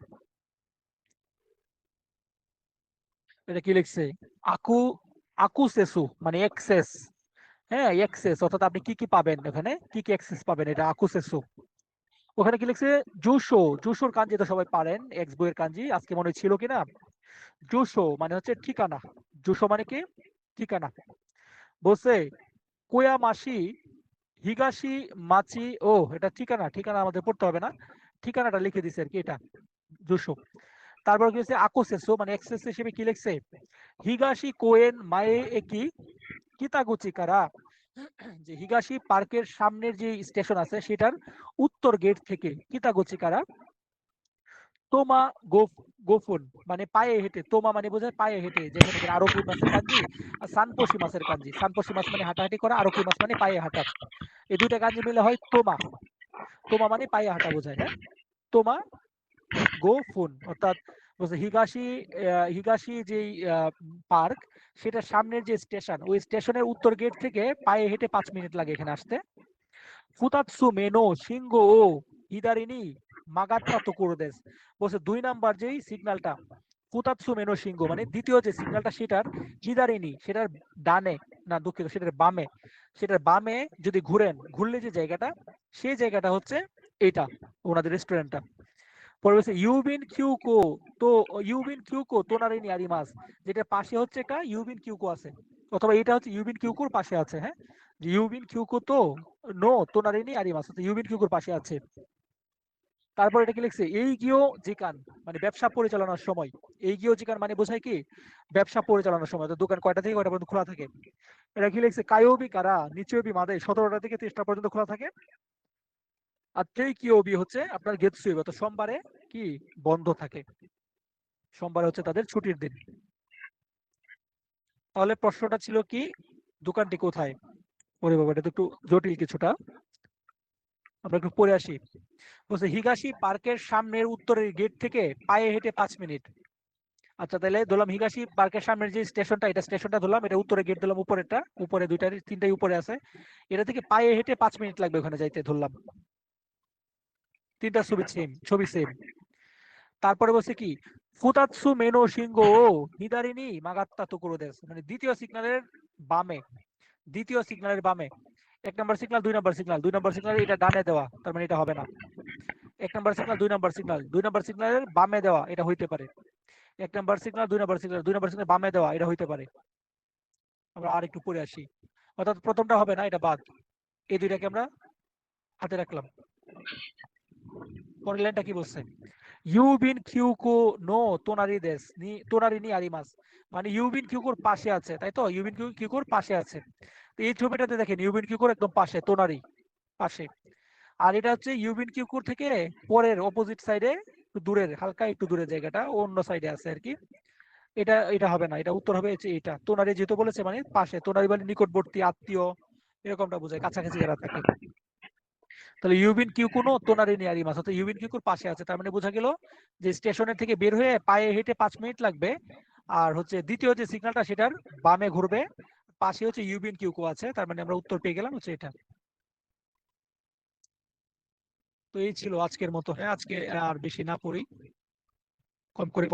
এটা কি লিখছে, আকু আকুসেসু মানে এক্সেস। হ্যাঁ এক্সেস, অর্থাৎ আপনি কি কি পাবেন ওখানে, কি কি এক্সেস পাবেন, এটা আকুসেসু। ওখানে কি লিখছে, জুশো, জুশোর কাঞ্জি তো সবাই পারেন, এক্স বইয়ের কাঞ্জি, আজকে মনে হয় ছিল কিনা। জুশো মানে হচ্ছে ঠিকানা, জুশো মানে কি ঠিকানা। বলছে কোয়ামাশি হিগাশি মাচি, ও এটা ঠিকানা, ঠিকানা আমাদের পড়তে হবে না, ঠিকানাটা লিখে দিছে আর কি, এটা জুশো। তারপর কি হচ্ছে আকোসেসো মানে এক্সেস হিসেবে কি লিখছে, হিগাশি কোয়েন মায়ে একি কিতাগুচি কারা যে হিগাশি পার্কের সামনের যে স্টেশন আছে সেটার উত্তর গেট থেকে কিতাগোচিকারা তোমা গোফুন মানে পায়ে হেঁটে, তোমা মানে বোঝায় পায়ে হেঁটে, যেখানে কিনা আরোকি মাছের কাঞ্জি আর সানপোশি মাছের কাঞ্জি। সানপোশি মাছ মানে হাঁটাহাঁটি করা, আরোকি মাছ মানে পায়ে হাঁটা। এই দুইটা কাঞ্জি মিলে হয় তোমা। তোমা মানে পায়ে হাঁটা বোঝায়, হ্যাঁ। তোমা গোফুন অর্থাৎ বলছে হিগাশি যে পার্ক সেটার সামনের যে স্টেশন, ওই স্টেশনের উত্তর গেট থেকে পায়ে হেঁটে 5 মিনিট লাগে এখানে আসতে। ফুতাৎসু মেনো সিংহ ও হিদারিনি মাগাত্তা তো করে দেস। বলছে 2 নাম্বার যেই সিগন্যালটা ফুতাৎসু মেনো সিংহ মানে দ্বিতীয় যে সিগন্যালটা সেটার হিদারিনি সেটার ডানে, না দুঃখিত সেটার বামে, সেটার বামে যদি ঘুরলে যে জায়গাটা, সেই জায়গাটা হচ্ছে এটা ওনাদের রেস্টুরেন্টটা। পরে বলছে ইউবিন কিউকো তো ইউবিন কিউকো তোনারিনি আরিমাস, যেটা পাশে হচ্ছে একটা ইউবিন কিউকো আছে, অথবা এটা হচ্ছে ইউবিন কিউকোর পাশে আছে, হ্যাঁ। যে ইউবিন কিউকো তো নো তোনারিনি আরিমাস, ইউবিন কিউকোর পাশে আছে। তারপর এটা কি লিখছে এই গিও জিকান মানে ব্যবসা পরিচালনার সময়। এই গিও জিকান মানে বোঝায় কি ব্যবসা পরিচালনার সময়। তো দোকান কয়টা থেকে কয়টা পর্যন্ত খোলা থাকে। এটা কি লিখছে কায়োবি কারা নিচয়বি মাদে 17টা থেকে 30টা পর্যন্ত খোলা থাকে। আর তেই কিওবি হচ্ছে আপনার গেতসুইবি, তো সোমবারে কি বন্ধ থাকে, সোমবারে হচ্ছে তাদের ছুটির দিন। তাহলে প্রশ্নটা ছিল কি দোকানটি কোথায়। ওরে বাবা, এটা তো একটু জটিল কিছুটা, আমরা একটু পড়ে আসি। বলছে হিগাশি পার্কের সামনের উত্তরের গেট থেকে পায়ে হেঁটে 5 মিনিট। আচ্ছা তাহলে ধরলাম হিগাশি পার্কের সামনের যে স্টেশনটা, এটা স্টেশনটা ধরলাম, এটা উত্তরে গেট দিলাম, উপরেরটা উপরে দুইটা তিনটাই উপরে আছে, এটা থেকে পায়ে হেঁটে 5 মিনিট লাগবে ওখানে যাইতে ধরলাম। তিনটা ছবি সেম। তারপরে বলছে কি ফুতাৎসু মেনো সিংহ ও হিদারিনি মাগাত্তা তো করে দেশ মানে দ্বিতীয় সিগন্যালের বামে 1 নম্বর সিগন্যাল 2 নম্বর সিগন্যাল 2 নম্বর সিগন্যাল এটা ডানে দেওয়া, তার মানে এটা হবে না। 1 নম্বর সিগন্যাল 2 নম্বর সিগন্যাল 2 নম্বর সিগন্যালের বামে দেওয়া, এটা হইতে পারে। 1 নম্বর সিগন্যাল 2 নম্বর সিগন্যাল 2 নম্বর সিগন্যাল বামে দেওয়া, এটা হইতে পারে। আমরা আর একটু পরে আসি, অর্থাৎ প্রথমটা হবে না, এটা বাদ। এই দুইটাকে আমরা হাতে রাখলাম। পরের লাইনটা কি বলছে ইউবিন কিউকো নো তোনারি দেশ নি তোনারি নি আরিমাস, মানে ইউবিন কিউকোর পাশে আছে, তাই তো ইউবিন কিউকোর পাশে আছে। তো এই ছবিটাতে দেখেন ইউবিন কিউকোর একদম পাশে, তোনারি পাশে। আর এটা হচ্ছে ইউবিন কিউকোর থেকে পরের অপোজিট সাইডে একটু দূরের, হালকা একটু দূরের জায়গাটা অন্য সাইডে আছে আর কি। এটা এটা হবে না, এটা উত্তর হবে হচ্ছে এটা। তোনারি যেহেতু বলেছে মানে পাশে, তোনারি মানে নিকটবর্তী আত্মীয় এরকমটা বোঝায়, কাছাকাছি যারা থাকে। তাহলে ইউবিন কিউকুনো তোনারি নিয়ারি মাস, অর্থাৎ ইউবিন কিউকুর পাশে আছে, তার মানে বোঝা গেল যে স্টেশনের থেকে বের হয়ে পায়ে হেঁটে 5 মিনিট লাগবে। আর হচ্ছে দ্বিতীয় যে সিগন্যালটা সেটার বামে ঘুরবে, পাশে হচ্ছে ইউবিন কিউকু আছে, তার মানে আমরা উত্তর পেয়ে গেলাম হচ্ছে এটা। তো এই ছিল আজকের মতো, হ্যাঁ আজকে আর বেশি না পড়ি, কম করে